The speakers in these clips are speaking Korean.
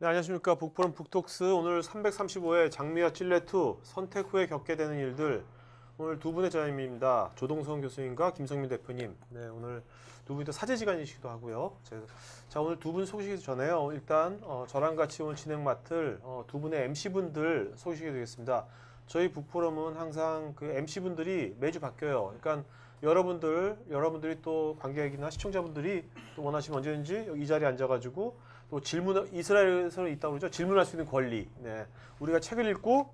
네, 안녕하십니까. 북포럼 북톡스 오늘 335회 장미와 찔레2 선택 후에 겪게 되는 일들. 오늘 두 분의 자님입니다. 조동성 교수님과 김성민 대표님. 네, 오늘 두 분이 또 사제지간이시기도 하고요. 자, 오늘 두 분 소개시키기 전에요. 일단 저랑 같이 오늘 진행 맡을 두 분의 MC분들 소개시켜 드리겠습니다. 저희 북포럼은 항상 그 MC분들이 매주 바뀌어요. 그러니까 여러분들이 또 관객이나 시청자분들이 또 원하시면 언제든지 이 자리에 앉아가지고 또 이스라엘에서는 있다고 그러죠. 질문할 수 있는 권리. 네. 우리가 책을 읽고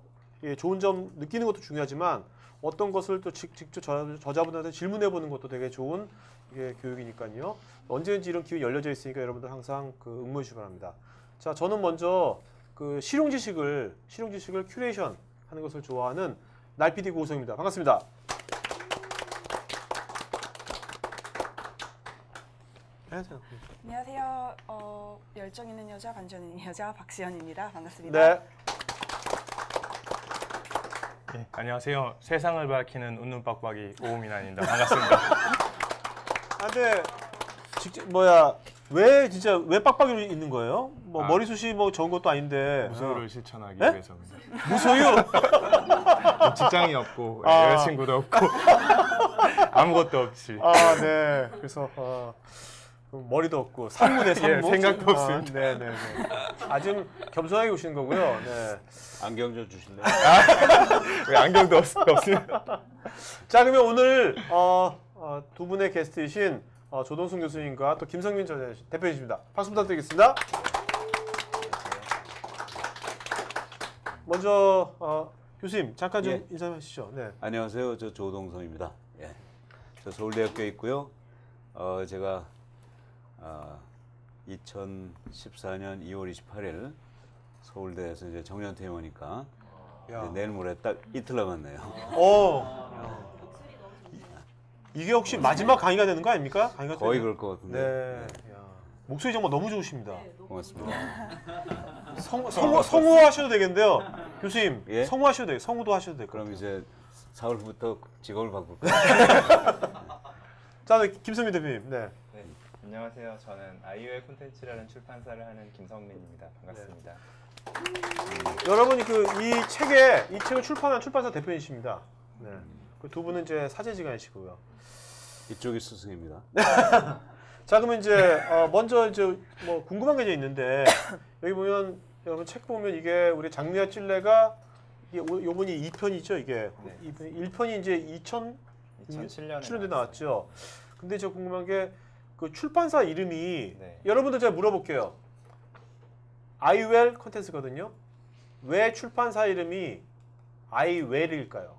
좋은 점 느끼는 것도 중요하지만 어떤 것을 또 직접 저자분한테 질문해보는 것도 되게 좋은 교육이니까요. 언제든지 이런 기회 열려져 있으니까 여러분들 항상 응모해 주시기 바랍니다. 자, 저는 먼저 그 실용지식을 큐레이션 하는 것을 좋아하는 날PD 고우성입니다. 반갑습니다. 안녕하세요. 열정 있는 여자, 반전 있는 여자 박시연입니다. 반갑습니다. 네. 네, 안녕하세요. 세상을 밝히는 웃는 빡빡이 오우민환입니다. 반갑습니다. 근데 왜 빡빡이로 있는 거예요? 머리숱이 좋은 것도 아닌데. 무소유를 실천하기 네? 위해서입니다. 무소유? 직장이 없고 여자친구도 없고 아무것도 없이. 네. 그래서 머리도 없고 산무네. 예, 생각도 없습니다. 네네네. 아주 겸손하게 오시는 거고요. 네. 안경 좀 주실래요? 왜 안경도 없습니다. 자, 그러면 오늘 두 분의 게스트이신 조동순 교수님과 또 김성민 대표님입니다. 박수 부탁드리겠습니다. 먼저 교수님 잠깐 좀 인사하시죠. 네. 안녕하세요. 저 조동성입니다. 예. 저 서울대학교에 있고요. 제가 2014년 2월 28일 서울대에서 이제 정년퇴임하니까 내일 모레 딱 이틀 남았네요. 이게 혹시 마지막 강의가 되는 거 아닙니까? 거의 그럴 것 같은데. 네. 야, 목소리 정말 너무 좋으십니다. 고맙습니다. 성우하셔도 되겠는데요. 교수님, 예? 성우하셔도 돼요. 성우도 하셔도 돼요. 그럼 이제 4월부터 직업을 바꿀까요? 자, 김성민 대표님. 네. 네, 안녕하세요. 저는 아이유의 콘텐츠라는 출판사를 하는 김성민입니다. 반갑습니다. 여러분이 이 책을 출판한 출판사 대표이십니다. 네. 그 두 분은 이제 사제지간이시고요. 이쪽이 스승입니다. 자, 그러면 이제 먼저 이제 궁금한 게 있는데 여기 보면 여러분 책 보면 이게 우리 장미와 찔레가 요번이 2편이죠, 이게. 네. 1편이 이제 2007년에 나왔죠. 근데 저 궁금한 게 그 출판사 이름이 네. 여러분들 제가 물어볼게요. 아이웰 콘텐츠거든요. 왜 출판사 이름이 아이웰일까요?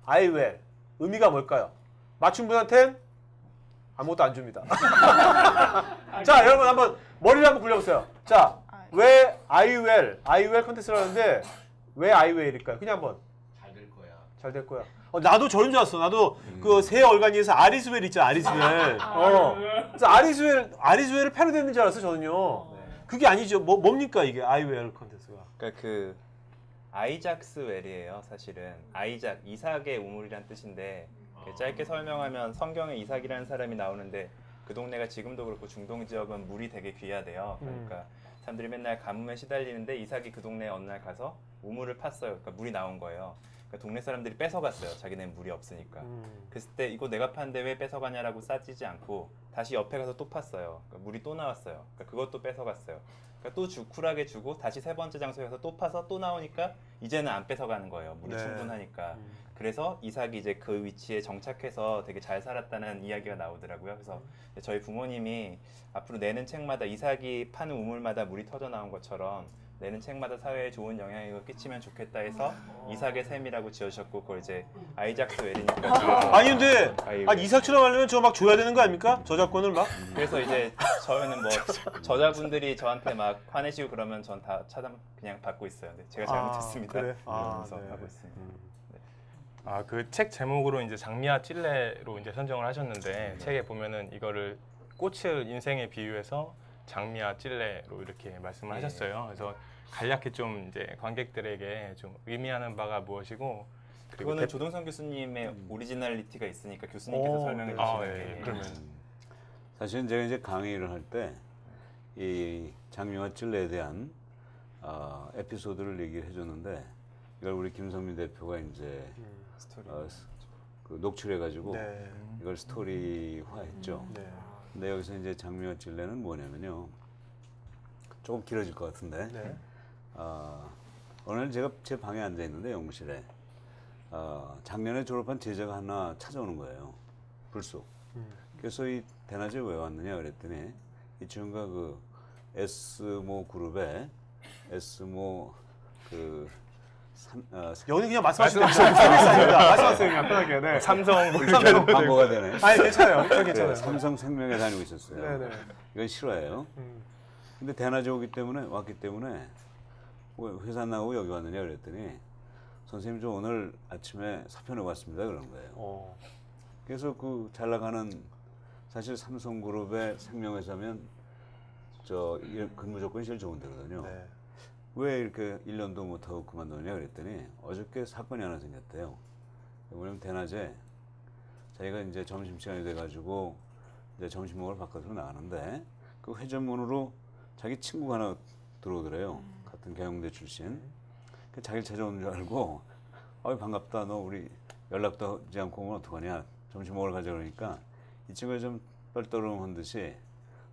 아이웰 의미가 뭘까요? 맞춘 분한텐 아무것도 안 줍니다. 자, 여러분 한번 머리를 한번 굴려보세요. 자, 왜 아이웰 콘텐츠라는데 왜 아이웰일까요? 그냥 한번. 잘 될 거야. 나도 저런 줄 알았어. 나도 그 새 얼간이에서 아리스웰 있잖아, 아리스웰. 그래서 아리스웰을 패러디했는 줄 알았어, 저는요. 네. 그게 아니죠. 뭡니까 이게 아이웰 콘텐츠가? 그러니까 그 아이작스 웰이에요. 사실은 이삭의 우물이란 뜻인데 짧게 설명하면 성경에 이삭이라는 사람이 나오는데 그 동네가 지금도 그렇고 중동 지역은 물이 되게 귀하대요. 그러니까 사람들이 맨날 가뭄에 시달리는데 이삭이 그 동네에 어느 날 가서 우물을 팠어요. 그러니까 물이 나온 거예요. 그러니까 동네 사람들이 뺏어갔어요. 자기네는 물이 없으니까. 그랬을 때 이거 내가 팠는데 왜 뺏어가냐라고 싸지지 않고 다시 옆에 가서 또 팠어요. 그러니까 물이 또 나왔어요. 그러니까 그것도 뺏어갔어요. 그러니까 또 쿨하게 주고 다시 세 번째 장소에 가서 또 파서 또 나오니까 이제는 안 뺏어가는 거예요. 물이 충분하니까. 그래서 이삭이 이제 그 위치에 정착해서 되게 잘 살았다는 이야기가 나오더라고요. 그래서 저희 부모님이 앞으로 내는 책마다 이삭이 파는 우물마다 물이 터져 나온 것처럼 내는 책마다 사회에 좋은 영향을 끼치면 좋겠다 해서 이삭의 셈이라고 지어주셨고 그걸 이제 아이작스 웰이니까 아니 근데 이삭처럼 하려면 저 막 줘야 되는 거 아닙니까? 저작권을 막? 그래서 이제 저희는 저자분들이 저한테 막 화내시고 그러면 전 다 차단 그냥 받고 있어요. 근데 제가 잘못했습니다. 그래? 그러면서 네. 하고 있습니다. 그 책 제목으로 이제 장미와 찔레로 이제 선정을 하셨는데 책에 보면은 이거를 꽃을 인생에 비유해서 장미와 찔레로 이렇게 말씀을 하셨어요. 그래서 간략히 좀 이제 관객들에게 좀 의미하는 바가 무엇이고 그거는 조동성 교수님의 오리지널리티가 있으니까 교수님께서 설명해 주시는 게 그러면 사실은 제가 이제 강의를 할 때 이 장미와 찔레에 대한 에피소드를 얘기를 해줬는데 이걸 우리 김성민 대표가 이제 스토리. 그 녹취해가지고 네. 이걸 스토리화했죠. 네. 근데 여기서 이제 장미와 찔레는 뭐냐면요. 조금 길어질 것 같은데. 네. 오늘 제가 제 방에 앉아 있는데 연구실에 작년에 졸업한 제자가 하나 찾아오는 거예요. 불쑥. 그래서 이 대낮에 왜 왔느냐 그랬더니 이 친구가 그 S모 그룹의 S모 그 연이 그냥 말씀하시면 됩니다. 말씀하세요. 그냥 편하게. 네. 삼성 광고가 되네. 아니 괜찮아요. 괜찮아요. 네, 삼성생명에 다니고 있었어요. 네네. 이건 싫어해요. 근데 대낮에 왔기 때문에 왜 회사 안 나가고 여기 왔느냐 그랬더니 선생님 저 오늘 아침에 사표 내고 왔습니다 그런 거예요. 그래서 그 잘 나가는 사실 삼성그룹의 생명회사면 저 근무 조건이 제일 좋은 데거든요. 네. 왜 이렇게 1년도 못하고 그만두느냐 그랬더니 어저께 사건이 하나 생겼대요. 왜냐면 대낮에 자기가 이제 점심시간이 돼가지고 이제 점심 먹으러 바깥으로 나가는데 그 회전문으로 자기 친구가 하나 들어오더래요. 같은 경영대 출신. 그 자기를 찾아오는 줄 알고 반갑다. 너 우리 연락도 하지 않고 오면 어떡하냐. 점심 먹으러 가자 그러니까 이 친구가 좀 떨떠름한 듯이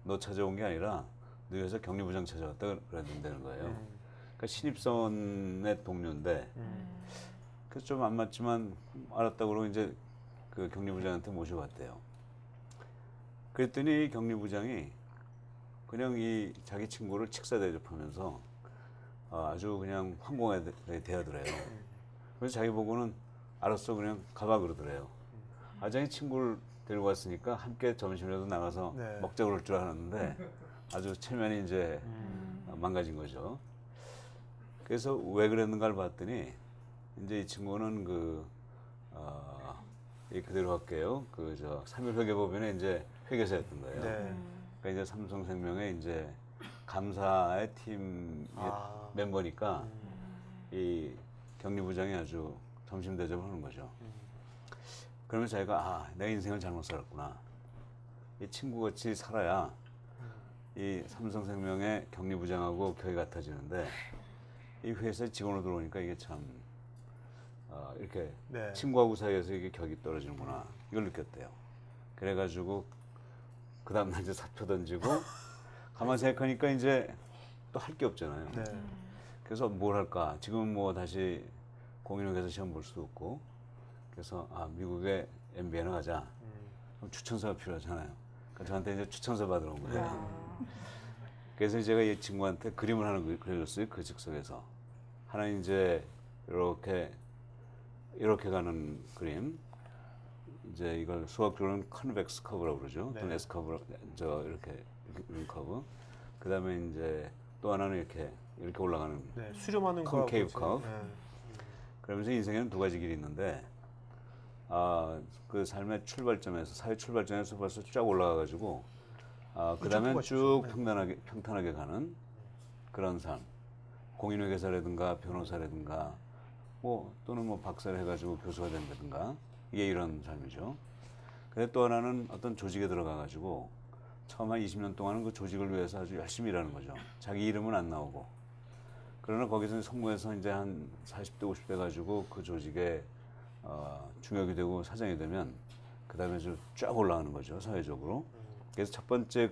너 찾아온 게 아니라 너희 회사 격리부장 찾아왔다 그랬는다는 거예요. 그러니까 신입사원의 동료인데 그래서 좀 안 맞지만 알았다고 그러고 이제 그 격리부장한테 모셔갔대요. 그랬더니 격리부장이 그냥 이 자기 친구를 직사 대접하면서 아주 그냥 황공하게 대하더래요. 그래서 자기 보고는 알았어 그냥 가봐 그러더래요. 자기 친구를 데리고 왔으니까 함께 점심이라도 나가서 네. 먹자 그럴 줄 알았는데 아주 체면이 이제 망가진 거죠. 그래서 왜 그랬는가를 봤더니 이제 이 친구는 그대로 할게요. 저 3일 회계법인에 이제 회계사였던 거예요. 네. 그러니까 이제 삼성생명의 이제 감사의 팀 멤버니까 이 격리부장이 아주 점심 대접을 하는 거죠. 그러면서 자기가 내 인생을 잘못 살았구나. 이 친구같이 살아야 이 삼성생명의 격리부장하고 격이 같아지는데 이 회사에 직원으로 들어오니까 이게 참 이렇게 네. 친구하고 사이에서 이게 격이 떨어지는구나 이걸 느꼈대요. 그래가지고 그 다음날 이제 사표 던지고 가만 생각하니까 이제 또 할 게 없잖아요. 네. 그래서 뭘 할까? 지금 뭐 다시 공인중개사 시험 볼 수도 없고 그래서 미국에 MBA나 가자. 그럼 추천서가 필요하잖아요. 그러니까 저한테 이제 추천서 받으러 온 거예요. 그래서 제가 이 친구한테 그림을 하나 그려줬어요. 그 즉석에서. 하나 이제 이렇게 가는 그림. 이제 이걸 수학적으로는 컨벡스 커브라고 그러죠. 네. 또는 S 커브, 이렇게 커브. 그 다음에 이제 또 하나는 이렇게 올라가는 네. 수렴하는 거. 컨케이브 커브. 그러면서 인생에는 두 가지 길이 있는데, 그 삶의 출발점에서, 사회 출발점에서 벌써 쫙 올라가가지고, 그 다음에 쭉 평탄하게 가는 그런 삶. 공인회계사라든가 변호사라든가, 또는 박사를 해가지고 교수가 된다든가, 이게 이런 삶이죠. 근데 또 하나는 어떤 조직에 들어가가지고, 처음 한 20년 동안은 그 조직을 위해서 아주 열심히 일하는 거죠. 자기 이름은 안 나오고. 그러나 거기서 성공해서 이제 한 40대, 50대 가지고 그 조직에 중역이 되고 사장이 되면 그 다음에 쫙 올라가는 거죠, 사회적으로. 그래서 첫 번째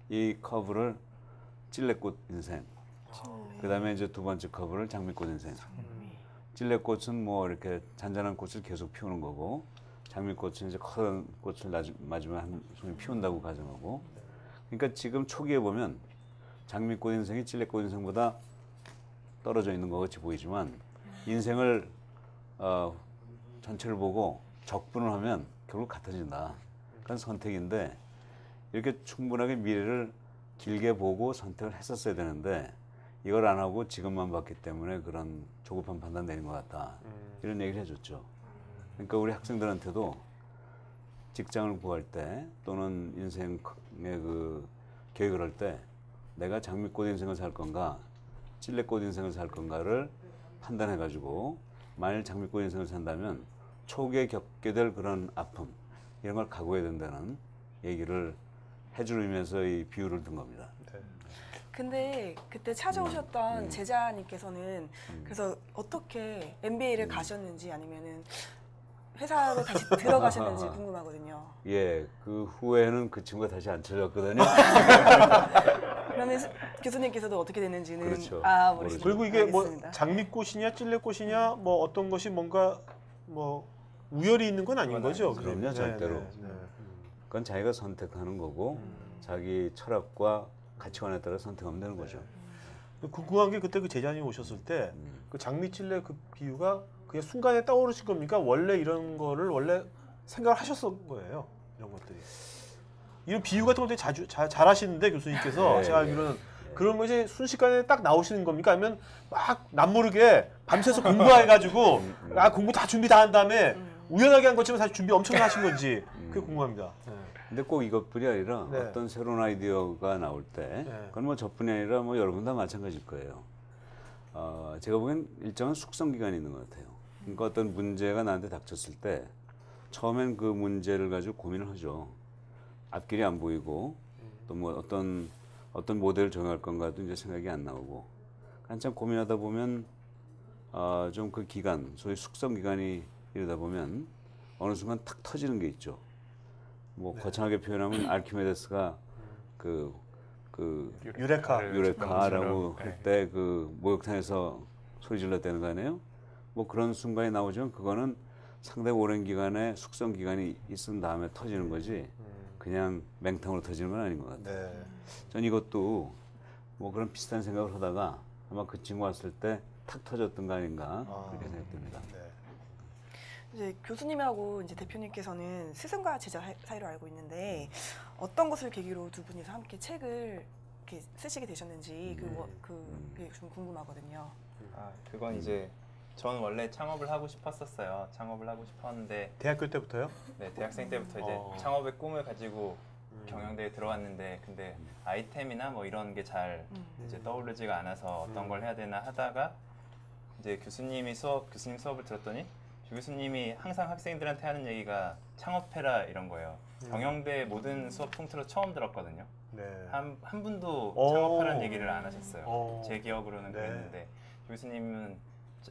이 커브를 찔레꽃 인생. 그 다음에 이제 두 번째 커브를 장미꽃 인생. 찔레꽃은 이렇게 잔잔한 꽃을 계속 피우는 거고, 장미꽃은 이제 커다란 꽃을 마지막에 한 송이 피운다고 가정하고. 그러니까 지금 초기에 보면 장미꽃 인생이 찔레꽃 인생보다 떨어져 있는 것 같이 보이지만 인생을 전체를 보고 적분을 하면 결국 같아진다. 그건 선택인데 이렇게 충분하게 미래를 길게 보고 선택을 했었어야 되는데 이걸 안 하고 지금만 봤기 때문에 그런 조급한 판단 내린 것 같다. 이런 얘기를 해줬죠. 그러니까 우리 학생들한테도 직장을 구할 때 또는 인생의 계획을 할 때 내가 장미꽃 인생을 살 건가 찔레꽃 인생을 살 건가를 판단해가지고 만일 장미꽃 인생을 산다면 초기에 겪게 될 그런 아픔 이런 걸 각오해야 된다는 얘기를 해주는 의미에서 이 비유를 든 겁니다. 네. 근데 그때 찾아오셨던 제자님께서는 그래서 어떻게 MBA를 가셨는지 아니면은 회사로 다시 들어가셨는지 궁금하거든요. 예, 그 후에는 그 친구가 다시 안 찾았거든요. 그러면 교수님께서도 어떻게 됐는지는 그렇죠. 모르시는 그리고 이게 뭐 알겠습니다. 장미꽃이냐 찔레꽃이냐 뭐 어떤 것이 뭔가 뭐 우열이 있는 건 아닌 그건 거죠. 아니죠. 그럼요, 절대로. 그건 자기가 선택하는 거고 자기 철학과 가치관에 따라 선택하면 되는 거죠. 궁금한 게 그때 그 제자님 오셨을 때 그 장미 찔레 그 비유가 그냥 순간에 떠오르신 겁니까? 원래 이런 거를 원래 생각을 하셨을 거예요. 이런 것들이. 이런 비유 같은 것들 자주 잘 하시는데 교수님께서 네, 제가 네, 알기로는 네. 그런 것이 순식간에 딱 나오시는 겁니까? 아니면 막 남모르게 밤새서 공부해가지고 공부 다 준비 다 한 다음에 우연하게 한 것처럼 사실 준비 엄청 하신 건지 그게 궁금합니다. 네. 근데 꼭 이것뿐이 아니라 네. 어떤 새로운 아이디어가 나올 때 네. 그건 뭐 저뿐이 아니라 뭐 여러분 다 마찬가지일 거예요. 제가 보기엔 일정한 숙성 기간이 있는 것 같아요. 그러니까 어떤 문제가 나한테 닥쳤을 때 처음엔 그 문제를 가지고 고민을 하죠. 앞길이 안 보이고 또 뭐 어떤 모델을 정할 건가도 이제 생각이 안 나오고 한참 고민하다 보면 좀 그 기간, 소위 숙성 기간이 이러다 보면 어느 순간 탁 터지는 게 있죠. 뭐 거창하게 표현하면 알키메데스가 그 유레카라고 할 때 그 목욕탕에서 소리 질렀다는 거 아니에요? 뭐 그런 순간이 나오지만 그거는 상당히 오랜 기간의 숙성 기간이 있은 다음에 터지는 거지 그냥 맹탕으로 터지는 건 아닌 것 같아요. 네. 전 이것도 뭐 그런 비슷한 생각을 하다가 아마 그 친구 왔을 때 탁 터졌던 거 아닌가 그렇게 생각됩니다. 네. 이제 교수님하고 이제 대표님께서는 스승과 제자 사이로 알고 있는데 어떤 것을 계기로 두 분이서 함께 책을 이렇게 쓰시게 되셨는지 그게 좀 궁금하거든요. 그건 이제 전 원래 창업을 하고 싶었었어요. 창업을 하고 싶었는데 대학교 때부터요? 네, 대학생 때부터 이제 창업의 꿈을 가지고 경영대에 들어왔는데 근데 아이템이나 뭐 이런 게 잘 이제 떠오르지가 않아서 어떤 걸 해야 되나 하다가 이제 교수님 수업을 들었더니 교수님이 항상 학생들한테 하는 얘기가 창업해라 이런 거예요. 경영대 모든 수업 통틀어 처음 들었거든요. 네. 한 분도 오. 창업하라는 얘기를 안 하셨어요. 오. 제 기억으로는 네. 그랬는데 교수님은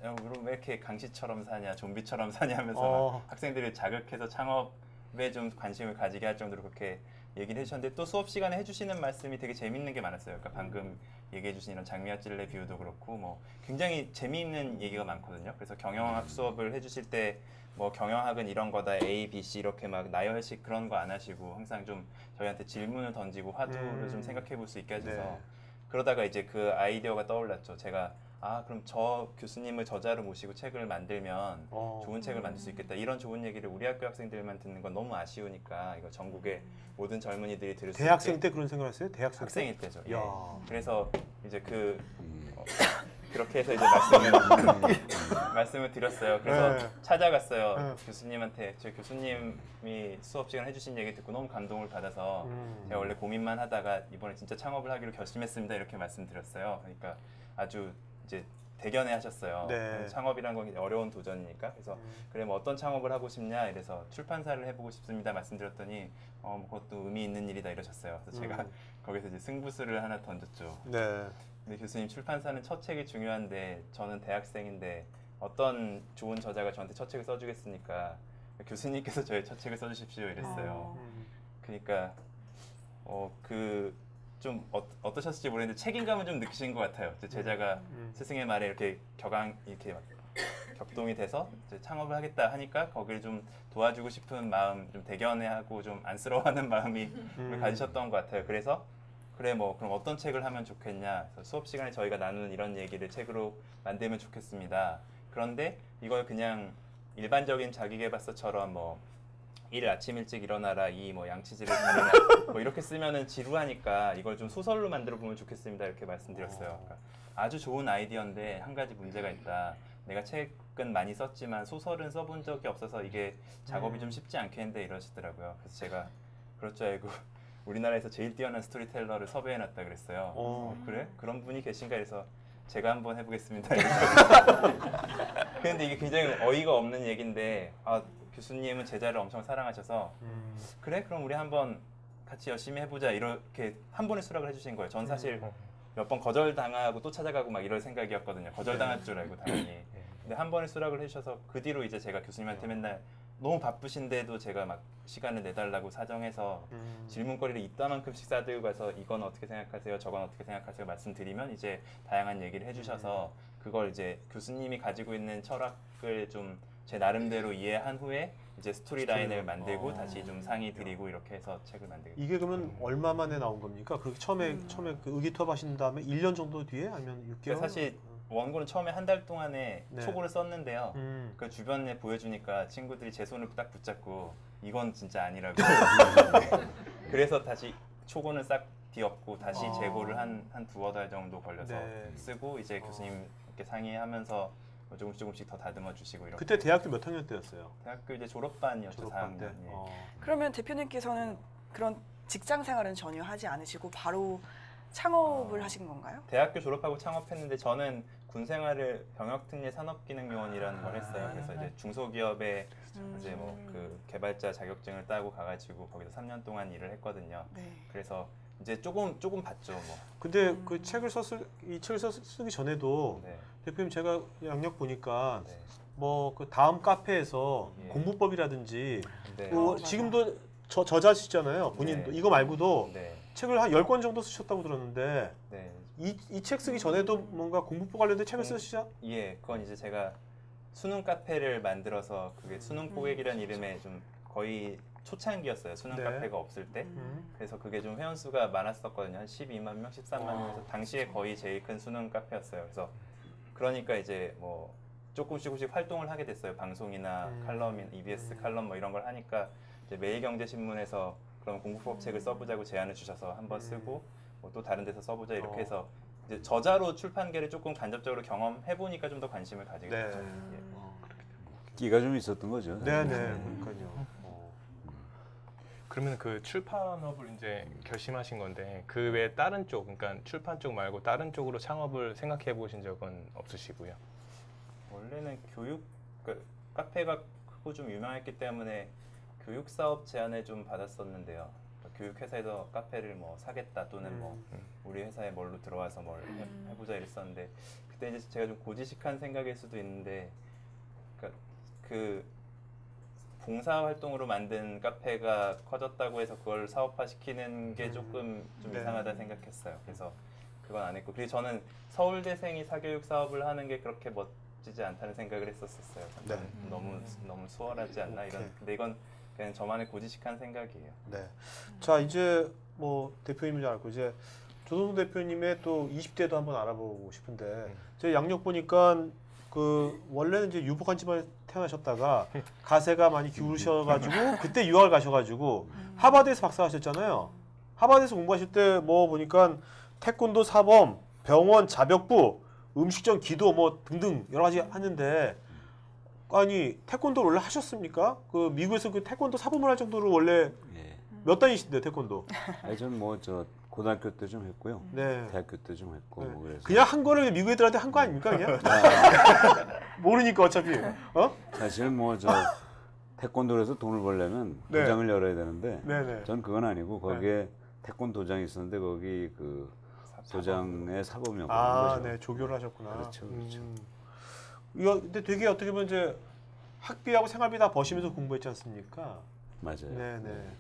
그럼 왜 이렇게 강시처럼 사냐, 좀비처럼 사냐 하면서 학생들을 자극해서 창업에 좀 관심을 가지게 할 정도로 그렇게 얘기를 해주셨는데 또 수업 시간에 해주시는 말씀이 되게 재밌는 게 많았어요. 그러니까 방금 얘기해 주신 이런 장미와 찔레 비유도 그렇고 뭐 굉장히 재미있는 얘기가 많거든요. 그래서 경영학 수업을 해주실 때 뭐 경영학은 이런 거다 A, B, C 이렇게 막 나열식 그런 거 안 하시고 항상 좀 저희한테 질문을 던지고 화두를 좀 생각해 볼 수 있게 하셔서 네. 그러다가 이제 그 아이디어가 떠올랐죠. 제가 그럼 저 교수님을 저자로 모시고 책을 만들면 좋은 책을 만들 수 있겠다. 이런 좋은 얘기를 우리 학교 학생들만 듣는 건 너무 아쉬우니까 이거 전국의 모든 젊은이들이 들을 수 있게 대학생 때 그런 생각을 했어요? 대학생 학생일 때죠. 예. 야. 그래서 이제 그렇게 해서 이제 말씀을 드렸어요. 그래서 네. 찾아갔어요. 네. 교수님한테 저희 교수님이 수업 시간 해주신 얘기 듣고 너무 감동을 받아서 제가 원래 고민만 하다가 이번에 진짜 창업을 하기로 결심했습니다. 이렇게 말씀드렸어요. 그러니까 아주 이제 대견해 하셨어요. 네. 창업이란 건 어려운 도전이니까. 그래서 그래 뭐 어떤 창업을 하고 싶냐 이래서 출판사를 해보고 싶습니다 말씀드렸더니 뭐 그것도 의미 있는 일이다 이러셨어요. 그래서 제가 거기서 이제 승부수를 하나 던졌죠. 네. 근데 교수님 출판사는 첫 책이 중요한데 저는 대학생인데 어떤 좋은 저자가 저한테 첫 책을 써주겠습니까? 교수님께서 저의 첫 책을 써주십시오 이랬어요. 그러니까 좀 어떠셨을지 모르겠는데 책임감을 좀 느끼신 것 같아요. 제자가 스승의 말에 이렇게 이렇게 막 격동이 돼서 이제 창업을 하겠다 하니까 거기를 좀 도와주고 싶은 마음, 좀 대견해하고 좀 안쓰러워하는 마음이 가지셨던 것 같아요. 그래서 그래 뭐 그럼 어떤 책을 하면 좋겠냐. 그래서 수업 시간에 저희가 나누는 이런 얘기를 책으로 만들면 좋겠습니다. 그런데 이걸 그냥 일반적인 자기계발서처럼 뭐 일 아침 일찍 일어나라, 이 뭐 양치질을 잘해라 뭐 이렇게 쓰면은 지루하니까 이걸 좀 소설로 만들어 보면 좋겠습니다 이렇게 말씀드렸어요. 그러니까 아주 좋은 아이디어인데 한 가지 문제가 있다. 내가 책은 많이 썼지만 소설은 써본 적이 없어서 이게 작업이 좀 쉽지 않겠는데 이러시더라고요. 그래서 제가 그럴 줄 알고 우리나라에서 제일 뛰어난 스토리텔러를 섭외해놨다 그랬어요. 그래? 그런 분이 계신가 해서 제가 한번 해보겠습니다. 그런데 이게 굉장히 어이가 없는 얘기인데 교수님은 제자를 엄청 사랑하셔서 그래? 그럼 우리 한번 같이 열심히 해보자 이렇게 한 번에 수락을 해주신 거예요. 전 사실 몇 번 거절당하고 또 찾아가고 막 이럴 생각이었거든요. 거절당할 줄 알고 당연히. 근데 한 번에 수락을 해주셔서 그 뒤로 이제 제가 교수님한테 맨날 너무 바쁘신데도 제가 막 시간을 내달라고 사정해서 질문거리를 이따만큼씩 싸들고 가서 이건 어떻게 생각하세요? 저건 어떻게 생각하세요? 말씀드리면 이제 다양한 얘기를 해주셔서 그걸 이제 교수님이 가지고 있는 철학을 좀 제 나름대로 이해한 후에 이제 스토리라인을 만들고 다시 좀 상의 드리고 이렇게 해서 책을 만들게 됐어요. 이게 그러면 얼마 만에 나온 겁니까? 그렇게 처음에 그 의기투합하신 다음에 1년 정도 뒤에 아니면 6개월? 그러니까 사실 원고는 처음에 한 달 동안에 네. 초고를 썼는데요. 그 주변에 보여주니까 친구들이 제 손을 딱 붙잡고 이건 진짜 아니라고. 그래서 다시 초고는 싹 뒤엎고 다시 재고를 한 두어 달 정도 걸려서 네. 쓰고 이제 교수님께 상의하면서 조금씩 더 다듬어 주시고 이렇게. 그때 대학교 몇 학년 때였어요? 대학교 이제 졸업반이었죠. 졸업반 때. 4학년. 예. 그러면 대표님께서는 그런 직장 생활은 전혀 하지 않으시고 바로 창업을 하신 건가요? 대학교 졸업하고 창업했는데 저는 군 생활을 병역특례 산업기능요원이라는 걸 했어요. 그래서 이제 중소기업에 이제 뭐 그 개발자 자격증을 따고 가가지고 거기서 3년 동안 일을 했거든요. 네. 그래서 이제 조금 봤죠, 뭐. 근데 그 책을 쓰기 전에도 네. 대표님 제가 양력 보니까 네. 뭐 그 다음 카페에서 예. 공부법이라든지 네. 그 맞아요. 지금도 저자시잖아요. 본인도 네. 이거 말고도 네. 책을 한 10권 정도 쓰셨다고 들었는데 네. 이 책 쓰기 전에도 뭔가 공부법 관련된 책을 쓰시죠? 예, 그건 이제 제가 수능 카페를 만들어서 그게 수능 고객이라는 이름의 좀 거의 초창기였어요. 수능 네. 카페가 없을 때. 그래서 그게 좀 회원수가 많았었거든요. 한 12만 명, 13만 명에서 당시에 거의 제일 큰 수능 카페였어요. 그래서 그러니까 이제 뭐 조금씩 활동을 하게 됐어요. 방송이나 칼럼인 EBS 칼럼 뭐 이런 걸 하니까 이제 매일경제신문에서 그런 공부법 책을 써보자고 제안을 주셔서 한번 쓰고 뭐 또 다른 데서 써보자 이렇게 해서 이제 저자로 출판계를 조금 간접적으로 경험해 보니까 좀 더 관심을 가지게 네. 됐죠. 예. 끼가 좀 있었던 거죠. 네네. 그러니까요. 그러면 그 출판업을 이제 결심하신 건데 그 외에 다른 쪽, 그러니까 출판 쪽 말고 다른 쪽으로 창업을 생각해 보신 적은 없으시고요? 원래는 교육 카페가 크고 좀 유명했기 때문에 교육 사업 제안을 좀 받았었는데요. 교육 회사에서 카페를 뭐 사겠다 또는 뭐 우리 회사에 뭘로 들어와서 뭘 해보자 이랬었는데 그때 이제 제가 좀 고지식한 생각일 수도 있는데 그러니까 그 봉사 활동으로 만든 카페가 커졌다고 해서 그걸 사업화 시키는 게 조금 좀 네. 이상하다 생각했어요. 그래서 그건 안 했고 그리고 저는 서울대생이 사교육 사업을 하는 게 그렇게 멋지지 않다는 생각을 했었어요. 네. 너무 수월하지 않나 이런. 오케이. 근데 이건 그냥 저만의 고지식한 생각이에요. 네. 자 이제 뭐 대표님인 줄 알고 이제 조동석 대표님의 또 20대도 한번 알아보고 싶은데 제 양력 보니까 그 원래는 이제 유복한 집안에 태어나셨다가 가세가 많이 기울으셔가지고 그때 유학을 가셔가지고 하버드에서 박사하셨잖아요. 하버드에서 공부하실 때 뭐 보니까 태권도 사범, 병원 자벽부, 음식점 기도 뭐 등등 여러 가지 하는데 아니 태권도를 원래 하셨습니까? 그 미국에서 그 태권도 사범을 할 정도로 원래 예. 몇 단이신데 태권도? 아니 저는 뭐 저 고등학교 때 좀 했고요. 네. 대학교 때 좀 했고 네. 뭐 그래서 그냥 한 거를 미국 애들한테 한 거 아닙니까 그냥? 모르니까 어차피 어? 사실은 뭐 저 태권도에서 돈을 벌려면 네. 도장을 열어야 되는데 네네. 전 그건 아니고 거기에 태권도장이 있었는데 거기 그 도장의 사범이었거든요. 아, 네 조교를 하셨구나. 그렇죠, 그렇죠. 이거 근데 되게 어떻게 보면 이제 학비하고 생활비 다 버시면서 공부했지 않습니까? 맞아요. 네네.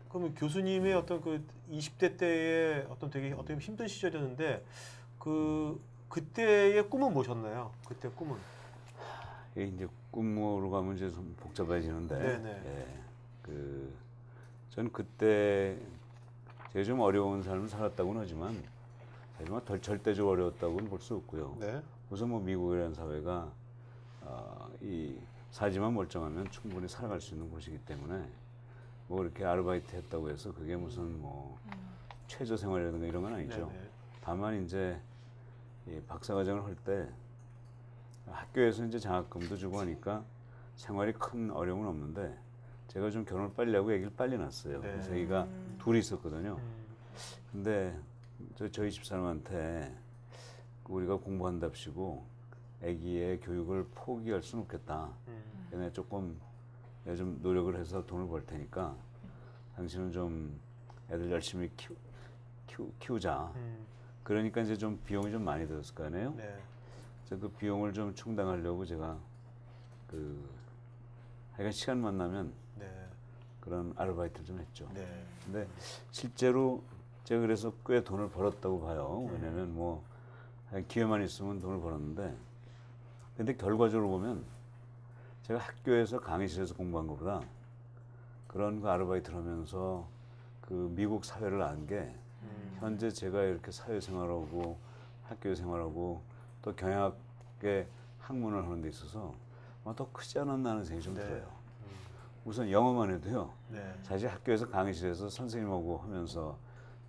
그러면 교수님의 어떤 그 20대 때의 어떤 되게 어떻게 보면 힘든 시절이었는데 그때의 꿈은 뭐셨나요? 그때 꿈은? 이게 이제 꿈으로 가면 이제 좀 복잡해지는데, 네네. 예, 전 그때 제가 좀 어려운 삶을 살았다고는 하지만 하지만 절대적으로 어려웠다고는 볼 수 없고요. 네. 우선 뭐 미국이라는 사회가 이 사지만 멀쩡하면 충분히 살아갈 수 있는 곳이기 때문에 뭐 이렇게 아르바이트 했다고 해서 그게 무슨 뭐 최저 생활이라든가 이런 건 아니죠. 네네. 다만 이제 이 박사과정을 할 때 학교에서 이제 장학금도 주고 하니까 생활이 큰 어려움은 없는데 제가 좀 결혼을 빨리 하고 아기를 빨리 낳았어요. 네. 그래서 아기가 둘이 있었거든요. 근데 저희 집사람한테 우리가 공부한답시고 아기의 교육을 포기할 수는 없겠다. 내가 조금 내가 좀 노력을 해서 돈을 벌 테니까 당신은 좀 애들 열심히 키우자. 그러니까 이제 좀 비용이 좀 많이 들었을 거 아니에요. 네. 그래서 그 비용을 좀 충당하려고 제가 하여간 시간만 나면 네. 그런 아르바이트를 좀 했죠. 네. 근데 실제로 제가 그래서 꽤 돈을 벌었다고 봐요. 왜냐면 뭐 기회만 있으면 돈을 벌었는데, 근데 결과적으로 보면 제가 학교에서 강의실에서 공부한 것보다 그런 거 아르바이트를 하면서 그 미국 사회를 안 게 현재 제가 이렇게 사회생활하고 학교 생활하고 또 경영학의 학문을 하는 데 있어서 더 크지 않았나 하는 생각이 좀 네. 들어요. 우선 영어만 해도요. 네. 사실 학교에서 강의실에서 선생님하고 하면서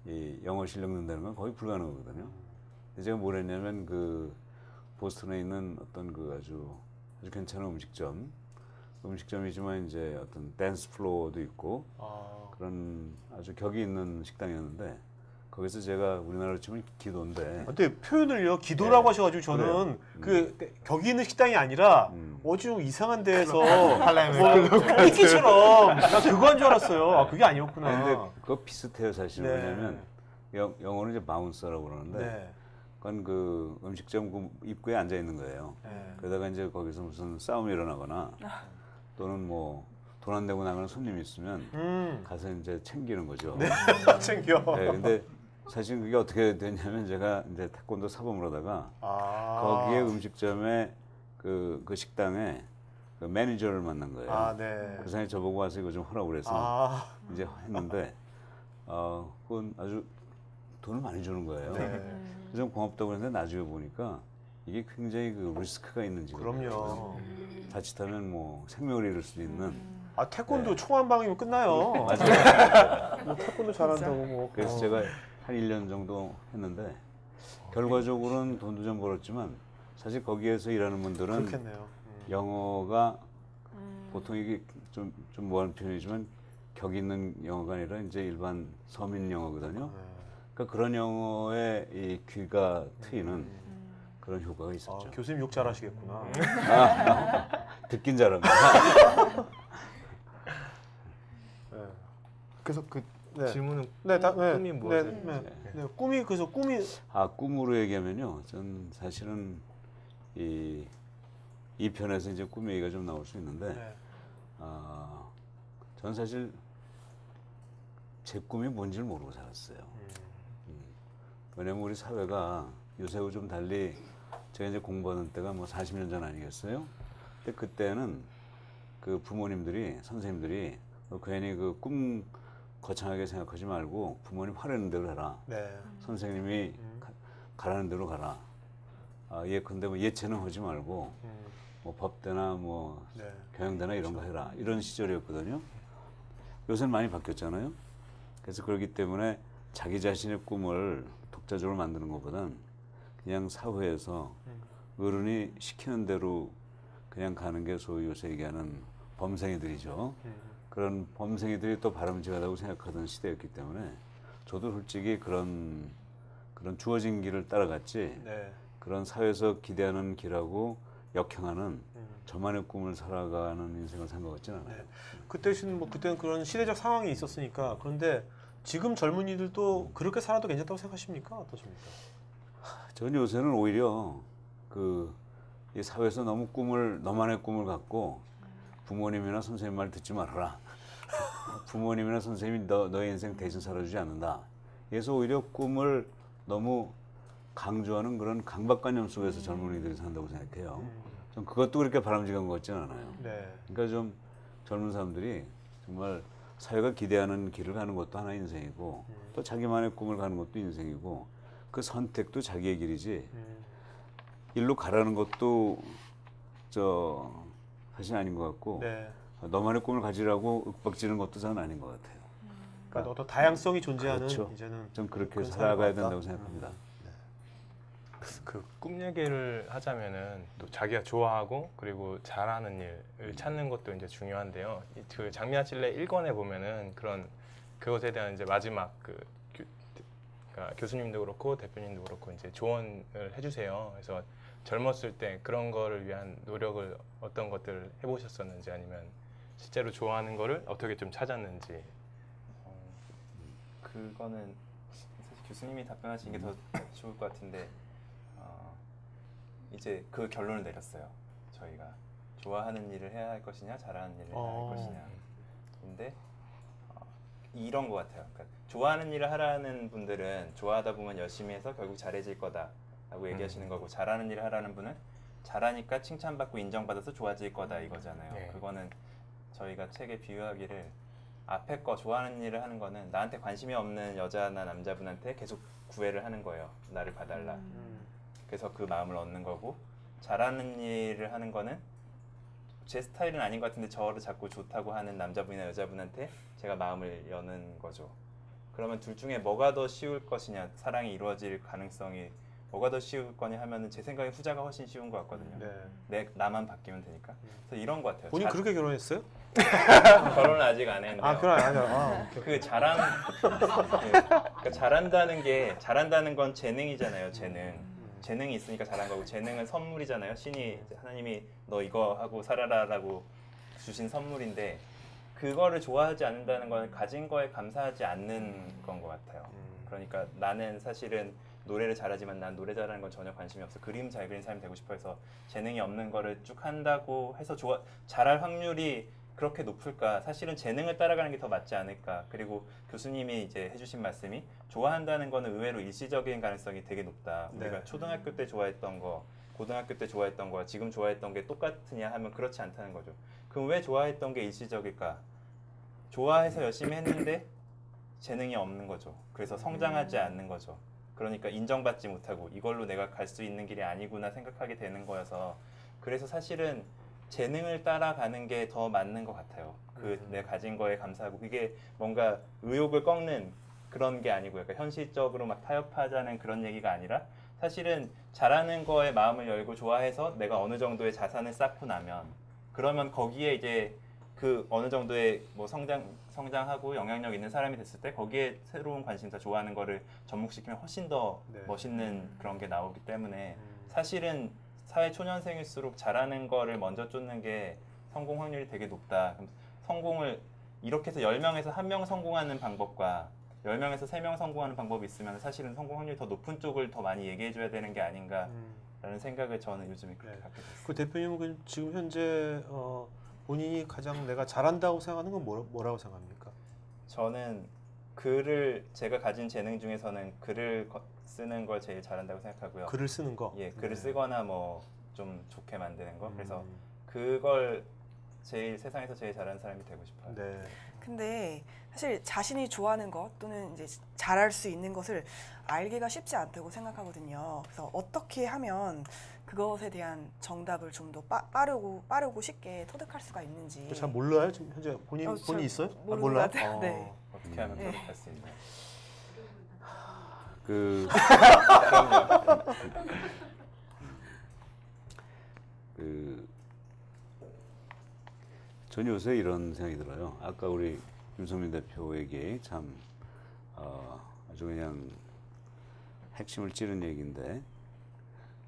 이 영어 실력 는다는 건 거의 불가능하거든요. 근데 제가 뭘 했냐면 그 보스턴에 있는 어떤 그 아주 괜찮은 음식점이지만 이제 어떤 댄스 플로어도 있고 그런 아주 격이 있는 식당이었는데, 거기서 제가 우리나라로 치면 기도인데. 근데 표현을요 기도라고 네. 하셔가지고 저는 그래요. 그 격이 있는 식당이 아니라 좀 이상한 데에서 뭐 PT처럼 나 그거 한 줄 알았어요. 아 그게 아니었구나. 근데 그거 비슷해요 사실. 네. 왜냐면 영어는 이제 바운서라고 그러는데 네. 그건 그 음식점 그 입구에 앉아 있는 거예요. 네. 그러다가 이제 거기서 무슨 싸움이 일어나거나 또는 뭐 돈 안 내고 나가는 손님이 있으면 가서 이제 챙기는 거죠. 네. 챙겨. 네, 근데 사실 그게 어떻게 됐냐면 제가 이제 태권도 사범을 하다가 거기에 음식점에 그 식당에 그 매니저를 만난 거예요. 네. 그 사람이 저보고 와서 이거 좀 하라고 그래서 이제 했는데 그건 아주 돈을 많이 주는 거예요. 네. 좀 고맙다고 그랬는데 나중에 보니까 이게 굉장히 그 리스크가 있는 직업이에요. 그럼요. 자칫하면 뭐 생명을 잃을 수도 있는. 태권도 총 한 방이면 끝나요. 맞아요. 뭐 태권도 잘한다고 뭐. 그래서 제가 한 1년 정도 했는데 결과적으로는 돈도 좀 벌었지만 사실 거기에서 일하는 분들은 그렇겠네요. 영어가 보통 이게 좀 뭐하는 표현이지만 격 있는 영어가 아니라 이제 일반 서민 영어거든요. 그러니까 그런 영어에 이 귀가 트이는 그런 효과가 있었죠. 교수님 욕 잘하시겠구나. 듣긴 잘합니다. 네. 그래서 질문은 꿈이 무엇이에요? 꿈이 그래서 꿈이 꿈으로 얘기하면요. 전 사실은 이 편에서 이제 꿈 얘기가 좀 나올 수 있는데, 전 사실 제 꿈이 뭔지를 모르고 살았어요. 왜냐면 우리 사회가 요새하고 좀 달리 제가 이제 공부하는 때가 뭐 40년 전 아니겠어요? 근데 그때는 그 부모님들이, 선생님들이 괜히 그 꿈 거창하게 생각하지 말고 부모님 하라는 대로 해라. 네. 선생님이 가라는 대로 가라. 예컨대 뭐 예체능 하지 말고 뭐 법대나 뭐 경영대나 이런 거 해라. 이런 시절이었거든요. 요새는 많이 바뀌었잖아요. 그래서 그렇기 때문에 자기 자신의 꿈을 독자적으로 만드는 것보단 그냥 사회에서 어른이 시키는 대로 그냥 가는 게 소위 요새 얘기하는 범생이들이죠. 그런 범생이들이 또 바람직하다고 생각하던 시대였기 때문에 저도 솔직히 그런 주어진 길을 따라갔지, 그런 사회에서 기대하는 길하고 역행하는 저만의 꿈을 살아가는 인생을 산 것 같지는 않아요. 그때는 그런 시대적 상황이 있었으니까. 그런데 지금 젊은이들도 그렇게 살아도 괜찮다고 생각하십니까? 어떠십니까? 전 요새는 오히려 이 사회에서 너무 너만의 꿈을 갖고 부모님이나 선생님 말 듣지 말아라. 부모님이나 선생님이 너의 인생 대신 살아주지 않는다. 그래서 오히려 꿈을 너무 강조하는 그런 강박관념 속에서 젊은이들이 산다고 생각해요. 전 그것도 그렇게 바람직한 것 같지는 않아요. 그러니까 좀 젊은 사람들이 정말 사회가 기대하는 길을 가는 것도 하나의 인생이고 또 자기만의 꿈을 가는 것도 인생이고 그 선택도 자기의 길이지 일로 가라는 것도 사실 아닌 것 같고 너만의 꿈을 가지라고 윽박지는 것도 저는 아닌 것 같아요. 그러니까 어떤 다양성이 존재하는 그렇죠. 이제는 좀 그렇게 그런 살아가야 사회가 된다고 왔다. 생각합니다. 그 꿈 얘기를 하자면은 또 자기가 좋아하고 그리고 잘하는 일을 찾는 것도 이제 중요한데요. 그 장미와 찔레 1권에 보면은 그것에 대한 이제 마지막 그러니까 교수님도 그렇고 대표님도 그렇고 이제 조언을 해주세요. 그래서 젊었을 때 그런 거를 위한 노력을 어떤 것들을 해보셨었는지 아니면 실제로 좋아하는 거를 어떻게 좀 찾았는지. 그거는 교수님이 답변하시는 게 더 좋을 것 같은데 이제 그 결론을 내렸어요. 저희가 좋아하는 일을 해야 할 것이냐, 잘하는 일을 해야 할 것이냐. 근데 이런 것 같아요. 그러니까 좋아하는 일을 하라는 분들은 좋아하다 보면 열심히 해서 결국 잘해질 거다라고 얘기하시는 거고, 잘하는 일을 하라는 분은 잘하니까 칭찬받고 인정받아서 좋아질 거다 이거잖아요. 네. 그거는 저희가 책에 비유하기를 앞에 거 좋아하는 일을 하는 거는 나한테 관심이 없는 여자나 남자분한테 계속 구애를 하는 거예요. 나를 봐달라. 그래서 그 마음을 얻는 거고, 잘하는 일을 하는 거는 제 스타일은 아닌 것 같은데 저를 자꾸 좋다고 하는 남자분이나 여자분한테 제가 마음을 여는 거죠. 그러면 둘 중에 뭐가 더 쉬울 것이냐, 사랑이 이루어질 가능성이 뭐가 더 쉬울 거냐 하면은 제 생각에 후자가 훨씬 쉬운 것 같거든요. 나만 바뀌면 되니까. 그래서 이런 것 같아요. 본인 그렇게 결혼했어요? 결혼은 아직 안 했는데요. 아, 그건 아니야. 그 그러니까 잘한다는 건 재능이잖아요. 재능이 있으니까 잘한 거고, 재능은 선물이잖아요. 신이 하나님이 너 이거 하고 살아라라고 주신 선물인데, 그거를 좋아하지 않는다는 건 가진 거에 감사하지 않는 건 것 같아요. 그러니까 나는 사실은 노래를 잘하지만 난 노래 잘하는 건 전혀 관심이 없어. 그림 잘 그리는 사람이 되고 싶어 해서 재능이 없는 거를 쭉 한다고 해서 잘할 확률이 그렇게 높을까? 사실은 재능을 따라가는 게 더 맞지 않을까? 그리고 교수님이 이제 해주신 말씀이 좋아한다는 거는 의외로 일시적인 가능성이 되게 높다. 우리가 초등학교 때 좋아했던 거, 고등학교 때 좋아했던 거와 지금 좋아했던 게 똑같으냐 하면 그렇지 않다는 거죠. 그럼 왜 좋아했던 게 일시적일까? 좋아해서 열심히 했는데 재능이 없는 거죠. 그래서 성장하지 않는 거죠. 그러니까 인정받지 못하고 이걸로 내가 갈 수 있는 길이 아니구나 생각하게 되는 거여서, 그래서 사실은 재능을 따라가는 게 더 맞는 것 같아요. 내 가진 거에 감사하고, 그게 뭔가 의욕을 꺾는 그런 게 아니고 약간 현실적으로 막 타협하자는 그런 얘기가 아니라, 사실은 잘하는 거에 마음을 열고 좋아해서 내가 어느 정도의 자산을 쌓고 나면, 그러면 거기에 이제 그 어느 정도의 뭐 성장하고 영향력 있는 사람이 됐을 때 거기에 새로운 관심사, 좋아하는 거를 접목시키면 훨씬 더 멋있는 그런 게 나오기 때문에, 사실은 사회 초년생일수록 잘하는 거를 먼저 쫓는 게 성공 확률이 되게 높다. 그럼 성공을 이렇게 해서 10명에서 1명 성공하는 방법과 10명에서 3명 성공하는 방법이 있으면 사실은 성공 확률이 더 높은 쪽을 더 많이 얘기해 줘야 되는 게 아닌가라는 생각을 저는 요즘에 그렇게 갖게 됐어요. 그 대표님은 지금 현재 본인이 가장 내가 잘한다고 생각하는 건 뭐라고 생각합니까? 저는 제가 가진 재능 중에서는 글을 쓰는 걸 제일 잘한다고 생각하고요. 글을 쓰는 거? 예, 글을 쓰거나 뭐 좀 좋게 만드는 거. 그래서 그걸 세상에서 제일 잘하는 사람이 되고 싶어요. 네. 근데 사실 자신이 좋아하는 것 또는 이제 잘할 수 있는 것을 알기가 쉽지 않다고 생각하거든요. 그래서 어떻게 하면 그것에 대한 정답을 좀 더 빠르고 쉽게 터득할 수가 있는지. 잘 몰라요? 지금 현재 본인 있어요? 모르는 몰라요? 것 같아요. 네. 어떻게 하면 터득할 수 있나요? 전 요새 이런 생각이 들어요. 아까 우리 김성민 대표 얘기 참 아주 그냥 핵심을 찌른 얘기인데,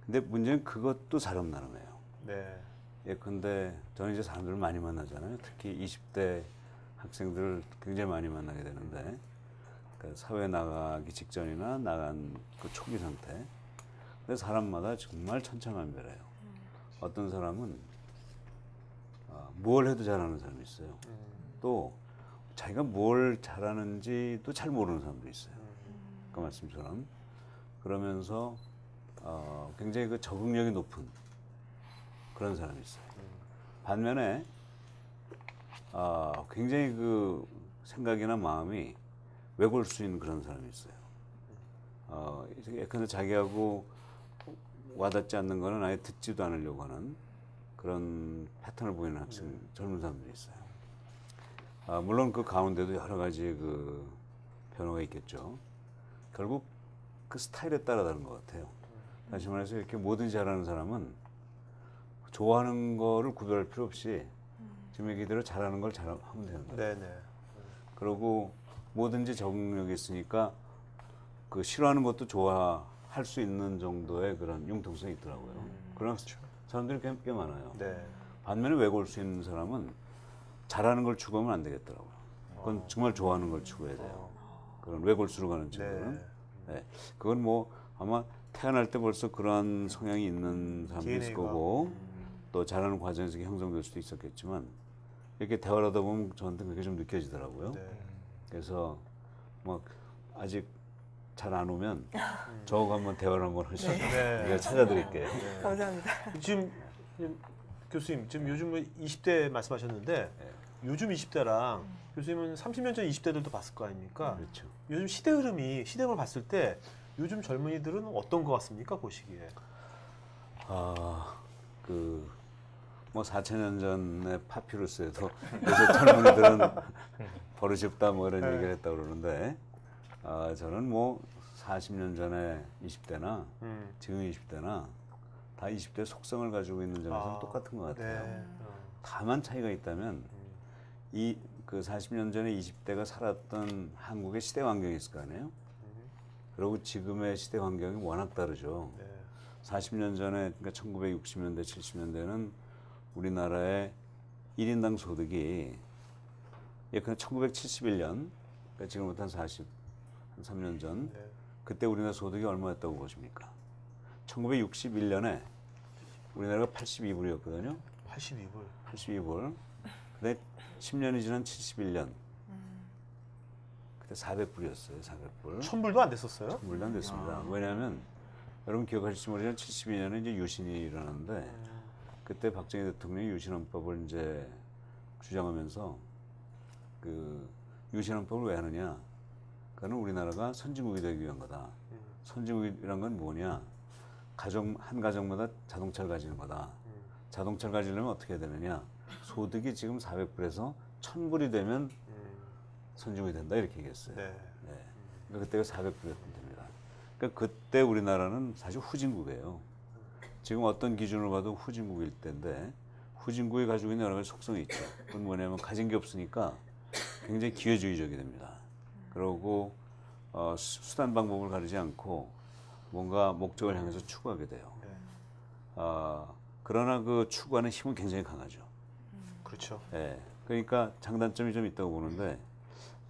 근데 문제는 그것도 사람나름이에요. 네. 예컨대 저는 이제 사람들을 많이 만나잖아요. 특히 20대 학생들을 굉장히 많이 만나게 되는데, 그러니까 사회 나가기 직전이나 나간 그 초기 상태. 근데 사람마다 정말 천차만별해요. 어떤 사람은 뭘 해도 잘하는 사람이 있어요. 또 자기가 뭘 잘하는지도 잘 모르는 사람도 있어요. 그 말씀처럼. 그러면서 굉장히 그 적응력이 높은 그런 사람이 있어요. 반면에 굉장히 그 생각이나 마음이 왜골 수 있는 그런 사람이 있어요. 예컨대 자기하고 와닿지 않는 거는 아예 듣지도 않으려고 하는 그런 패턴을 보이는 젊은 사람들이 있어요. 물론 그 가운데도 여러 가지 그 변화가 있겠죠. 결국 그 스타일에 따라 다른 것 같아요. 다시 말해서 이렇게 뭐든지 잘하는 사람은 좋아하는 거를 구별할 필요 없이 지금 얘기대로 잘하는 걸 잘하면 되는 거예요. 네네. 그리고 뭐든지 적응력이 있으니까 그 싫어하는 것도 좋아할 수 있는 정도의 그런 융통성이 있더라고요. 그런 사람들이 꽤 많아요. 네. 반면에 왜골 수 있는 사람은 잘하는 걸 추구하면 안 되겠더라고요. 그건 정말 좋아하는 걸 추구해야 돼요. 그런 왜골수로 가는 친구는. 네. 네. 그건 뭐 아마 태어날 때 벌써 그러한 성향이 있는 사람도 있을 DNA 가. 거고 또 자라는 과정에서 형성될 수도 있었겠지만 이렇게 대화를 하다 보면 저한테 그게 좀 느껴지더라고요. 네. 그래서 뭐 아직 잘 안 오면 저하고 한번 대화를 한번 하시죠. 네. 제가 찾아드릴게요. 감사합니다. 지금 교수님 지금 요즘 20대 말씀하셨는데 요즘 20대랑 교수님은 30년 전 20대들도 봤을 거 아닙니까? 그렇죠. 요즘 시대 흐름이 시대를 봤을 때 요즘 젊은이들은 어떤 것 같습니까 보시기에? 뭐 4,000년 전의 파피루스에도 요새 젊은이들은 버릇이 없다 뭐 이런 얘기를 했다 그러는데 저는 뭐 40년 전에 20대나 지금 20대나 다 20대 속성을 가지고 있는 점에서는 똑같은 것 같아요. 네. 다만 차이가 있다면 이 그 40년 전에 20대가 살았던 한국의 시대 환경이 있을 거 아니에요. 그리고 지금의 시대 환경이 워낙 다르죠. 네. 40년 전에 그러니까 1960년대 70년대는 우리나라의 1인당 소득이 예컨대 1971년 그러니까 지금부터 한 3년 전 네. 그때 우리나라 소득이 얼마였다고 보십니까? 1961년에 우리나라가 82불이었거든요. 82불. 82불. 근데 10년이 지난 71년 그때 400불이었어요. 400불. 1000불도 안 됐었어요? 물도 안 됐습니다. 왜냐하면 여러분 기억하실지 모르지만 72년에 이제 유신이 일어났는데 그때 박정희 대통령이 유신헌법을 이제 주장하면서 그 유신헌법을 왜 하느냐? 그거는 우리나라가 선진국이 되기 위한 거다. 선진국이란 건 뭐냐? 한 가정마다 자동차를 가지는 거다. 자동차를 가지려면 어떻게 해야 되느냐? 소득이 지금 400불에서 1000불이 되면 선진국이 된다 이렇게 얘기했어요. 네. 그러니까 그때가 400불이었던 됩니다. 그러니까 그때 우리나라는 사실 후진국이에요. 지금 어떤 기준으로 봐도 후진국일 때인데 후진국이 가지고 있는 여러 가지 속성이 있죠. 그건 뭐냐면 가진 게 없으니까 굉장히 기회주의적이 됩니다. 그러고 수단 방법을 가리지 않고 뭔가 목적을 향해서 추구하게 돼요. 네. 그러나 그 추구하는 힘은 굉장히 강하죠. 그렇죠. 예. 그러니까 장단점이 좀 있다고 보는데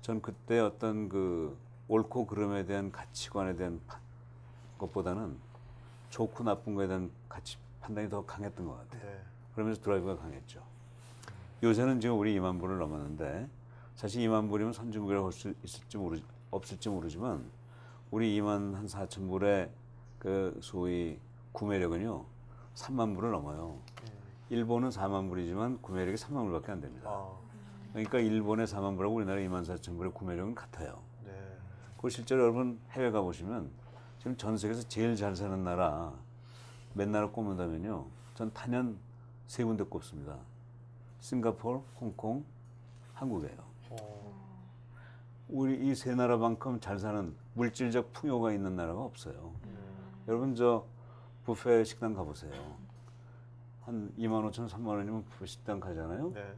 전 그때 어떤 그 옳고 그름에 대한 가치관에 대한 것보다는 좋고 나쁜 거에 대한 가치 판단이 더 강했던 것 같아요. 네. 그러면서 드라이브가 강했죠. 요새는 지금 우리 2만 불을 넘었는데 사실 2만 불이면 선진국이라고 할 수 없을지 모르지만 우리 2만 한 4천 불의 그 소위 구매력은요 3만 불을 넘어요. 일본은 4만 불이지만 구매력이 3만 불밖에 안 됩니다. 그러니까 일본의 4만 불하고 우리나라 2만 4천 불의 구매력은 같아요. 네. 그 실제로 여러분 해외 가보시면 지금 전 세계에서 제일 잘 사는 나라 몇 나라 꼽는다면요. 전 단연 3군데 꼽습니다. 싱가포르, 홍콩, 한국이에요. 우리 이 3나라만큼 잘 사는 물질적 풍요가 있는 나라가 없어요. 여러분 저 뷔페 식당 가보세요. 한 2만 5천, 3만 원이면 뷔페 식당 가잖아요. 네.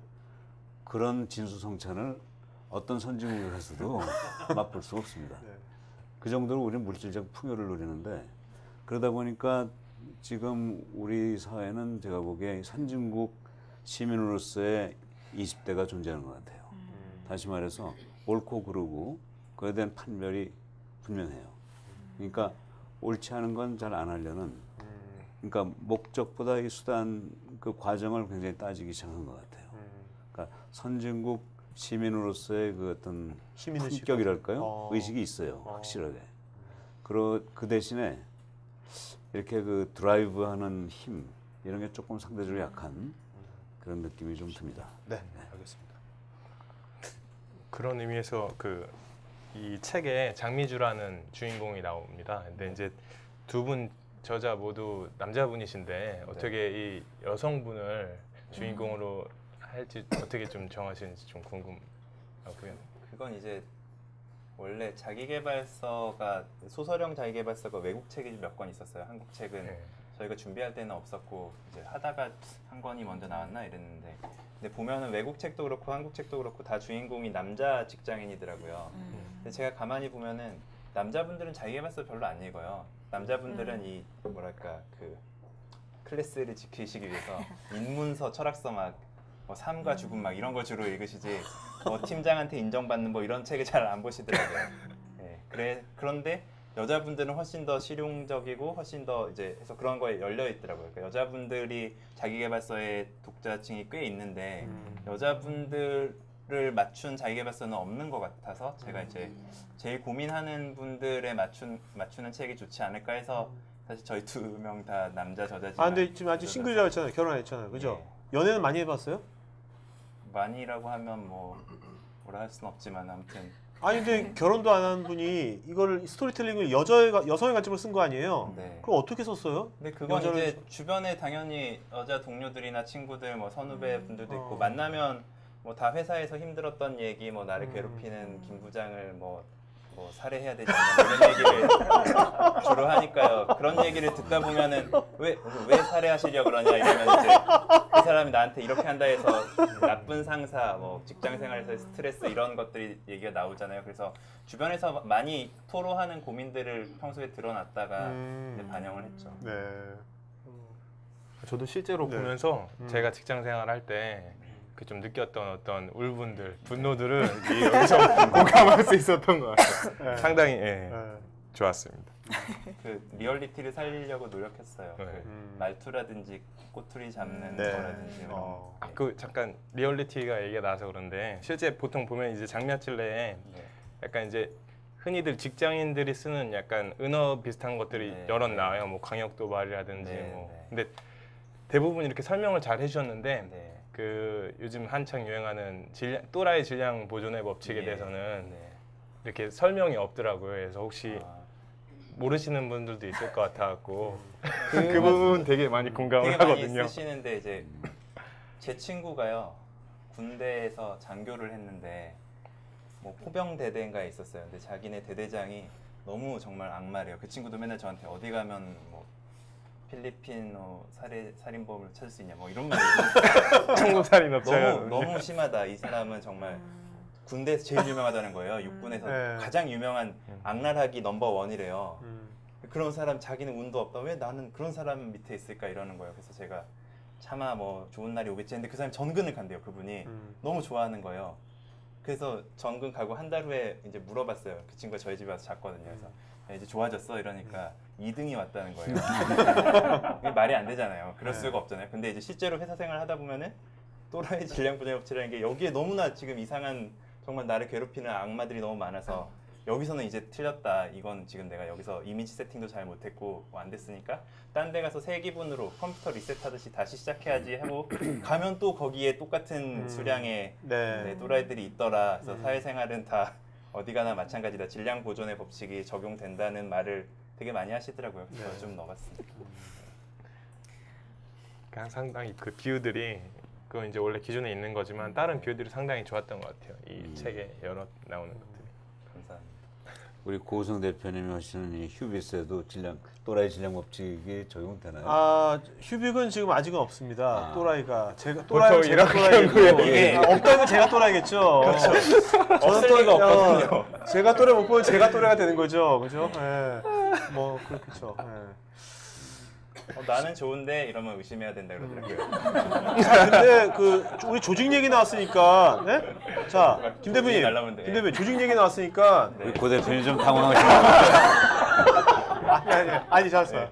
그런 진수성찬을 어떤 선진국에 가서도 맛볼 수 없습니다. 네. 그 정도로 우리는 물질적 풍요를 누리는데 그러다 보니까 지금 우리 사회는 제가 보기에 선진국 시민으로서의 20대가 존재하는 것 같아요. 다시 말해서 옳고 그르고 그에 대한 판별이 분명해요. 그러니까 옳지 않은 건 잘 안 하려는 그러니까 목적보다 이 수단 그 과정을 굉장히 따지기 시작한 것 같아요. 그러니까 선진국 시민으로서의 그 어떤 시민의식. 품격이랄까요? 의식이 있어요. 확실하게. 그 대신에 이렇게 그 드라이브하는 힘 이런 게 조금 상대적으로 약한 그런 느낌이 좀 듭니다. 네, 알겠습니다. 그런 의미에서 이 책에 장미주라는 주인공이 나옵니다. 근데 이제 두 분 저자 모두 남자분이신데 어떻게 이 여성분을 주인공으로 할지 어떻게 좀 정하시는지 좀 궁금하고요. 그건 이제 원래 자기계발서가 소설형 자기계발서가 외국 책이 몇 권 있었어요. 한국 책은 네. 저희가 준비할 때는 없었고 이제 하다가 한 권이 먼저 나왔나 이랬는데 근데 보면은 외국 책도 그렇고 한국 책도 그렇고 다 주인공이 남자 직장인이더라고요. 근데 제가 가만히 보면은 남자분들은 자기계발서 별로 안 읽어요. 남자분들은 이 뭐랄까 그 클래스를 지키시기 위해서 인문서, 철학서 막 뭐 삶과 죽음 막 이런 걸 주로 읽으시지 뭐 팀장한테 인정받는 뭐 이런 책을 잘 안 보시더라고요. 네, 그런데 여자분들은 훨씬 더 실용적이고 훨씬 더 이제 해서 그런 거에 열려 있더라고요. 그러니까 여자분들이 자기계발서에 독자층이 꽤 있는데 여자분들을 맞춘 자기계발서는 없는 것 같아서 제가 이제 제일 고민하는 분들에 맞추는 책이 좋지 않을까 해서 사실 저희 2명 다 남자 저자지만 아 근데 지금 아직 싱글이라고 했잖아요. 결혼 안 했잖아요. 그죠? 연애는 많이 해봤어요? 많이라고 하면 뭐라 할 수는 없지만 아무튼 아니 근데 결혼도 안 한 분이 이거를 스토리텔링을 여성의 관점으로 쓴 거 아니에요? 네. 그럼 어떻게 썼어요? 근데 그건 여자를- 이제 주변에 당연히 여자 동료들이나 친구들 뭐 선후배 분들도 있고 만나면 뭐 다 회사에서 힘들었던 얘기 뭐 나를 괴롭히는 김 부장을 뭐 살해해야 되지 않나 뭐 이런 얘기를 주로 하니까요. 그런 얘기를 듣다 보면은 왜 살해하시려 그러냐 이러면 이제 그 사람이 나한테 이렇게 한다 해서 나쁜 상사 뭐 직장 생활에서의 스트레스 이런 것들이 얘기가 나오잖아요. 그래서 주변에서 많이 토로하는 고민들을 평소에 드러났다가 이제 반영을 했죠. 네. 저도 실제로 네. 보면서 제가 직장 생활할 때 그 좀 느꼈던 어떤 울분들, 분노들을 여기서 공감할 수 있었던 것 같아요. 네. 상당히 네. 좋았습니다. 그 리얼리티를 살리려고 노력했어요. 네. 그 말투라든지 꼬투리 잡는 네. 거라든지 이런 어. 거. 그 잠깐 리얼리티가 얘기가 나와서 그런데 실제 보통 보면 이제 장미아찔레에 네. 약간 이제 흔히들 직장인들이 쓰는 약간 은어 비슷한 것들이 네. 여럿 나와요. 뭐 강력 도발이라든지 네. 뭐. 네. 근데 대부분 이렇게 설명을 잘 해주셨는데 네. 그 요즘 한창 유행하는 또라이 질량 보존의 법칙에 예. 대해서는 네. 이렇게 설명이 없더라고요. 그래서 혹시 아, 모르시는 분들도 있을 것 같아갖고 그 부분 되게 많이 공감을 되게 많이 하거든요. 쓰시는데 이제 제 친구가요 군대에서 장교를 했는데 뭐 포병대대인가에 있었어요. 근데 자기네 대대장이 너무 정말 악마래요. 그 친구도 맨날 저한테 어디 가면 뭐 필리핀 살인범을 찾을 수 있냐 뭐 이런 말 청소살인 업자가 너무 심하다. 이 사람은 정말 군대에서 제일 유명하다는 거예요. 육군에서 네. 가장 유명한 악랄하기 넘버1이래요. 음. 그런 사람 자기는 운도 없다. 왜 나는 그런 사람 밑에 있을까 이러는 거예요. 그래서 제가 차마 뭐 좋은 날이 오겠지 했는데 그 사람이 전근을 간대요. 그분이 너무 좋아하는 거예요. 그래서 전근 가고 한 달 후에 이제 물어봤어요. 그 친구가 저희 집에 와서 잤거든요. 그래서 야, 이제 좋아졌어 이러니까 2등이 왔다는 거예요. 이게 말이 안 되잖아요. 그럴 수가 없잖아요. 근데 이제 실제로 회사 생활 하다 보면은 또라이 질량 보존 법칙이라는 게 여기에 너무나 지금 이상한 정말 나를 괴롭히는 악마들이 너무 많아서 여기서는 이제 틀렸다. 이건 지금 내가 여기서 이미지 세팅도 잘 못했고 뭐 안 됐으니까 딴 데 가서 새 기분으로 컴퓨터 리셋하듯이 다시 시작해야지 하고 가면 또 거기에 똑같은 수량의 네. 또라이들이 있더라. 그래서 사회생활은 다 어디 가나 마찬가지다. 질량 보존의 법칙이 적용된다는 말을 되게 많이 하시더라고요. 그래서 네. 좀 넣어봤습니다. 그냥 상당히 그 비유들이 그건 이제 원래 기존에 있는 거지만 다른 비유들이 상당히 좋았던 것 같아요. 이 책에 여러 나오는 것들이. 감사합니다. 우리 고우성 대표님이 하시는 이 휴비스에도 또라이 질량 법칙이 적용되나요? 아 휴빅은 지금 아직은 없습니다. 아. 또라이가 제가 보통 또라이가 제가 이렇게 또라이고 이게- 없다면 제가 또라이겠죠. 없을 리가 없거든요. 제가 또래 못 보면 제가 또래가 되는 거죠, 그죠? 예. 뭐 그렇겠죠. 예. 나는 좋은데 이러면 의심해야 된다 그러더라고요. 근데 그 우리 조직 얘기 나왔으니까, 네? 자 김 대표님, 날라오는데, 김 대표님 조직 얘기 나왔으니까 네. 우리 고 대표님 좀 당황하신 것 같아요. 아니 잘했어요.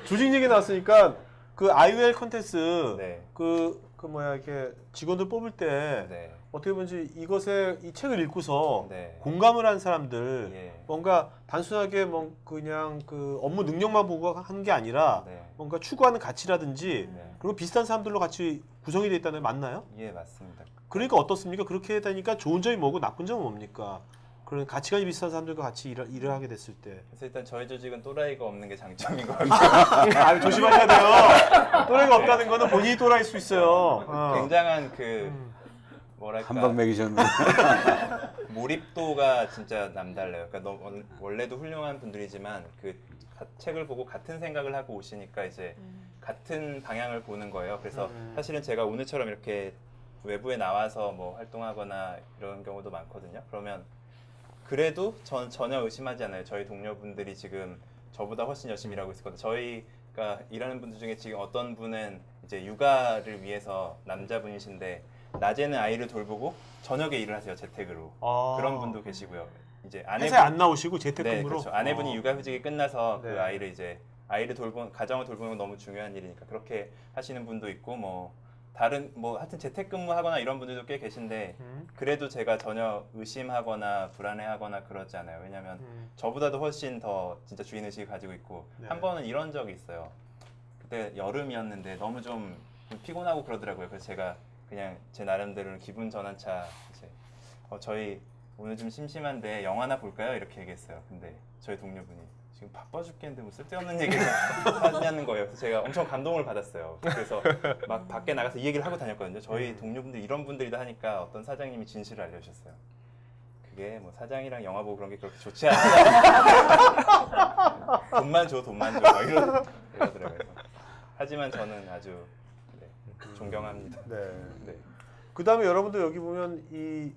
조직 얘기 나왔으니까 그 IOL 컨텐츠 네. 그 뭐야 이렇게 직원들 뽑을 때 네. 어떻게 보면 이것에 이 책을 읽고서 네. 공감을 한 사람들 예. 뭔가 단순하게 뭐 그냥 그 업무 능력만 보고 하는 게 아니라 네. 뭔가 추구하는 가치라든지 네. 그리고 비슷한 사람들로 같이 구성이 돼 있다는 게 맞나요? 예, 맞습니다. 그러니까 어떻습니까? 그렇게 되니까 좋은 점이 뭐고 나쁜 점은 뭡니까? 그런 가치관이 비슷한 사람들과 같이 일을 하게 됐을 때 그래서 일단 저희 조직은 또라이가 없는 게 장점인 것 같아요. 아, 조심하셔야 돼요. 또라이가 없다는 거는 본인이 또라이일 수 있어요. 굉장한 그 뭐랄까 한 방 먹이셨는데. 몰입도가 진짜 남달라요. 그러니까 원래도 훌륭한 분들이지만 그 책을 보고 같은 생각을 하고 오시니까 이제 같은 방향을 보는 거예요. 그래서 사실은 제가 오늘처럼 이렇게 외부에 나와서 뭐 활동하거나 이런 경우도 많거든요. 그러면 그래도 전 전혀 의심하지 않아요. 저희 동료분들이 지금 저보다 훨씬 열심히 일하고 있거든요. 저희가 일하는 분들 중에 지금 어떤 분은 이제 육아를 위해서 남자분이신데 낮에는 아이를 돌보고 저녁에 일을 하세요. 재택으로. 아. 그런 분도 계시고요. 이제 회사에 안 나오시고 재택근무로. 네, 그렇죠. 아내분이 육아휴직이 끝나서 네. 그 아이를 돌보는 가정을 돌보는 건 너무 중요한 일이니까 그렇게 하시는 분도 있고 뭐 다른 뭐 하여튼 재택근무하거나 이런 분들도 꽤 계신데 그래도 제가 전혀 의심하거나 불안해하거나 그러지 않아요. 왜냐하면 저보다도 훨씬 더 진짜 주인의식을 가지고 있고 네. 한 번은 이런 적이 있어요. 그때 여름이었는데 너무 좀 피곤하고 그러더라고요. 그래서 제가 그냥 제 나름대로 기분 전환차 이제 저희 오늘 좀 심심한데 영화나 볼까요? 이렇게 얘기했어요. 근데 저희 동료분이 지금 바빠 죽겠는데 뭐 쓸데없는 얘기를 하냐는 거예요. 그래서 제가 엄청 감동을 받았어요. 그래서 막 밖에 나가서 이 얘기를 하고 다녔거든요. 저희 동료분들 이런 분들이다 하니까 어떤 사장님이 진실을 알려주셨어요. 그게 뭐 사장이랑 영화 보고 그런 게 그렇게 좋지 않다. 돈만 줘, 돈만 줘. 막 이러더라고요. 하지만 저는 아주 존경합니다. 네. 네. 그다음에 여러분들 여기 보면 이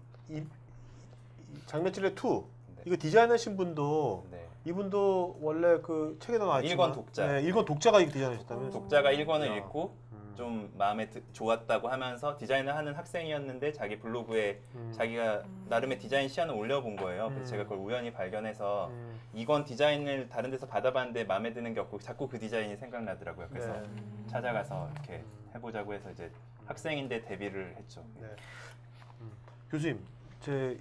장미찔레 2 네. 이거 디자인하신 분도 네. 이분도 원래 그 책에도 나왔지만 일권 독자. 네, 일권 독자가 이거 디자인하셨다면 독자가 1권을 야. 읽고 좀 마음에 좋았다고 하면서 디자인을 하는 학생이었는데 자기 블로그에 자기가 나름의 디자인 시안을 올려본 거예요. 그래서 제가 그걸 우연히 발견해서 2권 디자인을 다른 데서 받아봤는데 마음에 드는 게 없고 자꾸 그 디자인이 생각나더라고요. 그래서 네. 찾아가서 이렇게 해보자고 해서 이제 학생인데 데뷔를 했죠. 네. 교수님, 제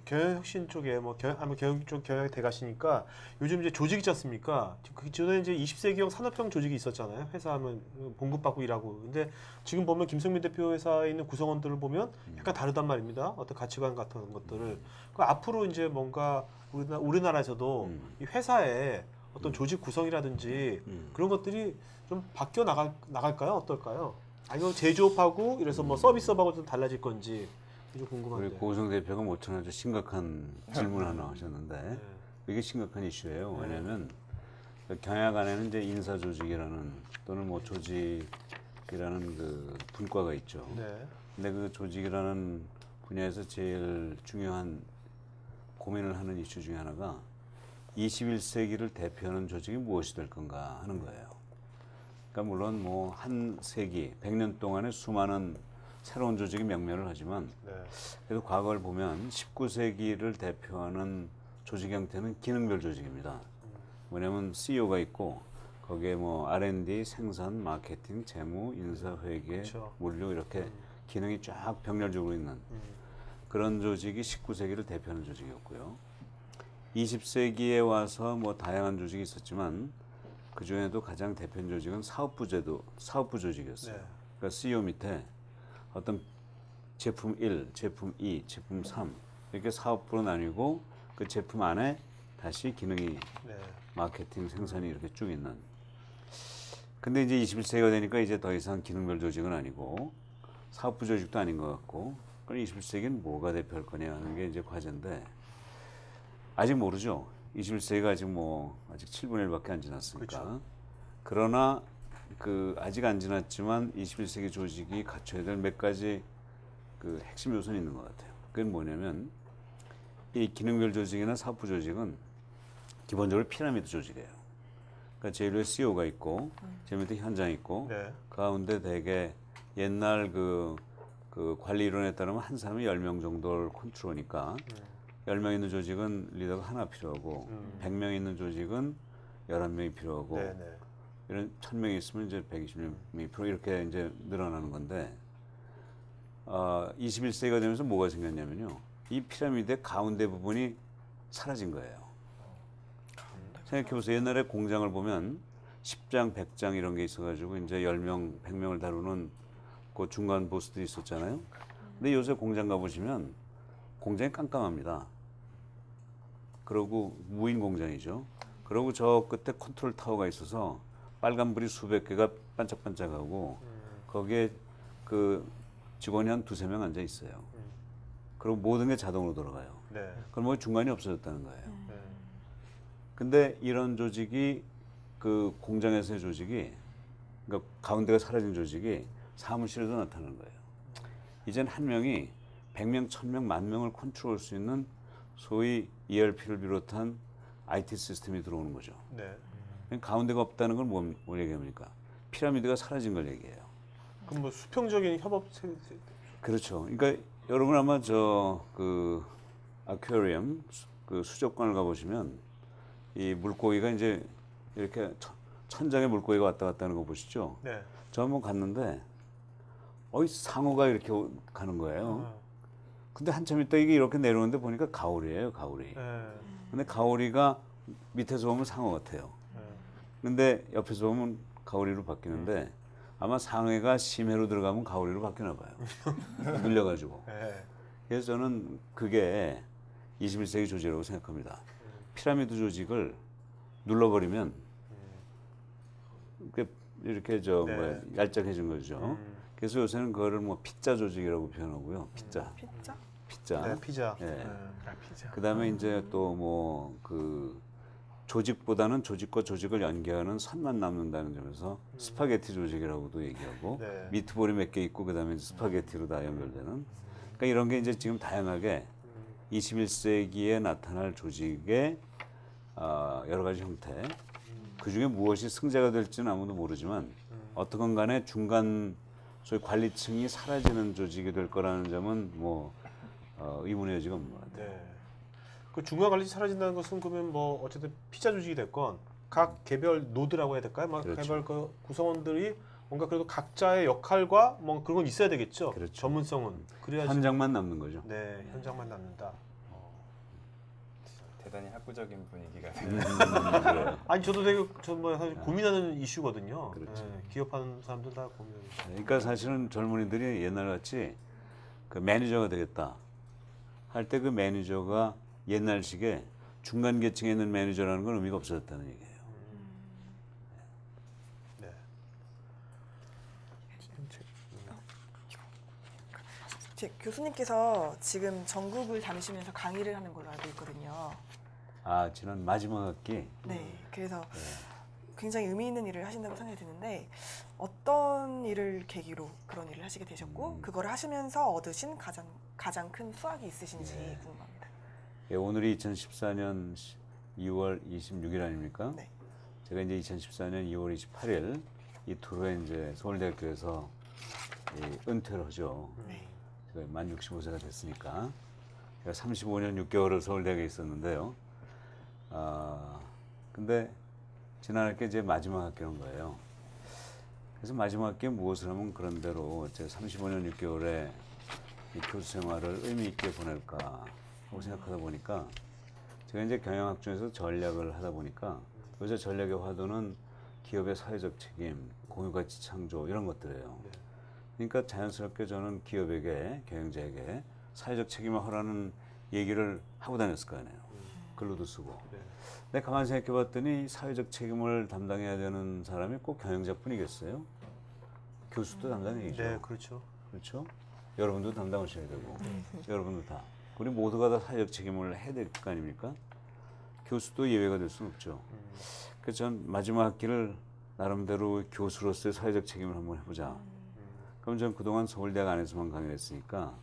경영혁신 쪽에 뭐 아마 경영 쪽 경영에 대가시니까 요즘 이제 조직 있지 않습니까? 그 전에 이제 20세기형 산업형 조직이 있었잖아요. 회사 하면 봉급받고 일하고. 근데 지금 보면 김성민 대표 회사에 있는 구성원들을 보면 약간 다르단 말입니다. 어떤 가치관 같은 것들을. 그 앞으로 이제 뭔가 우리나라에서도 이 회사의 어떤 조직 구성이라든지 그런 것들이 좀 바뀌어 나갈까요? 어떨까요? 아니면 제조업하고 이래서 뭐 서비스업하고 좀 달라질 건지 좀 궁금한데. 우리 고우성 대표가 모처럼 아주 심각한 질문 하나 하셨는데 네. 이게 심각한 이슈예요. 왜냐하면 경영 안에는 이제 인사 조직이라는 또는 뭐 조직이라는 그 분과가 있죠. 네. 근데 그 조직이라는 분야에서 제일 중요한 고민을 하는 이슈 중에 하나가 21세기를 대표하는 조직이 무엇이 될 건가 하는 거예요. 그러니까 물론 뭐 한 세기, 100년 동안에 수많은 새로운 조직이 명멸을 하지만 네. 그래도 과거를 보면 19세기를 대표하는 조직 형태는 기능별 조직입니다. 뭐냐면 CEO가 있고 거기에 뭐 R&D, 생산, 마케팅, 재무, 인사, 회계, 그렇죠. 물류 이렇게 기능이 쫙 병렬적으로 있는 그런 조직이 19세기를 대표하는 조직이었고요. 20세기에 와서 뭐 다양한 조직이 있었지만 그 중에도 가장 대표적인 조직은 사업부 조직이었어요. 네. 그러니까 CEO 밑에 어떤 제품 1, 제품 2, 제품 3 이렇게 사업부로 나뉘고 그 제품 안에 다시 기능이 네. 마케팅, 생산이 이렇게 쭉 있는. 근데 이제 21세기가 되니까 이제 더 이상 기능별 조직은 아니고 사업부 조직도 아닌 것 같고 그럼 21세기는 뭐가 대표할 거냐 하는 게 이제 과제인데 아직 모르죠. 21세기가 아직 7분의 1밖에 안 지났으니까. 그렇죠. 그러나 그 아직 안 지났지만 21세기 조직이 갖춰야 될 몇 가지 그 핵심 요소는 있는 것 같아요. 그건 뭐냐면 이 기능별 조직이나 사업부 조직은 기본적으로 피라미드 조직이에요. 그러니까 제일 위에 CEO가 있고 제일 밑에 현장이 있고 네. 가운데 대개 옛날 그 관리 이론에 따르면 한 사람이 10명 정도를 컨트롤하니까 10명 있는 조직은 리더가 하나 필요하고 100명 있는 조직은 11명이 필요하고 네, 네. 이런 1000명이 있으면 이제 120명이 필요 이렇게 이제 늘어나는 건데 21세기가 되면서 뭐가 생겼냐면요. 이 피라미드의 가운데 부분이 사라진 거예요. 생각해보세요. 옛날에 공장을 보면 10장, 100장 이런 게 있어가지고 이제 10명, 100명을 다루는 그 중간 보스들이 있었잖아요. 근데 요새 공장 가보시면 공장이 깜깜합니다. 그러고 무인 공장이죠. 그리고 저 끝에 컨트롤 타워가 있어서 빨간 불이 수백 개가 반짝반짝하고 거기에 그 직원이 한 2~3명 앉아 있어요. 그리고 모든 게 자동으로 돌아가요. 네. 그럼 뭐 중간이 없어졌다는 거예요. 네. 근데 이런 조직이 그 공장에서의 조직이 그러니까 가운데가 사라진 조직이 사무실에도 나타나는 거예요. 이젠 한 명이 100명, 1000명, 10,000명을 컨트롤할 수 있는 소위 ERP를 비롯한 IT 시스템이 들어오는 거죠. 네. 가운데가 없다는 건 뭘 얘기합니까? 피라미드가 사라진 걸 얘기해요. 그럼 뭐 수평적인 협업 그렇죠. 그러니까 여러분 아마 저 그 아쿠아리움 그 수족관을 가보시면 이 물고기가 이제 이렇게 천장에 물고기가 왔다 갔다 하는 거 보시죠? 네. 저 한번 갔는데 상어가 이렇게 가는 거예요. 근데 한참 있다 이게 이렇게 내려오는데 보니까 가오리예요, 가오리. 네. 근데 가오리가 밑에서 보면 상어 같아요. 네. 근데 옆에서 보면 가오리로 바뀌는데 아마 상해가 심해로 들어가면 가오리로 바뀌나 봐요. 밀려가지고. 네. 그래서 저는 그게 21세기 조직이라고 생각합니다. 피라미드 조직을 눌러버리면 이렇게 네. 얄짝해진 거죠. 그래서 요새는 그거를 뭐 피자 조직이라고 표현하고요. 피자. 피자? 네, 피자. 예. 네. 피자. 그다음에 이제 또 뭐 그 조직보다는 조직과 조직을 연계하는 선만 남는다는 점에서 스파게티 조직이라고도 얘기하고 네. 미트볼이 몇 개 있고 그다음에 이제 스파게티로 다 연결되는. 그러니까 이런 게 이제 지금 다양하게 21세기에 나타날 조직의 여러 가지 형태. 그 중에 무엇이 승자가 될지는 아무도 모르지만 어떻건 간에 중간 소위 관리층이 사라지는 조직이 될 거라는 점은 뭐 의문의 여지가 없는 것 같아요. 네. 그 중간 관리 사라진다는 것은 그러면 뭐 어쨌든 피자 조직이 됐건 각 개별 노드라고 해야 될까요? 막 그렇죠. 개별 그 구성원들이 뭔가 그래도 각자의 역할과 뭐 그런 건 있어야 되겠죠. 그렇죠. 전문성은 그래야지. 현장만 남는 거죠. 네, 현장만 남는다. 대단히 학구적인 분위기가 그래요. 아니 저도 되게 저뭐 사실 고민하는 이슈거든요. 그렇죠. 네, 기업하는 사람들 다 고민하는. 그러니까 사실은 젊은이들이 옛날같이 그 매니저가 되겠다 할 때 그 매니저가 옛날식의 중간 계층에 있는 매니저라는 건 의미가 없어졌다는 얘기예요. 네. 제 교수님께서 지금 전국을 다니시면서 강의를 하는 걸로 알고 있거든요. 지난 마지막 학기. 네, 그래서 굉장히 의미 있는 일을 하신다고 생각이 드는데 어떤 일을 계기로 그런 일을 하시게 되셨고 그걸 하시면서 얻으신 가장 큰 수확이 있으신지 네. 궁금합니다. 예, 오늘이 2014년 2월 26일 아닙니까? 네. 제가 이제 2014년 2월 28일 이틀 후에 이제 서울대학교에서 은퇴를 하죠. 네. 제가 만 65세가 됐으니까 제가 35년 6개월을 서울대학에 있었는데요. 근데 지난 학기 이제 마지막 학기인 거예요. 그래서 마지막 학기에 무엇을 하면 그런 대로 제가 35년 6개월의 이 교수 생활을 의미 있게 보낼까 하고 생각하다 보니까 제가 이제 경영학 중에서 전략을 하다 보니까 요새 전략의 화두는 기업의 사회적 책임, 공유가치 창조 이런 것들이에요. 그러니까 자연스럽게 저는 기업에게, 경영자에게 사회적 책임을 하라는 얘기를 하고 다녔을 거 아니에요. 글로도 쓰고. 네. 근데 가만히 생각해 봤더니 사회적 책임을 담당해야 되는 사람이 꼭 경영자뿐이겠어요? 교수도 담당해야죠. 네, 그렇죠. 그렇죠? 여러분도 담당하셔야 되고 여러분도 다. 우리 모두가 다 사회적 책임을 해야 될 거 아닙니까? 교수도 예외가 될 수는 없죠. 그래서 전 마지막 학기를 나름대로 교수로서의 사회적 책임을 한번 해보자. 그럼 전 그동안 서울대학 안에서만 강의를 했으니까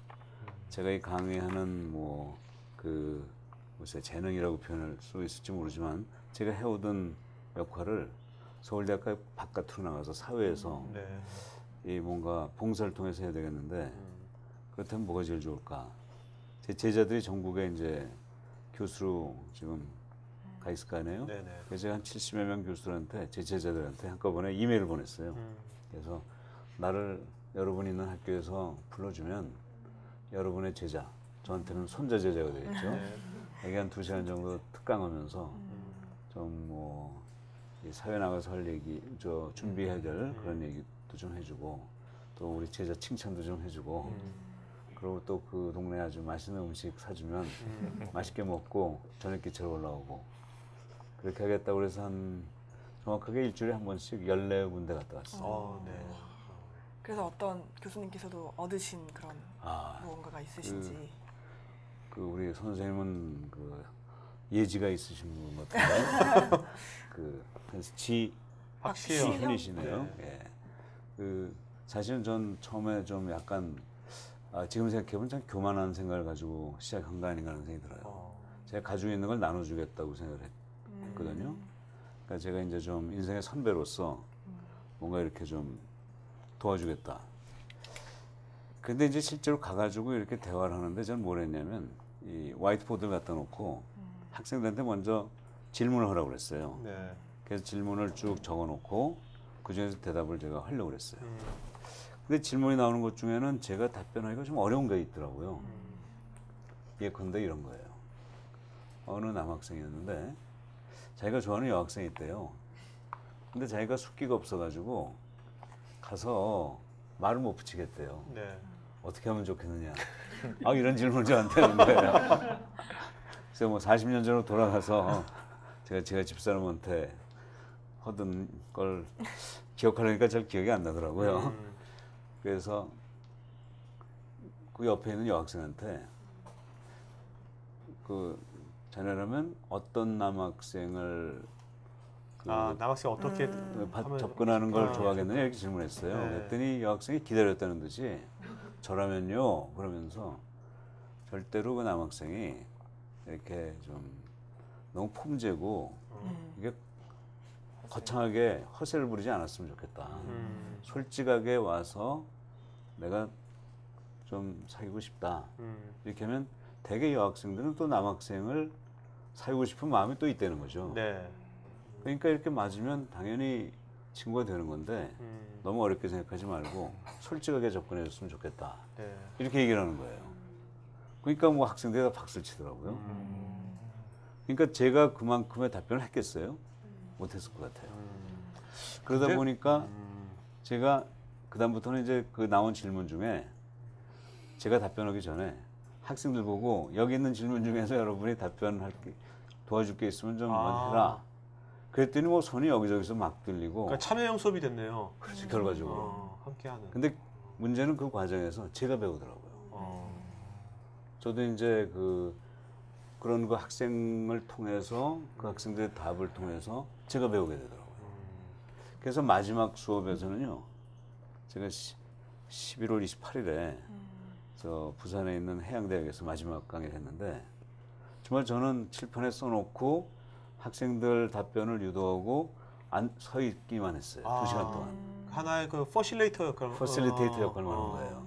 제가 이 강의하는 글쎄 재능이라고 표현할 수 있을지 모르지만 제가 해오던 역할을 서울대학 바깥으로 나가서 사회에서 네. 이 뭔가 봉사를 통해서 해야 되겠는데 그렇다면 뭐가 제일 좋을까? 제 제자들이 전국에 이제 교수로 지금 가 있을 거 아니에요? 네네. 그래서 제가 한 70여 명 교수들한테 제 제자들한테 한꺼번에 이메일을 보냈어요. 그래서 나를 여러분 있는 학교에서 불러주면 여러분의 제자, 저한테는 손자 제자가 되겠죠. 네. 여기 한 2시간 정도 특강하면서 좀 뭐 사회 나가서 할 얘기, 준비해야 될 그런 얘기도 좀 해주고 또 우리 제자 칭찬도 좀 해주고 그리고 또 그 동네 아주 맛있는 음식 사주면 맛있게 먹고 저녁 기차로 올라오고 그렇게 하겠다고 그래서 한 정확하게 일주일에 한 번씩 14군데 갔다 왔어요. 네. 그래서 어떤 교수님께서도 얻으신 그런 무언가가 있으신지. 그 우리 선생님은 그 예지가 있으신 분 같은데 그래서 박시현이시네요. 네. 예. 그 사실은 전 처음에 좀 약간 지금 생각해보면 참 교만한 생각을 가지고 시작한 거 아닌가 하는 생각이 들어요. 제가 가지고 있는 걸 나눠주겠다고 생각을 했거든요. 그러니까 제가 이제 좀 인생의 선배로서 뭔가 이렇게 좀 도와주겠다. 근데 이제 실제로 가가지고 이렇게 대화를 하는데 저는 뭘 했냐면 이 화이트보드를 갖다 놓고 학생들한테 먼저 질문을 하라고 그랬어요. 네. 그래서 질문을 쭉 적어놓고 그 중에서 대답을 제가 하려고 그랬어요. 근데 질문이 나오는 것 중에는 제가 답변하기가 좀 어려운 게 있더라고요. 예컨대 이런 거예요. 어느 남학생이었는데 자기가 좋아하는 여학생이 있대요. 근데 자기가 숙기가 없어가지고 가서 말을 못 붙이겠대요. 네. 어떻게 하면 좋겠느냐. 아, 이런 질문을 저한테 하는 거예요. 그래서 뭐 40년 전으로 돌아가서 제가 집사람한테 하던 걸 기억하려니까 잘 기억이 안 나더라고요. 그래서 그 옆에 있는 여학생한테 그 자네라면 어떤 남학생을 남학생 어떻게 하면 접근하는 걸 좋아하겠느냐 이렇게 질문했어요. 네. 그랬더니 여학생이 기다렸다는 듯이 저라면요 그러면서 절대로 그 남학생이 이렇게 좀 너무 폼재고 이게 거창하게 허세를 부리지 않았으면 좋겠다. 솔직하게 와서 내가 좀 사귀고 싶다. 이렇게 하면 대개 여학생들은 또 남학생을 사귀고 싶은 마음이 또 있다는 거죠. 네. 그러니까 이렇게 맞으면 당연히 친구가 되는 건데 너무 어렵게 생각하지 말고 솔직하게 접근해 줬으면 좋겠다. 네. 이렇게 얘기를 하는 거예요. 그러니까 뭐 학생들이 다 박수를 치더라고요. 그러니까 제가 그만큼의 답변을 했겠어요? 못했을 것 같아요. 그러다 근데- 보니까 제가 그다음부터는 이제 그 나온 질문 중에 제가 답변하기 전에 학생들 보고 여기 있는 질문 중에서 여러분이 답변할 게 도와줄 게 있으면 좀 해라. 그랬더니 뭐 손이 여기저기서 막 들리고 그러니까 참여형 수업이 됐네요. 그렇지 결과적으로. 함께하는. 근데 문제는 그 과정에서 제가 배우더라고요. 저도 이제 그런 그 학생을 통해서 그 학생들의 답을 통해서 제가 배우게 되더라고요. 그래서 마지막 수업에서는요, 제가 11월 28일에 저 부산에 있는 해양대학에서 마지막 강의를 했는데 정말 저는 칠판에 써놓고 학생들 답변을 유도하고 서 있기만 했어요. 2시간 동안. 하나의 그 퍼실레이터 역할. 퍼실리테이터 역할을 하는 거예요.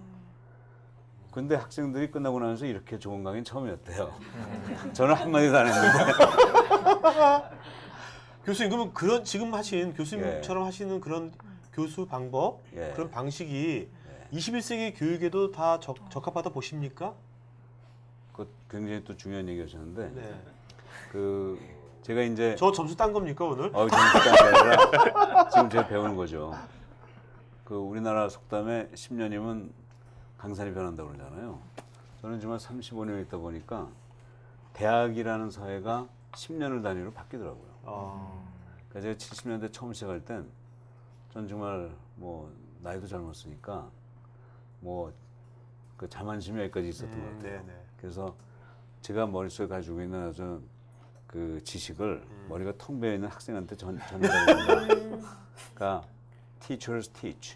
근데 학생들이 끝나고 나서 이렇게 좋은 강의는 처음이었대요. 저는 한마디도 안 했는데. 교수님 그러면 그런 지금 하신 교수님처럼 하시는 그런 교수 방법, 예. 그런 방식이 21세기 교육에도 다 적합하다 보십니까? 그 굉장히 또 중요한 얘기 하셨는데 네. 그 제가 이제 저 점수 딴 겁니까 오늘? 정식한 게 아니라 지금 제가 배우는 거죠. 그 우리나라 속담에 10년이면 강산이 변한다고 그러잖아요. 저는 정말 35년 있다 보니까 대학이라는 사회가 10년을 단위로 바뀌더라고요. 그러니까 제가 70년대 처음 시작할 땐 전 정말 뭐 나이도 젊었으니까 뭐 그 자만심이 여기까지 있었던 것 같아요. 네네. 그래서 제가 머릿속에 가지고 있는 아주 그 지식을 머리가 텅 비어 있는 학생한테 전달합니다. 그러니까 teachers teach.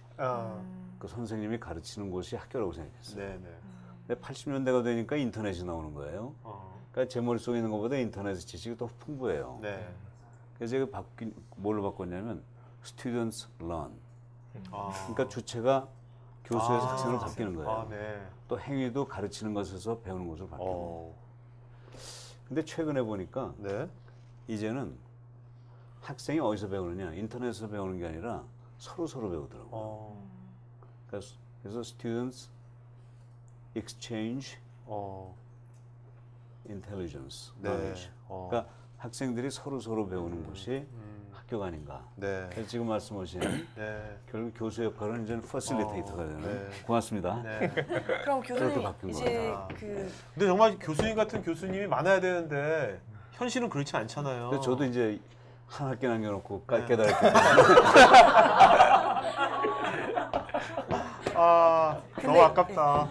그 선생님이 가르치는 곳이 학교라고 생각했어요. 네네. 근데 80년대가 되니까 인터넷이 나오는 거예요. 그러니까 제 머릿속에 있는 것보다 인터넷 지식이 더 풍부해요. 네. 그래서 제가 뭘로 바꿨냐면 students learn. 아. 그러니까 주체가 교수에서 학생으로 바뀌는 거예요. 아, 네. 또 행위도 가르치는 것에서 배우는 것으로 바뀌는 거예요. 근데 최근에 보니까 네. 이제는 학생이 어디서 배우느냐, 인터넷에서 배우는 게 아니라 서로 배우더라고요. 그래서 students exchange intelligence, 네. knowledge. 그러니까 학생들이 서로 배우는 곳이 학교가 아닌가. 네. 그래서 지금 말씀하신 네. 결국 교수 역할은 이제는 퍼실리테이터가 되는. 네. 고맙습니다. 네. 그럼 그렇게 교수님 바뀐 이제 거구나. 그 근데 정말 교수님 같은 교수님이 많아야 되는데 현실은 그렇지 않잖아요. 그래서 저도 이제 한 학기 남겨놓고 네. 깨달았기 때문에 너무 아깝다.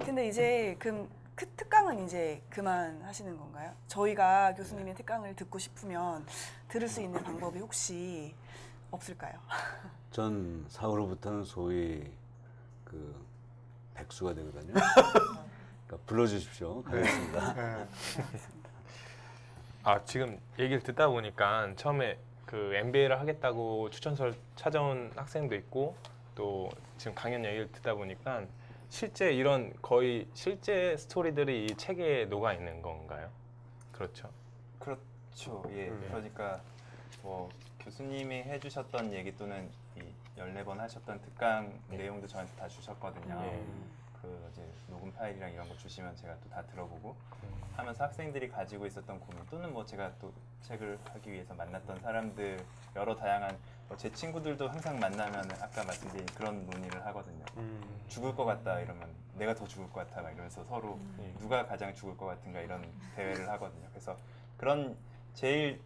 근데 이제 그 특강은 이제 그만 하시는 건가요? 저희가 교수님의 특강을 듣고 싶으면 들을 수 있는 방법이 혹시 없을까요? 전 사후로부터는 소위 그 백수가 되거든요. 그러니까 불러주십시오. 가겠습니다. 네. 지금 얘기를 듣다 보니까 처음에 그 MBA를 하겠다고 추천서를 찾아온 학생도 있고 또 지금 강연 얘기를 듣다 보니까 실제 이런 거의 실제 스토리들이 이 책에 녹아 있는 건가요? 그렇죠. 그렇죠. 예. 네. 그러니까 뭐 교수님이 해주셨던 얘기 또는 이 14번 하셨던 특강 내용도 저한테 다 주셨거든요. 네. 그 이제 녹음 파일이랑 이런 거 주시면 제가 또 다 들어보고 하면서 학생들이 가지고 있었던 고민 또는 뭐 제가 또 책을 하기 위해서 만났던 사람들 여러 다양한 제 친구들도 항상 만나면 아까 말씀드린 그런 논의를 하거든요. 죽을 것 같다 이러면 내가 더 죽을 것 같아 막 이러면서 서로 누가 가장 죽을 것 같은가 이런 대회를 하거든요. 그래서 그런 제일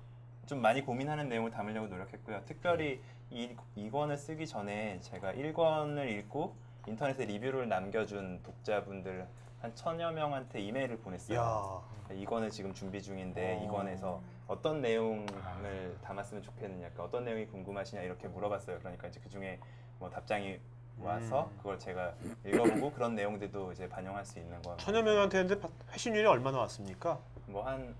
좀 많이 고민하는 내용을 담으려고 노력했고요. 특별히 이 권을 쓰기 전에 제가 1권을 읽고 인터넷에 리뷰를 남겨준 독자분들 한 1000여 명한테 이메일을 보냈어요. 야. 이 권을 지금 준비 중인데 이 권에서 어떤 내용을 담았으면 좋겠느냐, 그러니까 어떤 내용이 궁금하시냐 이렇게 물어봤어요. 그러니까 이제 그 중에 뭐 답장이 와서 그걸 제가 읽어보고 그런 내용들도 이제 반영할 수 있는 건. 1000여 명한테 했는데 회신율이 얼마나 왔습니까? 뭐 한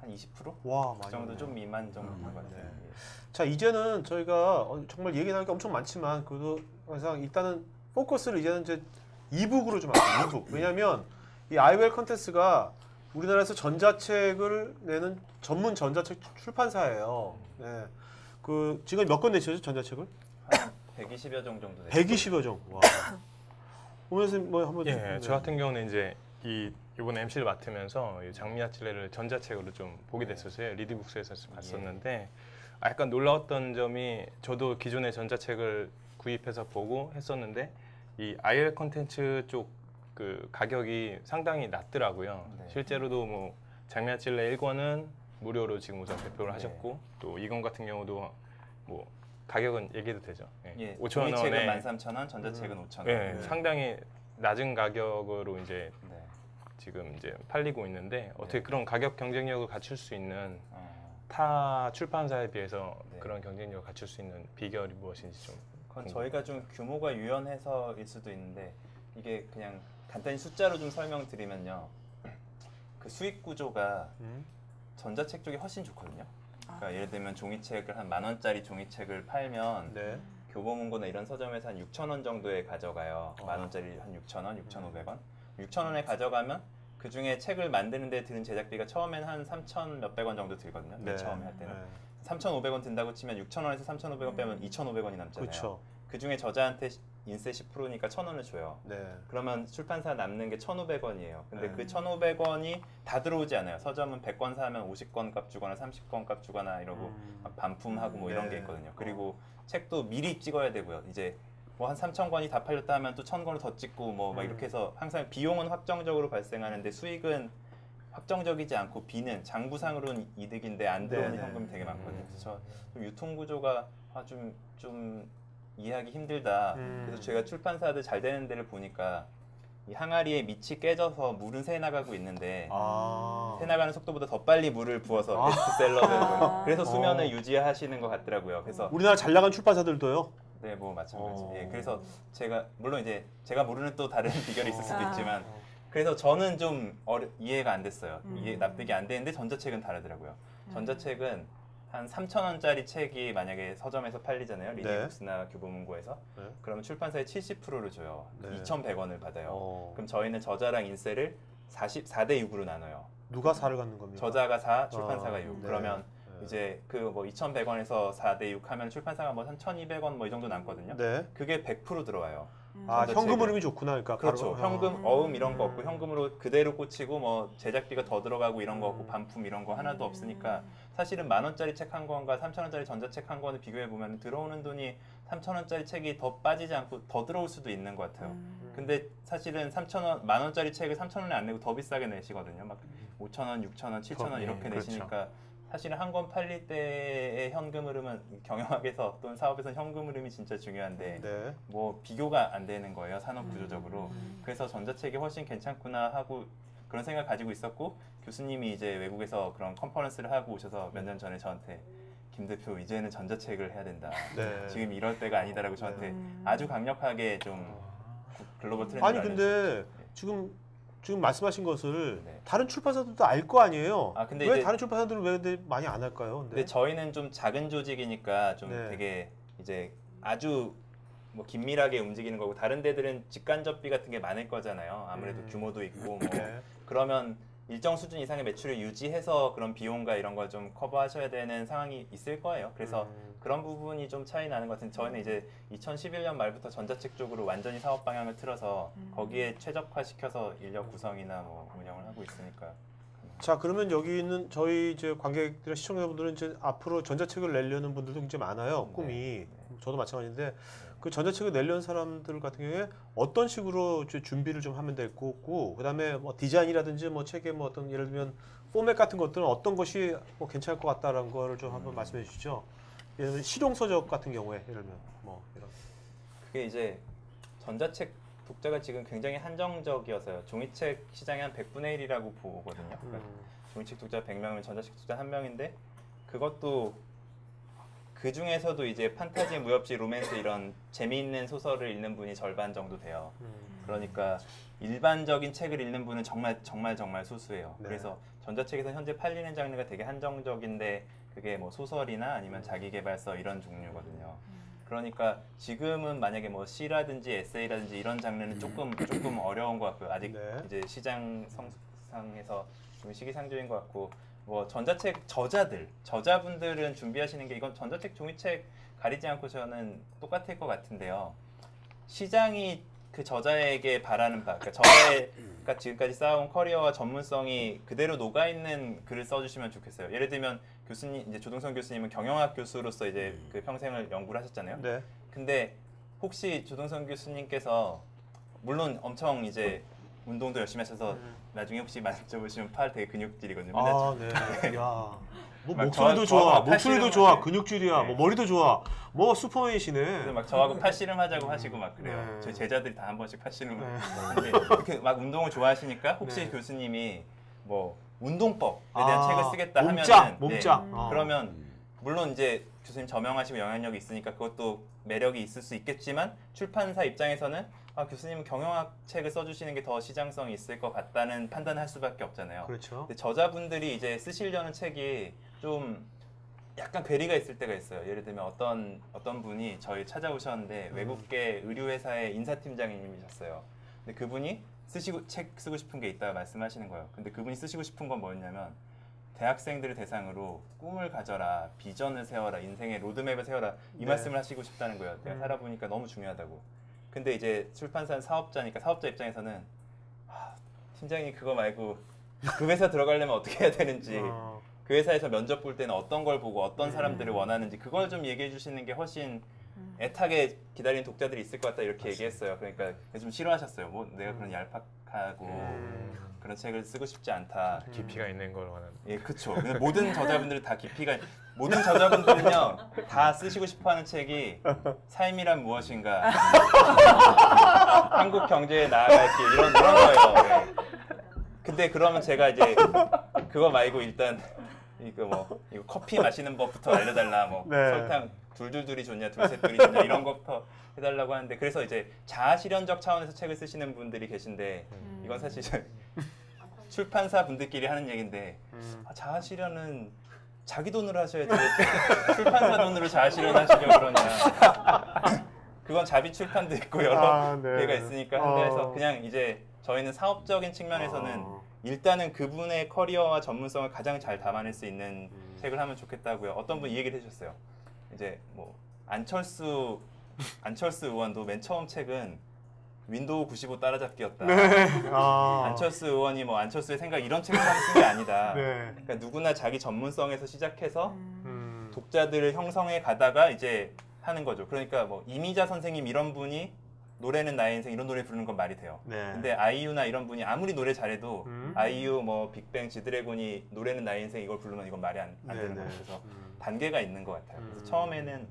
20%? 와, 그 많이 정도 왔네요. 좀 미만 정도 된것 같아요. 네. 예. 자, 이제는 저희가 정말 얘기 나올 게 엄청 많지만 그래도 항상 일단은 포커스를 이제는 이제 이북으로 좀 할게요. 이북. 왜냐하면 이 아이웰 컨텐츠가 우리나라에서 전자책을 내는 전문 전자책 출판사예요. 네. 그 지금 몇 권 내시죠 전자책을? 한 120여 종 정도 됐어요. 120여 종. 와. 오면서 뭐 한번. 예, 네. 저 같은 경우는 이제 이번에 MC를 맡으면서 이 장미와 찔레를 전자책으로 좀 보게 됐었어요. 리디북스에서 봤었는데 약간 놀라웠던 점이 저도 기존의 전자책을 구입해서 보고 했었는데 이 IL 컨텐츠 쪽 그 가격이 상당히 낮더라고요. 네. 실제로도 뭐 장미와 찔레 1권은 무료로 지금 우선 배포를 네. 하셨고 또 2권 같은 경우도 뭐 가격은 얘기해도 되죠. 예, 5,000원에 종이책은 13,000원, 전자책은 5,000원. 예, 상당히 낮은 가격으로 이제 네. 지금 이제 팔리고 있는데 어떻게 네. 그런 가격 경쟁력을 갖출 수 있는 어, 타 출판사에 비해서 네. 그런 경쟁력을 갖출 수 있는 비결이 무엇인지 좀 그건 저희가 좀 규모가 유연해서일 수도 있는데 이게 그냥 간단히 숫자로 좀 설명드리면요. 그 수익 구조가 전자책 쪽이 훨씬 좋거든요. 그러니까 예를 들면 종이책을 한 10,000원짜리 종이책을 팔면 네. 교보문고나 이런 서점에서 한 6,000원 정도에 가져가요. 10,000원짜리 한 6,000원, 6,500원. 6,000원에 가져가면 그 중에 책을 만드는 데 드는 제작비가 처음엔 한 3,000 몇백 원 정도 들거든요. 맨 처음에 할 때는. 3,500원 든다고 치면 6,000원에서 3,500원 빼면 2,500원이 남잖아요. 그렇죠. 그 중에 저자한테 인세 10%니까 1,000원을 줘요. 네. 그러면 출판사 남는 게 1,500원이에요. 근데 네. 그 1,500원이 다 들어오지 않아요. 서점은 100권 사면 50권 값 주거나 30권 값 주거나 이러고 막 반품하고 뭐 이런 네. 게 있거든요. 그리고 책도 미리 찍어야 되고요. 이제 뭐 한 3,000권이 다 팔렸다 하면 또 1,000권을 더 찍고 뭐 막 이렇게 해서 항상 비용은 확정적으로 발생하는데 수익은 확정적이지 않고 비는 장부상으로는 이득인데 안 들어오는 네네. 현금이 되게 많거든요. 그래서 좀 유통 구조가 좀 이해하기 힘들다. 그래서 제가 출판사들 잘 되는 데를 보니까 이 항아리에 밑이 깨져서 물은 새 나가고 있는데 새 나가는 속도보다 더 빨리 물을 부어서 베스트셀러는 그래서 수면을 유지하시는 것 같더라고요. 그래서 우리나라 잘 나간 출판사들도요. 네, 뭐 마찬가지. 예, 그래서 제가 물론 이제 제가 모르는 또 다른 비결이 있을 수도 있지만 그래서 저는 좀 이해가 안 됐어요. 이해 납득이 안 되는데 전자책은 다르더라고요. 전자책은 한 3,000원짜리 책이 만약에 서점에서 팔리잖아요. 리디북스나 교보문고에서. 네. 그러면 출판사에 70%를 줘요. 네. 2,100원을 받아요. 그럼 저희는 저자랑 인세를 4대 6으로 나눠요. 누가 4를 갖는 겁니까? 저자가 4, 출판사가 6. 네. 그러면 네. 이제 그 뭐 2,100원에서 4대 6 하면 출판사가 뭐 한 1,200원 뭐 이 정도 남거든요. 네. 그게 100% 들어와요. 아, 전자책은. 현금 흐름이 좋구나. 그러니까 그렇죠. 바로, 현금, 어음 이런 거 없고 현금으로 그대로 꽂히고 뭐 제작비가 더 들어가고 이런 거 없고 반품 이런 거 하나도 없으니까 사실은 10,000원짜리 책 한 권과 3,000원짜리 전자책 한 권을 비교해 보면 들어오는 돈이 3,000원짜리 책이 더 빠지지 않고 더 들어올 수도 있는 것 같아요. 근데 사실은 3,000원, 10,000원짜리 책을 3,000원에 안 내고 더 비싸게 내시거든요. 막 5,000원, 6,000원, 7,000원 이렇게 그렇죠. 내시니까 사실은 한 권 팔릴 때의 현금 흐름은 경영학에서 또는 사업에서 현금 흐름이 진짜 중요한데 네. 뭐 비교가 안 되는 거예요. 산업 구조적으로. 그래서 전자책이 훨씬 괜찮구나 하고 그런 생각 가지고 있었고 교수님이 이제 외국에서 그런 컨퍼런스를 하고 오셔서 몇 년 전에 저한테 김 대표 이제는 전자책을 해야 된다. 네. 지금 이럴 때가 아니다라고 저한테 아주 강력하게 좀 글로벌 트렌드를 아니 근데 알려주셨어요. 지금 말씀하신 것을 네. 다른 출판사들도 알 거 아니에요. 아, 근데 왜 이제- 다른 출판사들은 왜 근데 많이 안 할까요? 근데 저희는 좀 작은 조직이니까 좀 네. 되게 이제 아주 뭐 긴밀하게 움직이는 거고 다른 데들은 직간접비 같은 게 많을 거잖아요. 아무래도 규모도 있고 뭐 네. 그러면 일정 수준 이상의 매출을 유지해서 그런 비용과 이런 걸 좀 커버하셔야 되는 상황이 있을 거예요. 그래서 그런 부분이 좀 차이 나는 것 같은데 저희는 이제 2011년 말부터 전자책 쪽으로 완전히 사업 방향을 틀어서 거기에 최적화시켜서 인력 구성이나 뭐 운영을 하고 있으니까. 자, 그러면 여기 있는 저희 이제 관객들이나 시청자분들은 이제 앞으로 전자책을 내려는 분들도 굉장히 많아요. 꿈이. 저도 마찬가지인데 그 전자책을 내려는 사람들 같은 경우에 어떤 식으로 이제 준비를 좀 하면 될 거고, 그다음에 뭐 디자인이라든지 뭐 책의 뭐 어떤 예를 들면 포맷 같은 것들은 어떤 것이 뭐 괜찮을 것 같다라는 거를 좀 한번 말씀해 주시죠. 예를 들면 실용서적 같은 경우에 예를 들면 뭐 이런. 그게 이제 전자책 독자가 지금 굉장히 한정적이어서요. 종이책 시장의 한 100분의 1이라고 보거든요. 그러니까 종이책 독자 100명이면 전자책 독자 1명인데 그것도 그 중에서도 이제 판타지, 무협지, 로맨스 이런 재미있는 소설을 읽는 분이 절반 정도 돼요. 그러니까 일반적인 책을 읽는 분은 정말 소수예요. 네. 그래서 전자책에서 현재 팔리는 장르가 되게 한정적인데 그게 뭐 소설이나 아니면 자기계발서 이런 종류거든요. 그러니까 지금은 만약에 뭐 시라든지 에세이라든지 이런 장르는 조금 어려운 것 같고요. 아직 네. 이제 시장 성숙상에서 좀 시기상조인 것 같고 뭐 전자책 저자분들은 준비하시는 게 이건 전자책 종이책 가리지 않고 저는 똑같을 것 같은데요. 시장이 그 저자에게 바라는 바, 그러니까 저자가 지금까지 쌓아온 커리어와 전문성이 그대로 녹아 있는 글을 써주시면 좋겠어요. 예를 들면 교수님 이제 조동선 교수님은 경영학 교수로서 이제 그 평생을 연구를 하셨잖아요. 네. 근데 혹시 조동선 교수님께서 물론 엄청 이제 운동도 열심히 하셔서 나중에 혹시 만져보시면 팔 되게 근육질이거든요. 아, 네. 야. 뭐 막 목소리도 저하고 좋아, 목소리도 팔씨름 좋아, 하세요. 근육질이야, 네. 뭐 머리도 좋아, 뭐 그래서 슈퍼맨이시네. 막 저하고 팔씨름 하자고 하시고 막 그래요. 네. 저희 제자들이 다 한 번씩 팔씨름을 네. 하는데 이렇게 막 운동을 좋아하시니까 혹시 네. 교수님이 뭐 운동법에 대한 아, 책을 쓰겠다 몸짱, 하면은 몸짱. 네. 어. 그러면 물론 이제 교수님 저명하시고 영향력이 있으니까 그것도 매력이 있을 수 있겠지만 출판사 입장에서는 아, 교수님은 경영학 책을 써주시는 게 더 시장성이 있을 것 같다는 판단을 할 수밖에 없잖아요. 그렇죠. 근데 저자분들이 이제 쓰시려는 책이 좀 약간 괴리가 있을 때가 있어요. 예를 들면 어떤 분이 저희 찾아오셨는데 외국계 의류회사의 인사팀장님이셨어요. 근데 그분이 책 쓰고 싶은 게 있다고 말씀하시는 거예요. 근데 그분이 쓰시고 싶은 건 뭐였냐면 대학생들을 대상으로 꿈을 가져라, 비전을 세워라, 인생의 로드맵을 세워라 이 네. 말씀을 하시고 싶다는 거예요. 내가 살아보니까 너무 중요하다고. 근데 이제 출판사는 사업자니까 사업자 입장에서는 팀장이 그거 말고 그 회사 들어가려면 어떻게 해야 되는지 그 회사에서 면접 볼 때는 어떤 걸 보고 어떤 사람들을 원하는지 그걸 좀 얘기해 주시는 게 훨씬 애타게 기다리는 독자들이 있을 것 같다 이렇게 얘기했어요. 그러니까 좀 싫어하셨어요. 뭐 내가 그런 얄팍하고 그런 책을 쓰고 싶지 않다. 깊이가 있는 걸 원하는. 예, 그렇죠. 모든 저자분들은 다 깊이가 모든 저자분들은요 다 쓰시고 싶어하는 책이 삶이란 무엇인가, 한국 경제에 나아갈 길 이런 거예요. 네. 근데 그러면 제가 이제 그거 말고 일단 이거 커피 마시는 법부터 알려달라. 뭐 네. 설탕 둘둘둘이 좋냐, 둘셋둘이 좋냐 이런 것부터 해달라고 하는데 그래서 이제 자아 실현적 차원에서 책을 쓰시는 분들이 계신데 이건 사실 출판사 분들끼리 하는 얘기인데 자아 실현은 자기 돈으로 하셔야지 왜 출판사 돈으로 자아 실현하시려고 그러냐. 그건 자비 출판도 있고 여러 네. 개가 있으니까 한데서 그냥 이제 저희는 사업적인 측면에서는 일단은 그분의 커리어와 전문성을 가장 잘 담아낼 수 있는 책을 하면 좋겠다고요. 어떤 분이 이 얘기를 해주셨어요. 이제 뭐 안철수 의원도 맨 처음 책은 윈도우 95 따라잡기였다. 안철수 의원이 뭐 안철수의 생각 이런 책을 쓴 게 아니다. 네. 그러니까 누구나 자기 전문성에서 시작해서 독자들을 형성해 가다가 이제 하는 거죠. 그러니까 뭐 이미자 선생님 이런 분이 노래는 나의 인생 이런 노래 부르는 건 말이 돼요. 네. 근데 아이유나 이런 분이 아무리 노래 잘해도 아이유 뭐 빅뱅 지드래곤이 노래는 나의 인생 이걸 부르면 이건 말이 안 되는 거예요. 그래서 단계가 있는 것 같아요. 그래서 처음에는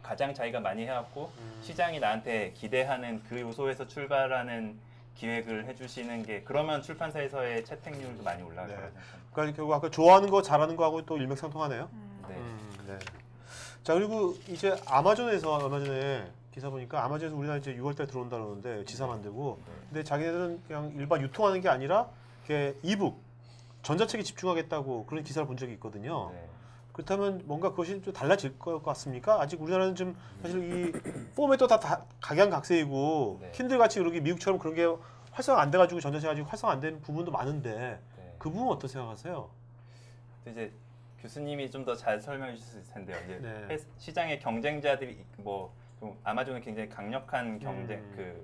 가장 자기가 많이 해왔고 시장이 나한테 기대하는 그 요소에서 출발하는 기획을 해주시는 게 그러면 출판사에서의 채택률도 많이 올라갈 거라고 생각합니다. 그러니까 결국 아까 좋아하는 거 잘하는 거하고 또 일맥상통하네요. 네. 네. 자, 그리고 이제 아마존에서 얼마 전에 기사 보니까 아마존에서 우리나라 이제 6월달에 들어온다 그러는데 지사 만들고 근데 자기네들은 그냥 일반 유통하는 게 아니라 이렇게 이북 전자책에 집중하겠다고 그런 기사를 본 적이 있거든요. 네. 그렇다면 뭔가 그것이 좀 달라질 것 같습니까? 아직 우리나라는 좀 사실 이 포맷도 다 각양각색이고 네. 킨들 같이 그렇게 미국처럼 그런 게 활성화 안 돼가지고 전자책 아직 활성화 안 된 부분도 많은데 네. 그 부분 어떻게 생각하세요? 이제 교수님이 좀 더 잘 설명해 주실 수 있을 텐데요. 이제 네. 시장의 경쟁자들이 뭐 좀 아마존은 굉장히 강력한 경쟁 그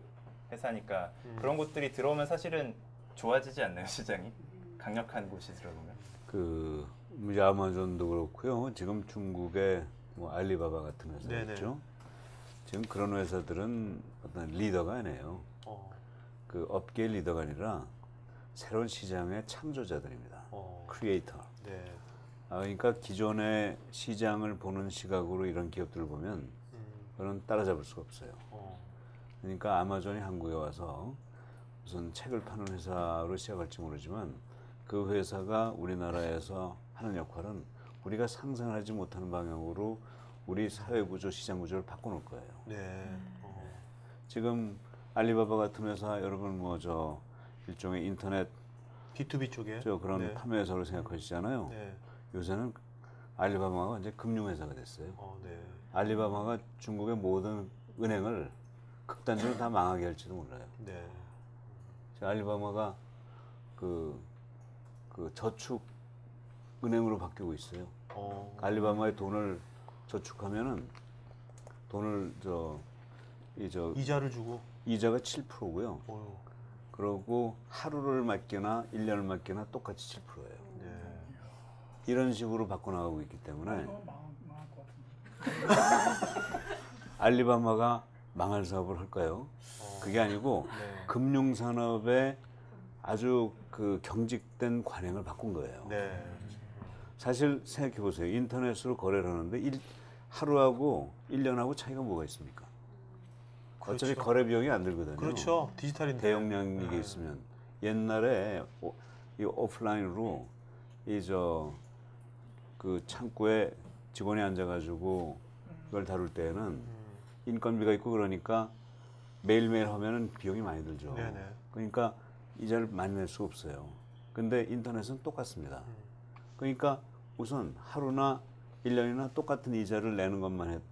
회사니까 그런 곳들이 들어오면 사실은 좋아지지 않나요, 시장이? 강력한 곳이 들어오면? 그 이제 아마존도 그렇고요. 지금 중국의 뭐 알리바바 같은 회사 네네. 있죠. 지금 그런 회사들은 어떤 리더가 아니에요. 그 업계의 리더가 아니라 새로운 시장의 창조자들입니다. 크리에이터. 네. 그러니까 기존의 시장을 보는 시각으로 이런 기업들을 보면 그건 따라잡을 수가 없어요. 그러니까 아마존이 한국에 와서 무슨 책을 파는 회사로 시작할지 모르지만 그 회사가 우리나라에서 하는 역할은 우리가 상상하지 못하는 방향으로 우리 사회 구조, 시장 구조를 바꿔놓을 거예요. 네. 지금 알리바바 같은 회사 여러분 뭐 저 일종의 인터넷 B2B 쪽에 저 그런 네. 판매 회사로 생각하시잖아요. 네. 요새는 알리바바가 이제 금융회사가 됐어요. 네. 알리바바가 중국의 모든 은행을 극단적으로 다 망하게 할지도 몰라요. 네. 알리바바가 그 저축 은행으로 바뀌고 있어요. 알리바바에 돈을 저축하면은 돈을 이자를 주고 이자가 7%고요. 그러고 하루를 맡기나 1년을 맡기나 똑같이 7%예요. 네. 이런 식으로 바꿔나가고 있기 때문에 알리바바가 망할 사업을 할까요? 그게 아니고 네. 금융산업에 아주 그 경직된 관행을 바꾼 거예요. 네. 사실 생각해 보세요. 인터넷으로 거래를 하는데 하루하고 1년하고 차이가 뭐가 있습니까? 어차피 그렇죠. 거래 비용이 안 들거든요. 그렇죠. 디지털인데. 대용량이 게 있으면 옛날에 이 오프라인으로 그 창구에 직원이 앉아가지고 그걸 다룰 때는 인건비가 있고 그러니까 매일매일 하면은 비용이 많이 들죠. 네네. 그러니까 이자를 많이 낼 수 없어요. 근데 인터넷은 똑같습니다. 그러니까 우선 하루나 1년이나 똑같은 이자를 내는 것만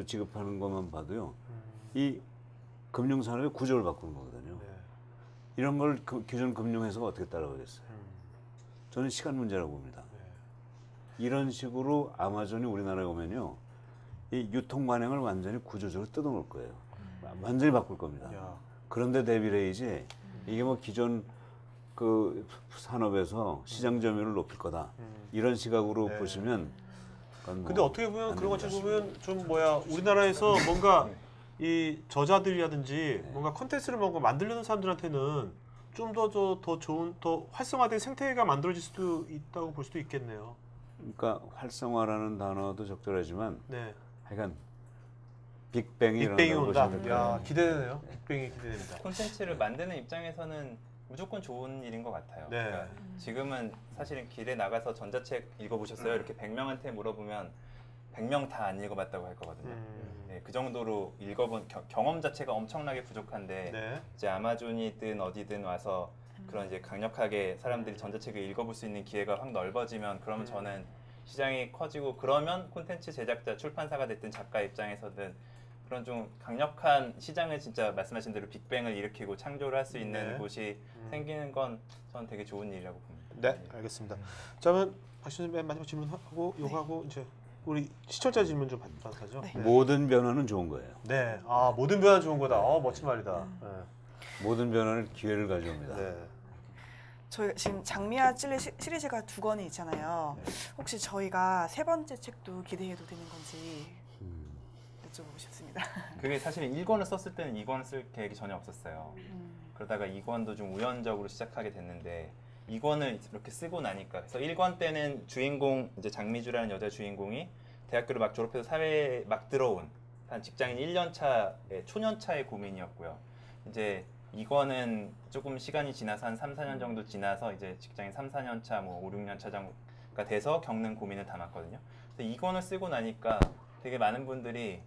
지급하는 것만 봐도요. 이 금융산업의 구조를 바꾸는 거거든요. 네. 이런 걸 기존 금융회사가 어떻게 따라가겠어요? 저는 시간 문제라고 봅니다. 네. 이런 식으로 아마존이 우리나라에 오면요. 이 유통 관행을 완전히 구조적으로 뜯어놓을 거예요. 완전히 바꿀 겁니다. 야. 그런데 대비를 해야지 이게 뭐 기존 그 산업에서 시장 점유율을 높일 거다. 이런 시각으로 네. 보시면 그건 근데 뭐 어떻게 보면 안 그런 됩니다. 것처럼 보면 좀 우리나라에서 뭔가 이 저자들이라든지 뭔가 컨텐츠를 뭔가 만들려는 사람들한테는 좀 더 좋은 더 활성화된 생태계가 만들어질 수도 있다고 볼 수도 있겠네요. 그러니까 활성화라는 단어도 적절하지만 네. 하여간 빅뱅이 빅뱅이 일어난다고 온다. 보시면 돼요. 야, 기대되네요. 빅뱅이 기대됩니다. 콘텐츠를 만드는 입장에서는 무조건 좋은 일인 것 같아요. 네. 그러니까 지금은 사실은 길에 나가서 전자책 읽어보셨어요? 이렇게 100명한테 물어보면 100명 다 안 읽어봤다고 할 거거든요. 네, 그 정도로 읽어본 경험 자체가 엄청나게 부족한데 네. 이제 아마존이든 어디든 와서 그런 이제 강력하게 사람들이 전자책을 읽어볼 수 있는 기회가 확 넓어지면 그러면 저는 시장이 커지고 그러면 콘텐츠 제작자, 출판사가 됐든 작가 입장에서든 그런 좀 강력한 시장을 진짜 말씀하신 대로 빅뱅을 일으키고 창조를 할 수 있는 네. 곳이 생기는 건 저는 되게 좋은 일이라고 봅니다. 네, 알겠습니다. 자, 그러면 박신수 맨 마지막 질문하고 요거하고 이제 우리 시청자 질문 좀 받도록 하죠. 네. 모든 변화는 좋은 거예요. 네. 아, 모든 변화 좋은 거다. 멋진 말이다. 네. 모든 변화는 기회를 가져옵니다. 네. 저희 지금 장미와 찔레 시리즈가 2권이 있잖아요. 네. 혹시 저희가 3번째 책도 기대해도 되는 건지 여쭤보고 싶습니다. 그게 사실 1권을 썼을 때는 2권을 쓸 계획이 전혀 없었어요. 그러다가 2권도 좀 우연적으로 시작하게 됐는데 2권을 이렇게 쓰고 나니까 그래서 1권 때는 주인공 이제 장미주라는 여자 주인공이 대학교를 막 졸업해서 사회에 막 들어온 한 직장인 1년 차의 초년차의 고민이었고요. 이제 2권은 조금 시간이 지나서 한 3, 4년 정도 지나서 이제 직장인 3, 4년 차, 뭐 5, 6년 차가 돼서 겪는 고민을 담았거든요. 그래서 2권을 쓰고 나니까 되게 많은 분들이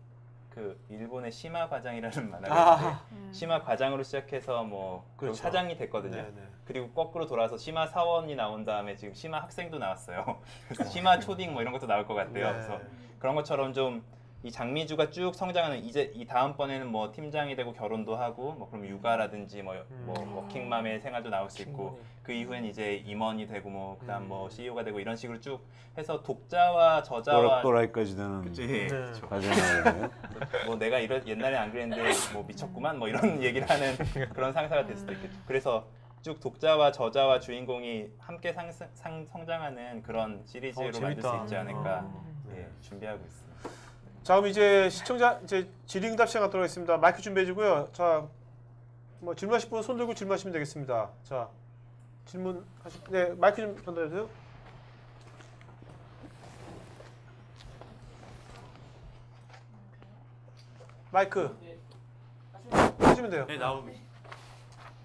그 일본의 시마 과장이라는 만화가 있는데 시마 과장으로 시작해서 뭐 그렇죠. 사장이 됐거든요. 네, 네. 그리고 거꾸로 돌아서 시마 사원이 나온 다음에 지금 시마 학생도 나왔어요. 그래서 시마 초딩 뭐 이런 것도 나올 것 같아요. 네. 그래서 그런 것처럼 좀 이 장미주가 쭉 성장하는 이제 이 다음번에는 뭐 팀장이 되고 결혼도 하고 뭐 그럼 육아라든지 뭐 워킹맘의 생활도 나올 수 있고 그 이후엔 이제 임원이 되고 뭐 그다음 뭐 CEO가 되고 이런 식으로 쭉 해서 독자와 저자와 또라이까지 되는 그치. 네. 과정이에요. 뭐 내가 옛날에 안 그랬는데 뭐 미쳤구만 뭐 이런 얘기를 하는 그런 상사가 될 수도 있겠죠. 그래서 쭉 독자와 저자와 주인공이 함께 성장하는 그런 시리즈로 만들 수 있지 않을까 예, 준비하고 있습니다. 자, 그럼 이제 시청자 이제 질의응답 시간 갖도록 하겠습니다. 마이크 준비해 주고요. 자, 뭐 질문하실 분은 손 들고 질문하시면 되겠습니다. 자, 네, 마이크 좀 전달해 주세요. 마이크 하시면 돼요. 네, 나오미.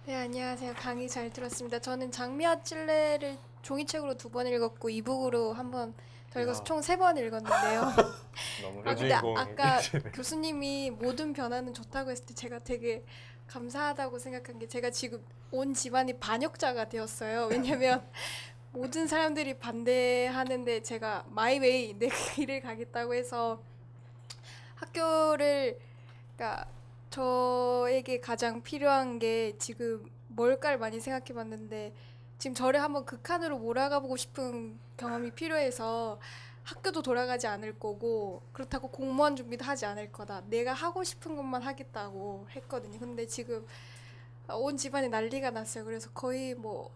네, 안녕하세요. 강의 잘 들었습니다. 저는 장미와 찔레를 종이책으로 2번 읽었고 이북으로 1번 더 읽어서 총 3번 읽었는데요. 너무 근데 주인공. 아까 교수님이 모든 변화는 좋다고 했을 때 제가 되게 감사하다고 생각한 게 제가 지금 온 집안이 반역자가 되었어요. 왜냐면 모든 사람들이 반대하는데 제가 마이웨이 내 길을 가겠다고 해서 학교를 그러니까 저에게 가장 필요한 게 지금 뭘까를 많이 생각해 봤는데 지금 저를 한번 극한으로 몰아가 보고 싶은 경험이 필요해서 학교도 돌아가지 않을 거고 그렇다고 공무원 준비도 하지 않을 거다. 내가 하고 싶은 것만 하겠다고 했거든요. 근데 지금 온 집안이 난리가 났어요. 그래서 거의 뭐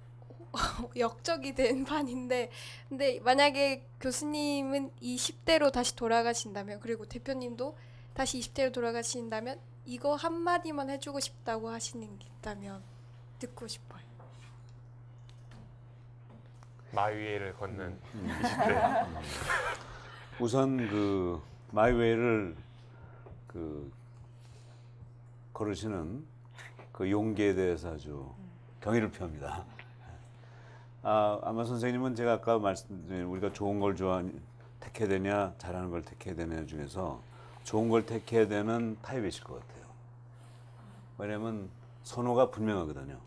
역적이 된 판인데 근데 만약에 교수님은 20대로 다시 돌아가신다면 그리고 대표님도 다시 20대로 돌아가신다면 이거 한마디만 해주고 싶다고 하시는 게 있다면 듣고 싶어요. 마위에를 걷는 20대. 우선 그 마이웨이를 그 걸으시는 그 용기에 대해서 아주 경의를 표합니다. 아마 선생님은 제가 아까 말씀드린 우리가 좋은 걸 택해야 되냐 잘하는 걸 택해야 되냐 중에서 좋은 걸 택해야 되는 타입이실 것 같아요. 왜냐면 선호가 분명하거든요.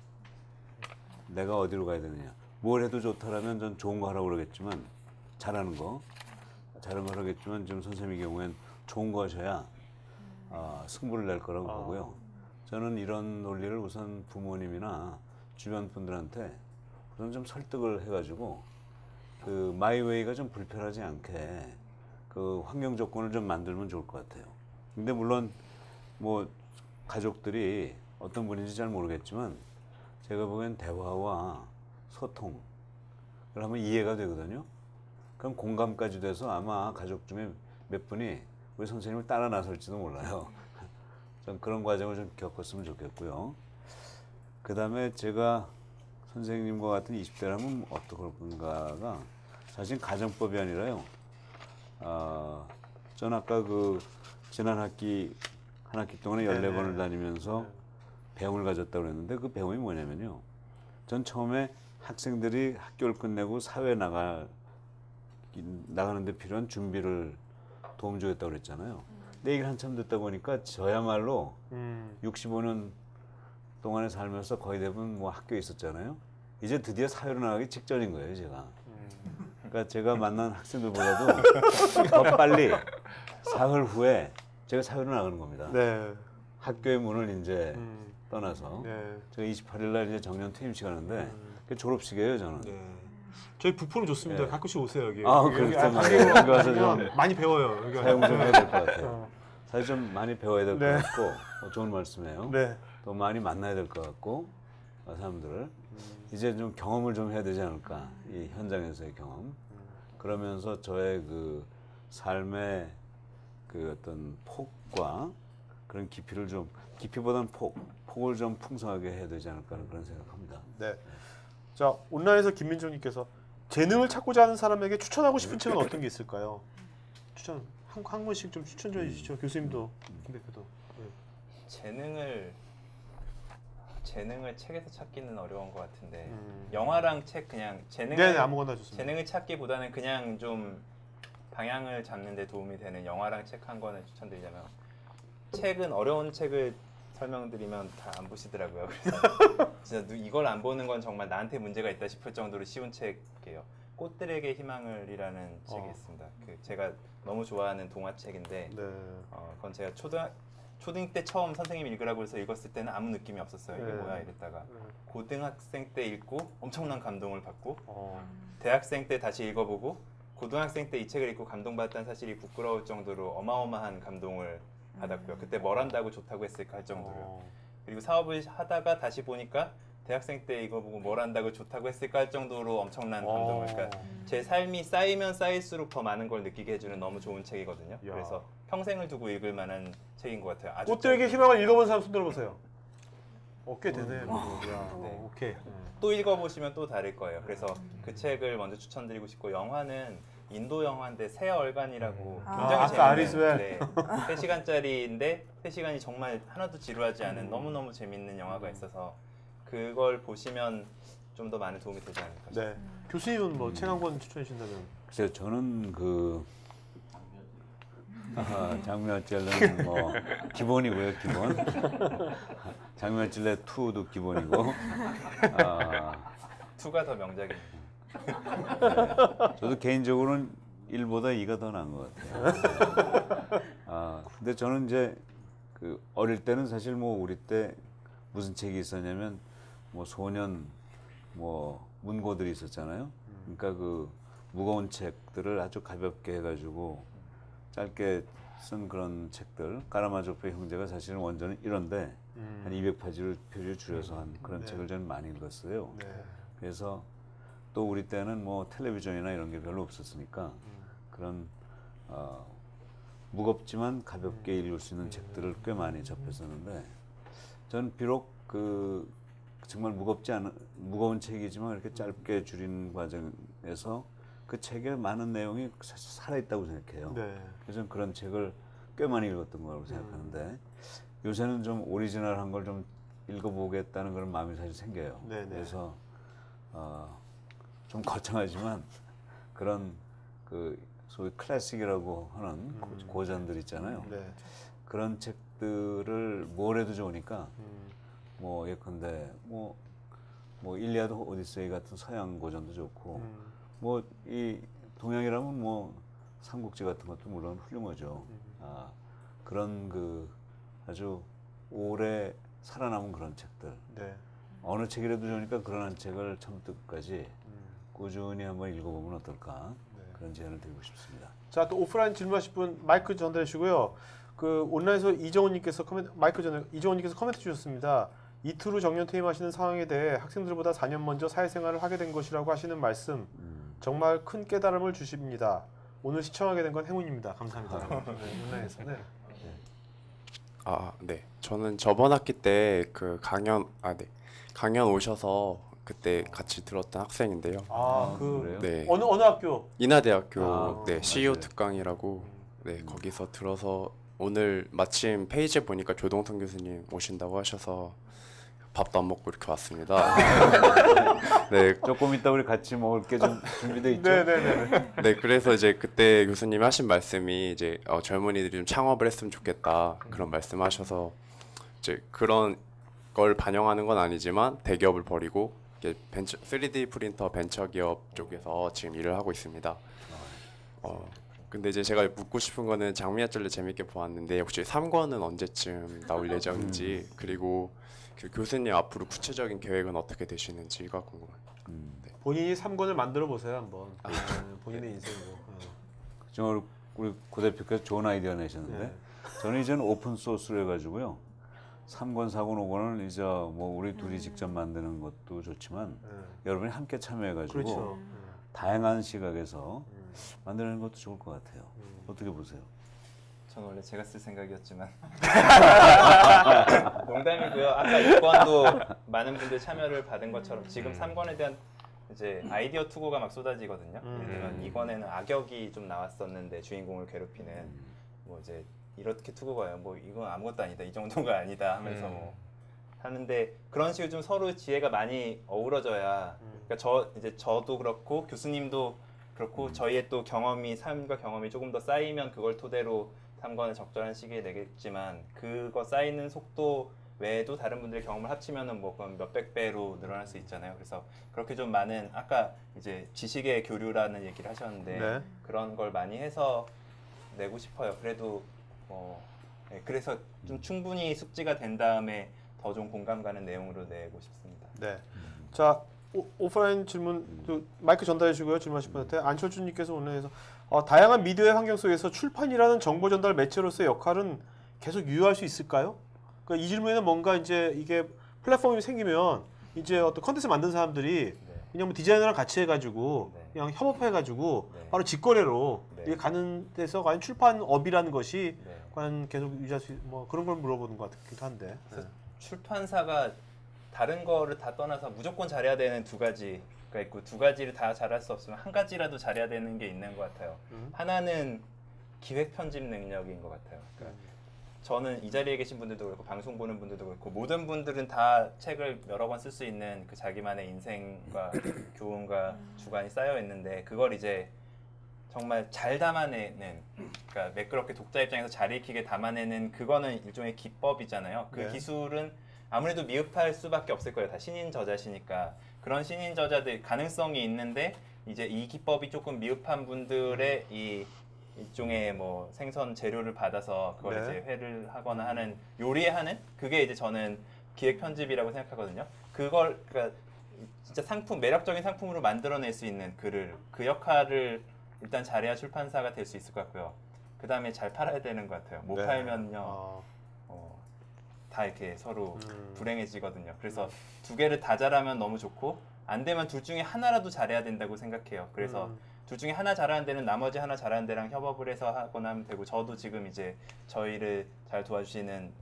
내가 어디로 가야 되느냐. 뭘 해도 좋다라면 전 좋은 거 하라고 그러겠지만 잘하는 거 하겠지만 지금 선생님의 경우엔 좋은 거 하셔야 승부를 낼 거라고 보고요. 저는 이런 논리를 우선 부모님이나 주변 분들한테 우선 좀 설득을 해가지고 그 마이웨이가 좀 불편하지 않게 그 환경 조건을 좀 만들면 좋을 것 같아요. 근데 물론 뭐 가족들이 어떤 분인지 잘 모르겠지만 제가 보기엔 대화와 소통을 하면 이해가 되거든요. 그럼 공감까지 돼서 아마 가족 중에 몇 분이 우리 선생님을 따라 나설지도 몰라요. 전 그런 과정을 좀 겪었으면 좋겠고요. 그 다음에 제가 선생님과 같은 20대라면 어떨 건가가 사실 가정법이 아니라요. 전 아까 그 지난 학기 한 학기 동안에 14번을 다니면서 배움을 가졌다고 그랬는데 그 배움이 뭐냐면요. 전 처음에 학생들이 학교를 끝내고 사회에 나가는데 필요한 준비를 도움 주겠다고 그랬잖아요. 근데 얘기를 한참 듣다 보니까 저야말로 65년 동안에 살면서 거의 대부분 뭐 학교에 있었잖아요. 이제 드디어 사회로 나가기 직전인 거예요, 제가. 그러니까 제가 만난 학생들보다도 더 빨리 사흘 후에 제가 사회로 나가는 겁니다. 네. 학교의 문을 이제 떠나서 네. 제가 28일 날 이제 정년 퇴임식 하는데 그게 졸업식이에요, 저는. 네. 저희 북포는 좋습니다. 네. 가끔씩 오세요 여기. 그렇죠. 여기 와서 좀 많이 배워요. 여기 사용 좀 해야 될 것 같아요. 어. 사실 좀 많이 배워야 될 것 네. 같고 좋은 말씀이에요. 네. 또 많이 만나야 될 것 같고 사람들을 이제 좀 경험을 좀 해야 되지 않을까. 이 현장에서의 경험. 그러면서 저의 그 삶의 그 어떤 폭과 그런 깊이를 좀 깊이보다는 폭을 좀 풍성하게 해야 되지 않을까 그런 생각합니다. 네. 자, 온라인에서 김민종님께서 재능을 찾고자 하는 사람에게 추천하고 싶은 책은 어떤 게 있을까요? 추천 한 권씩 좀 추천 좀 해주시죠. 교수님도 김 대표도. 네. 재능을 책에서 찾기는 어려운 것 같은데 영화랑 책 그냥 네, 아무거나 좋습니다. 재능을 찾기보다는 그냥 좀 방향을 잡는 데 도움이 되는 영화랑 책 한 권을 추천드리자면 책은 어려운 책을 설명드리면 다 안 보시더라고요. 그래서 진짜 이걸 안 보는 건 정말 나한테 문제가 있다 싶을 정도로 쉬운 책이에요. 꽃들에게 희망을이라는 책이 있습니다. 그 제가 너무 좋아하는 동화책인데 네. 그건 제가 초등 때 처음 선생님이 읽으라고 해서 읽었을 때는 아무 느낌이 없었어요. 이게 네. 뭐야 이랬다가 네. 고등학생 때 읽고 엄청난 감동을 받고 어. 대학생 때 다시 읽어보고 고등학생 때 이 책을 읽고 감동받았다는 사실이 부끄러울 정도로 어마어마한 감동을 받았고요. 그때 뭘 한다고 좋다고 했을까 할 정도로요. 그리고 사업을 하다가 다시 보니까 대학생 때 이거 보고 뭘 한다고 좋다고 했을까 할 정도로 엄청난 감동을. 그러니까 제 삶이 쌓이면 쌓일수록 더 많은 걸 느끼게 해주는 너무 좋은 책이거든요. 야. 그래서 평생을 두고 읽을 만한 책인 것 같아요. 아주 꽃들에게 희망을 읽어본 사람 손 들어보세요. 꽤 되네. 야, 네. 오케이. 또 읽어보시면 또 다를 거예요. 그래서 그 책을 먼저 추천드리고 싶고 영화는 인도 영화인데 새 얼간이라고 굉장히 아까 재밌는 아리스웰. 네, 3시간짜리인데 3시간이 정말 하나도 지루하지 않은 너무너무 재밌는 영화가 있어서 그걸 보시면 좀 더 많은 도움이 되지 않을까 싶어요. 네. 교수님은 뭐 책 한 권 추천해 주신다면? 글쎄요, 저는 장미와 찔레는 뭐 기본이고요, 기본. 장미와 찔레 2도 기본이고. 투가 더 명작입니다. 네. 저도 개인적으로는 1보다 2가 더 나은 것 같아요. 근데 저는 이제 그 어릴 때는 사실 뭐 우리 때 무슨 책이 있었냐면 뭐 소년 뭐 문고들이 있었잖아요. 그러니까 그 무거운 책들을 아주 가볍게 해가지고 짧게 쓴 그런 책들. 까라마조프의 형제가 사실은 원전은 이런데 한 200페이지를 줄여서 한 그런 네. 책을 저는 많이 읽었어요. 네. 그래서 또 우리 때는 뭐 텔레비전이나 이런 게 별로 없었으니까 그런 무겁지만 가볍게 읽을 수 있는 책들을 꽤 많이 접했었는데 저는 비록 그 정말 무거운 책이지만 이렇게 짧게 줄이는 과정에서 그 책에 많은 내용이 사실 살아있다고 생각해요. 네. 그래서 저는 그런 책을 꽤 많이 읽었던 거라고 생각하는데 요새는 좀 오리지널한 걸 좀 읽어보겠다는 그런 마음이 사실 생겨요. 네네. 그래서 좀 거창하지만 그런 그 소위 클래식이라고 하는 고전들 있잖아요. 네. 그런 책들을 뭘 해도 좋으니까 뭐 예컨대 뭐 일리아드 오디세이 같은 서양 고전도 좋고 뭐 이 동양이라면 뭐 삼국지 같은 것도 물론 훌륭하죠. 그런 그 아주 오래 살아남은 그런 책들. 네. 어느 책이라도 좋으니까 그런 한 책을 처음부터 끝까지 꾸준히 한번 읽어보면 어떨까 그런 제안을 드리고 싶습니다. 자, 또 오프라인 질문하실 분 마이크 전달해 주시고요. 그 온라인에서 이정훈님께서 이정훈님께서 코멘트 주셨습니다. 이틀 후 정년 퇴임하시는 상황에 대해 학생들보다 4년 먼저 사회생활을 하게 된 것이라고 하시는 말씀 정말 큰 깨달음을 주십니다. 오늘 시청하게 된 건 행운입니다. 감사합니다. 네, 온라인에서. 네. 네. 저는 저번 학기 때 그 강연 오셔서 그때 같이 들었던 학생인데요. 그래요? 네. 어느 학교? 인하대학교 CU 맞아요. 특강이라고 거기서 들어서 오늘 마침 페이지에 보니까 조동성 교수님 오신다고 하셔서 밥도 안 먹고 이렇게 왔습니다. 네. 조금 이따 우리 같이 먹을 게 좀 준비돼 있죠? 네네네. 네, 그래서 이제 그때 교수님이 하신 말씀이 이제 젊은이들이 좀 창업을 했으면 좋겠다 그런 말씀하셔서 이제 그런 걸 반영하는 건 아니지만 대기업을 버리고 이렇게 3D 프린터 벤처 기업 쪽에서 지금 일을 하고 있습니다. 근데 이제 제가 묻고 싶은 거는 장미와 찔레 재밌게 보았는데 혹시 3권은 언제쯤 나올 예정인지 그리고 그 교수님 앞으로 구체적인 계획은 어떻게 되시는지가 궁금해요. 본인이 3권을 만들어 보세요 한번. 본인의 인생으로. 정말 우리 고 대표께서 좋은 아이디어 내셨는데 네. 저는 이제는 오픈 소스로 해가지고요 3권, 4권, 5권을 이제 뭐 우리 둘이 직접 만드는 것도 좋지만 여러분이 함께 참여해가지고 그렇죠. 다양한 시각에서 만드는 것도 좋을 것 같아요. 어떻게 보세요? 저는 원래 제가 쓸 생각이었지만 농담이고요. 아까 2권도 많은 분들 참여를 받은 것처럼 지금 3권에 대한 이제 아이디어 투구가 막 쏟아지거든요. 예를 들면 2권에는 악역이 좀 나왔었는데 주인공을 괴롭히는 뭐 이제 이렇게 투구가요. 뭐 이건 아무것도 아니다. 이 정도가 아니다 하면서 뭐 하는데 그런 식으로 좀 서로 지혜가 많이 어우러져야 그러니까 저도 그렇고 교수님도 그렇고 저희의 또 삶과 경험이 조금 더 쌓이면 그걸 토대로 3권을 적절한 시기에 내겠지만 그거 쌓이는 속도 외에도 다른 분들의 경험을 합치면은 뭐 그건 몇백 배로 늘어날 수 있잖아요. 그래서 그렇게 좀 많은 아까 이제 지식의 교류라는 얘기를 하셨는데 네. 그런 걸 많이 해서 내고 싶어요. 그래도 네, 그래서 좀 충분히 숙지가 된 다음에 더 좀 공감 가는 내용으로 내고 싶습니다. 네. 자, 오프라인 질문 마이크 전달해 주고요. 질문하실 분한테 안철준님께서 오늘 해서 다양한 미디어의 환경 속에서 출판이라는 정보 전달 매체로서의 역할은 계속 유효할 수 있을까요? 그러니까 이 질문에는 뭔가 이제 이게 플랫폼이 생기면 이제 어떤 컨텐츠 만든 사람들이 네. 그냥 뭐 디자이너랑 같이 해가지고 네. 그냥 협업해가지고 네. 바로 직거래로 네. 이게 가는 데서 과연 출판업이라는 것이 네. 과연 계속 유지할 수 뭐 그런 걸 물어보는 것 같기도 한데. 네. 출판사가 다른 거를 다 떠나서 무조건 잘해야 되는 두 가지가 있고 두 가지를 다 잘할 수 없으면 한 가지라도 잘해야 되는 게 있는 것 같아요. 하나는 기획 편집 능력인 것 같아요. 그러니까 저는 이 자리에 계신 분들도 그렇고 방송 보는 분들도 그렇고 모든 분들은 다 책을 여러 번 쓸 수 있는 그 자기만의 인생과 교훈과 주관이 쌓여 있는데 그걸 이제 정말 잘 담아내는, 그러니까 매끄럽게 독자 입장에서 잘 읽히게 담아내는 그거는 일종의 기법이잖아요. 그 네. 기술은 아무래도 미흡할 수밖에 없을 거예요. 다 신인 저자시니까. 그런 신인 저자들 가능성이 있는데 이제 이 기법이 조금 미흡한 분들의 이 일종의 뭐 생선 재료를 받아서 그걸 네. 이제 회를 하거나 하는 요리하는 그게 이제 저는 기획 편집이라고 생각하거든요. 그걸 그러니까 진짜 상품 매력적인 상품으로 만들어낼 수 있는 글을 그 역할을 일단 잘해야 출판사가 될 수 있을 것 같고요. 그 다음에 잘 팔아야 되는 것 같아요. 못 네. 팔면요 다 이렇게 서로 불행해지거든요. 그래서 두 개를 다 잘하면 너무 좋고 안 되면 둘 중에 하나라도 잘해야 된다고 생각해요. 그래서 둘 중에 하나 잘하는 데는 나머지 하나 잘하는 데랑 협업을 해서 하거나 하면 되고 저도 지금 이제 저희를 잘 도와주시는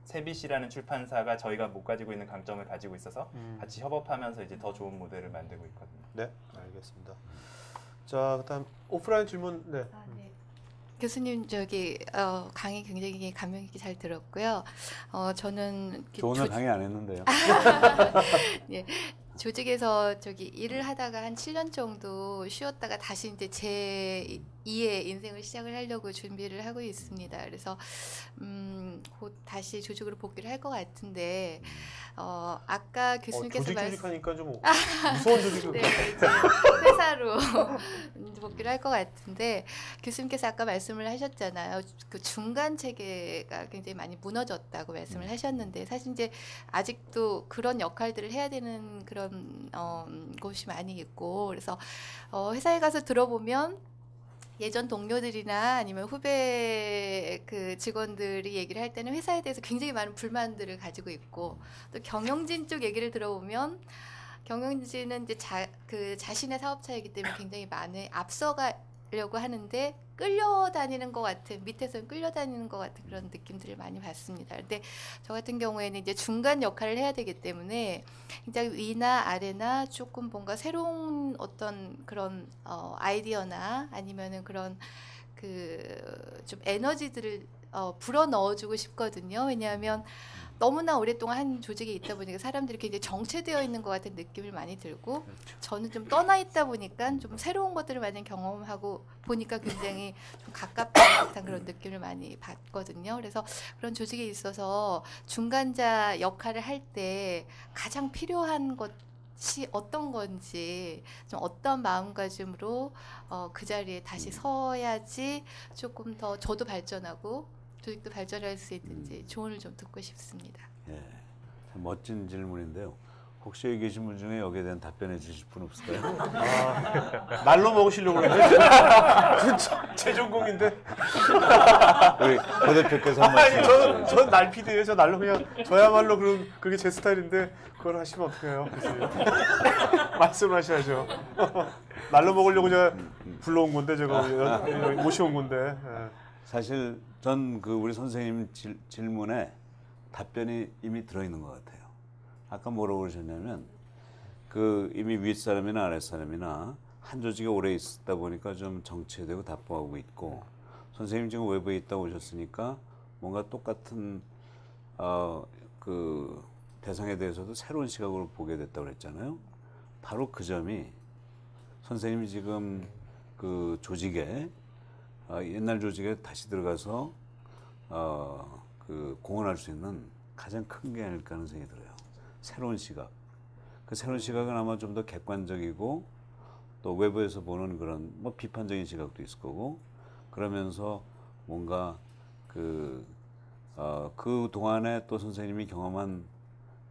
세빛이라는 출판사가 저희가 못 가지고 있는 강점을 가지고 있어서 같이 협업하면서 이제 더 좋은 모델을 만들고 있거든요. 네, 알겠습니다. 자, 그다음 오프라인 질문. 네. 네. 교수님 저기 강의 굉장히 감명 깊게 잘 들었고요. 저는 저 오늘 강의 안 했는데요. 예, 조직에서 저기 일을 하다가 한 7년 정도 쉬었다가 다시 이제 제 2의 인생을 시작을 하려고 준비를 하고 있습니다. 그래서 곧 다시 조직으로 복귀를 할 것 같은데 아까 교수님께서 조직하니까 좀 무서운 조직. 네, 이제 회사로 복귀를 할 것 같은데 교수님께서 아까 말씀을 하셨잖아요. 그 중간 체계가 굉장히 많이 무너졌다고 말씀을 하셨는데 사실 이제 아직도 그런 역할들을 해야 되는 그런 곳이 많이 있고 그래서 회사에 가서 들어보면 예전 동료들이나 아니면 후배 그 직원들이 얘기를 할 때는 회사에 대해서 굉장히 많은 불만들을 가지고 있고 또 경영진 쪽 얘기를 들어보면 경영진은 이제 자신의 사업차이기 때문에 굉장히 많이 앞서가려고 하는데 끌려다니는 것 같은 밑에서는 끌려다니는 것 같은 그런 느낌들을 많이 받습니다. 근데 저 같은 경우에는 이제 중간 역할을 해야 되기 때문에 굉장히 위나 아래나 조금 뭔가 새로운 어떤 그런 아이디어나 아니면은 그런 그 좀 에너지들을 불어 넣어주고 싶거든요. 왜냐하면 너무나 오랫동안 한 조직에 있다 보니까 사람들이 굉장히 정체되어 있는 것 같은 느낌을 많이 들고 저는 좀 떠나 있다 보니까 좀 새로운 것들을 많이 경험하고 보니까 굉장히 좀 가깝다 듯한 그런 느낌을 많이 받거든요. 그래서 그런 조직에 있어서 중간자 역할을 할 때 가장 필요한 것이 어떤 건지 좀 어떤 마음가짐으로 그 자리에 다시 서야지 조금 더 저도 발전하고 조직도 발전할 수 있는지 조언을 좀 듣고 싶습니다. 예, 참 멋진 질문인데요. 혹시 여기 계신 분 중에 여기에 대한 답변해 주실 분 없을까요? 날로 먹으시려고 그러는데 제 전공인데. 우리 고 대표께서 한 아니 말씀. 저는 날 PD예요. 저 날로 그냥 저야말로 그게 제 스타일인데 그걸 하시면 어떡해요? 말씀하셔야죠. 날로 먹으려고 제가 불러온 건데 제가 모셔온 건데. 예. 사실 전 그 우리 선생님 질문에 답변이 이미 들어있는 것 같아요. 아까 뭐라고 그러셨냐면 그 이미 윗사람이나 아랫사람이나 한 조직에 오래 있다 보니까 좀 정체되고 답답하고 있고 선생님 지금 외부에 있다 오셨으니까 뭔가 똑같은 그 대상에 대해서도 새로운 시각으로 보게 됐다고 그랬잖아요. 바로 그 점이 선생님이 지금 그 조직에 옛날 조직에 다시 들어가서 그 공헌할 수 있는 가장 큰 게 아닐까 하는 생각이 들어요. 새로운 시각. 그 새로운 시각은 아마 좀 더 객관적이고 또 외부에서 보는 그런 뭐 비판적인 시각도 있을 거고 그러면서 뭔가 그 동안에 또 선생님이 경험한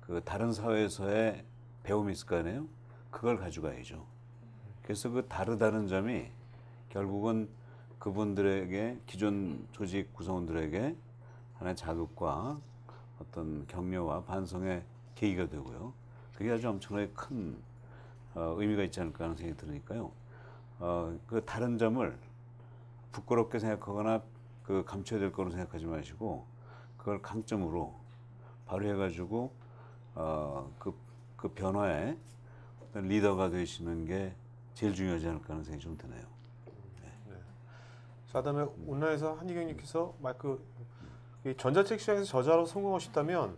그 다른 사회에서의 배움이 있을 거 아니에요? 그걸 가져가야죠. 그래서 그 다르다는 점이 결국은 그분들에게 기존 조직 구성원들에게 하나의 자극과 어떤 격려와 반성의 계기가 되고요. 그게 아주 엄청나게 큰 의미가 있지 않을까 하는 생각이 드니까요. 그 다른 점을 부끄럽게 생각하거나 그 감춰야 될 거로 생각하지 마시고 그걸 강점으로 발휘해가지고 그 변화의 어떤 리더가 되시는 게 제일 중요하지 않을까 하는 생각이 좀 드네요. 자, 그다음에 온라인에서 한희경님께서 이 전자책 시장에서 저자로 성공하셨다면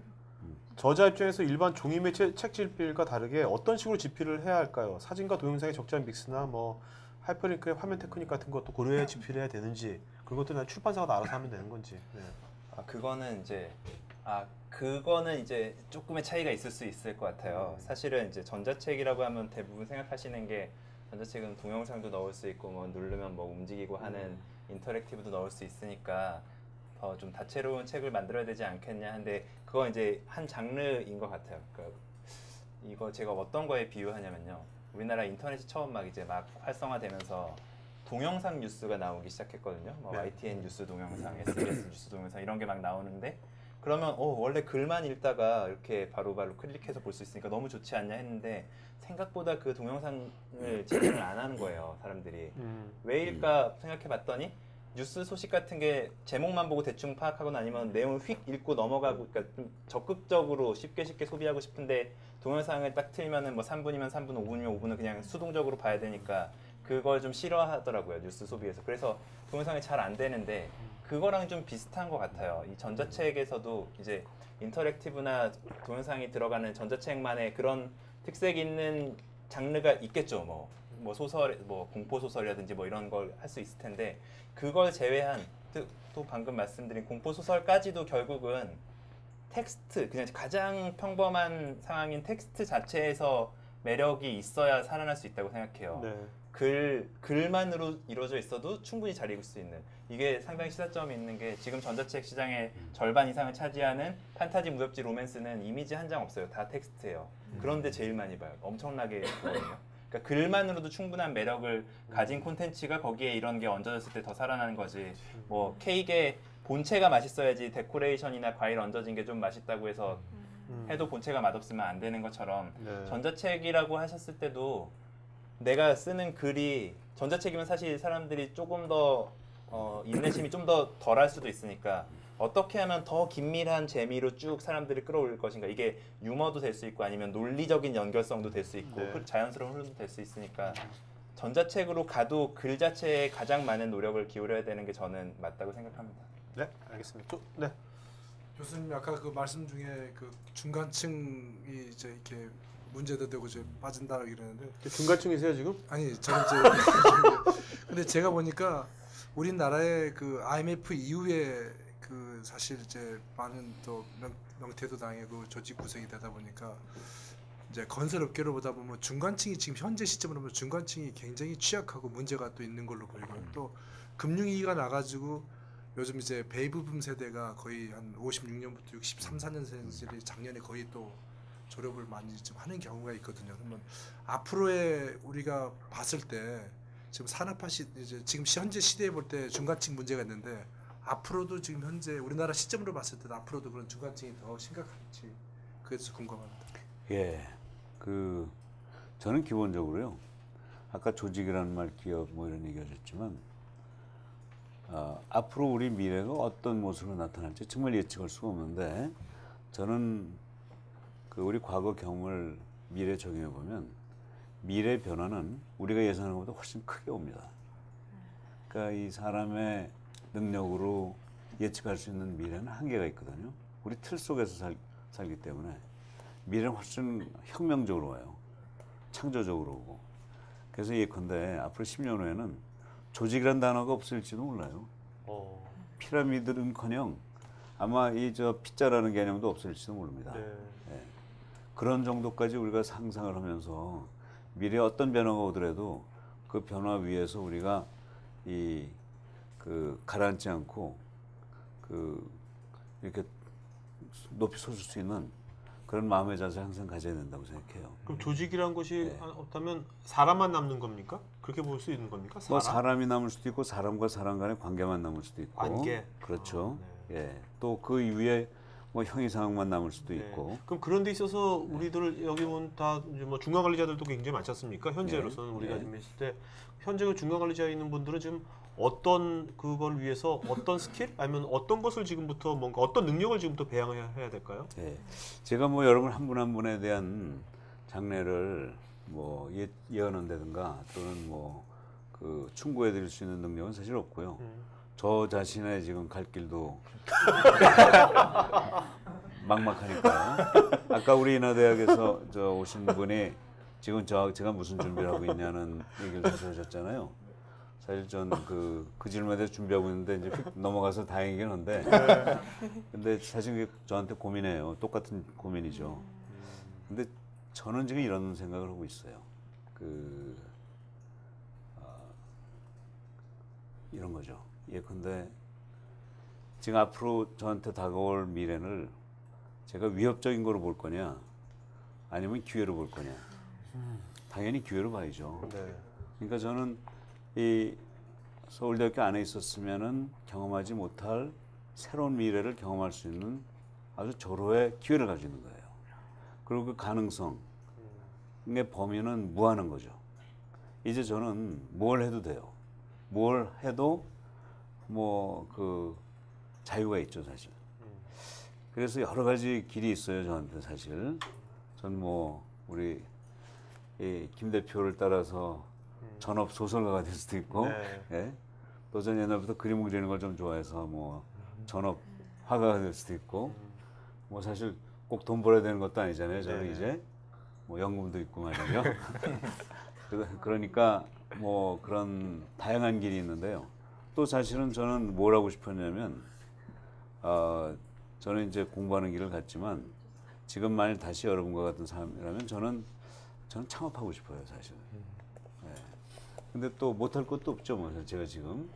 저자 입장에서 일반 종이 매체 책 집필과 다르게 어떤 식으로 집필을 해야 할까요? 사진과 동영상의 적절한 믹스나 뭐 하이퍼링크의 화면 테크닉 같은 것도 고려해 집필해야 되는지 그런 것들은 출판사가 알아서 하면 되는 건지. 네. 그거는 이제 조금의 차이가 있을 수 있을 것 같아요. 사실은 이제 전자책이라고 하면 대부분 생각하시는 게 전자책은 동영상도 넣을 수 있고 뭐 누르면 뭐 움직이고 하는 인터랙티브도 넣을 수 있으니까 더 좀 다채로운 책을 만들어야 되지 않겠냐 하는데 그거 이제 한 장르인 것 같아요. 그러니까 이거 제가 어떤 거에 비유하냐면요. 우리나라 인터넷이 처음 막 활성화되면서 동영상 뉴스가 나오기 시작했거든요. 뭐 네. YTN 뉴스 동영상, SBS 뉴스 동영상 이런 게 막 나오는데 그러면 원래 글만 읽다가 이렇게 바로바로 클릭해서 볼 수 있으니까 너무 좋지 않냐 했는데 생각보다 그 동영상을 제공을 안 하는 거예요, 사람들이. 왜일까 생각해 봤더니 뉴스 소식 같은 게 제목만 보고 대충 파악하거나 아니면 내용을 휙 읽고 넘어가고 그러니까 좀 적극적으로 쉽게 소비하고 싶은데 동영상을 딱 틀면은 뭐 3분이면 3분, 5분이면 5분은 그냥 수동적으로 봐야 되니까 그걸 좀 싫어하더라고요, 뉴스 소비에서. 그래서 동영상이 잘 안 되는데 그거랑 좀 비슷한 것 같아요. 이 전자책에서도 이제 인터랙티브나 동영상이 들어가는 전자책만의 그런 특색 있는 장르가 있겠죠. 뭐 소설, 뭐 공포 소설이라든지 뭐 이런 걸 할 수 있을 텐데 그걸 제외한 또 방금 말씀드린 공포 소설까지도 결국은 텍스트, 그냥 가장 평범한 상황인 텍스트 자체에서 매력이 있어야 살아날 수 있다고 생각해요. 네. 글만으로 이루어져 있어도 충분히 잘 읽을 수 있는 이게 상당히 시사점이 있는 게 지금 전자책 시장의 절반 이상을 차지하는 판타지, 무협지, 로맨스는 이미지 한 장 없어요. 다 텍스트예요. 그런데 제일 많이 봐요. 엄청나게 보거든요. 그러니까 글만으로도 충분한 매력을 가진 콘텐츠가 거기에 이런 게 얹어졌을 때 더 살아나는 거지. 뭐 케이크의 본체가 맛있어야지 데코레이션이나 과일 얹어진 게 좀 맛있다고 해서 해도 본체가 맛없으면 안 되는 것처럼 네. 전자책이라고 하셨을 때도 내가 쓰는 글이 전자책이면 사실 사람들이 조금 더 인내심이 좀 더 덜할 수도 있으니까 어떻게 하면 더 긴밀한 재미로 쭉 사람들을 끌어올릴 것인가. 이게 유머도 될 수 있고 아니면 논리적인 연결성도 될 수 있고 네. 자연스러운 흐름도 될 수 있으니까 전자책으로 가도 글 자체에 가장 많은 노력을 기울여야 되는 게 저는 맞다고 생각합니다. 네, 알겠습니다. 네. 교수님 아까 그 말씀 중에 그 중간층이 이제 이렇게 문제도 되고 이제 빠진다 이러는데 중간층이세요 지금? 아니 저는 이제 근데 제가 보니까 우리나라의 그 IMF 이후에 그 사실 이제 많은 또 명태도 당하고 조직 구성이 되다 보니까 이제 건설업계로 보다 보면 중간층이 지금 현재 시점으로 보면 중간층이 굉장히 취약하고 문제가 또 있는 걸로 보이고요. 또 금융위기가 나가지고 요즘 이제 베이비붐 세대가 거의 한 56년부터 63, 4년생들이 작년에 거의 또 졸업을 많이 좀 하는 경우가 있거든요. 그러면 앞으로의 우리가 봤을 때 지금 산업화 이제 지금 현재 시대에 볼 때 중간층 문제가 있는데 앞으로도 지금 현재 우리나라 시점으로 봤을 때 앞으로도 그런 중간층이 더 심각할지 그래서 궁금합니다. 예, 저는 기본적으로요. 아까 조직이라는 말, 기업 뭐 이런 얘기하셨지만 앞으로 우리 미래가 어떤 모습으로 나타날지 정말 예측할 수가 없는데 저는 우리 과거 경험을 미래에 적용해 보면 미래 변화는 우리가 예상하는 것보다 훨씬 크게 옵니다. 그러니까 이 사람의 능력으로 예측할 수 있는 미래는 한계가 있거든요. 우리 틀 속에서 살기 때문에 미래는 훨씬 혁명적으로 와요. 창조적으로 오고. 그래서 예컨대 앞으로 10년 후에는 조직이란 단어가 없을지도 몰라요. 피라미드는커녕 아마 이 저 피자라는 개념도 없을지도 모릅니다. 네. 예. 그런 정도까지 우리가 상상을 하면서 미래에 어떤 변화가 오더라도 그 변화 위에서 우리가 가라앉지 않고 이렇게 높이 솟을 수 있는 그런 마음의 자세 항상 가져야 된다고 생각해요. 그럼 조직이란 것이 네. 없다면 사람만 남는 겁니까? 그렇게 볼 수 있는 겁니까? 뭐 사람이 남을 수도 있고 사람과 사람 간의 관계만 남을 수도 있고 관계. 그렇죠. 네. 예. 또 그 이후에 뭐 형이상황만 남을 수도 네. 있고. 그럼 그런 데 있어서 우리들 여기 보면 다 이제 뭐 중간 관리자들도 굉장히 많지 않습니까? 현재로서는 네. 우리가 네. 지금 있을 때 현재 그 중간 관리자에 있는 분들은 지금 어떤 그걸 위해서 어떤 스킬 아니면 어떤 것을 지금부터 뭔가 어떤 능력을 지금부터 배양해야 될까요? 예. 제가 뭐 여러분 한 분 한 분에 대한 장래를 뭐 예언한다든가 또는 뭐 충고해 드릴 수 있는 능력은 사실 없고요. 저 자신의 지금 갈 길도 막막하니까. 아까 우리 인하대학에서 저 오신 분이 지금 제가 무슨 준비를 하고 있냐는 얘기를 다시 하셨잖아요. 사실 전 그 질문에 대해서 준비하고 있는데 이제 휙 넘어가서 다행이긴 한데. 근데 사실 그게 저한테 고민이에요. 똑같은 고민이죠. 근데 저는 지금 이런 생각을 하고 있어요. 이런 거죠. 예컨대 지금 앞으로 저한테 다가올 미래를 제가 위협적인 거로 볼 거냐 아니면 기회로 볼 거냐. 당연히 기회로 봐야죠. 네. 그러니까 저는 이 서울대학교 안에 있었으면은 경험하지 못할 새로운 미래를 경험할 수 있는 아주 절호의 기회를 가지고 있는 거예요. 그리고 그 가능성의 범위는 무한한 거죠. 이제 저는 뭘 해도 돼요. 뭘 해도 뭐 자유가 있죠, 사실. 그래서 여러 가지 길이 있어요, 저한테 사실. 전 뭐 우리 김 대표를 따라서 전업 소설가가 될 수도 있고, 네. 예? 또 전 옛날부터 그림 그리는 걸 좀 좋아해서 뭐 전업 화가가 될 수도 있고, 뭐 사실 꼭 돈 벌어야 되는 것도 아니잖아요. 저는 네. 이제 뭐 연금도 있고 말이죠. 그러니까 뭐 그런 다양한 길이 있는데요. 또 사실은 저는 뭘 하고 싶었냐면, 저는 이제 공부하는 길을 갔지만 지금 만일 다시 여러분과 같은 사람이라면 저는 창업하고 싶어요, 사실. 예. 근데 또 못할 것도 없죠, 뭐 제가 지금.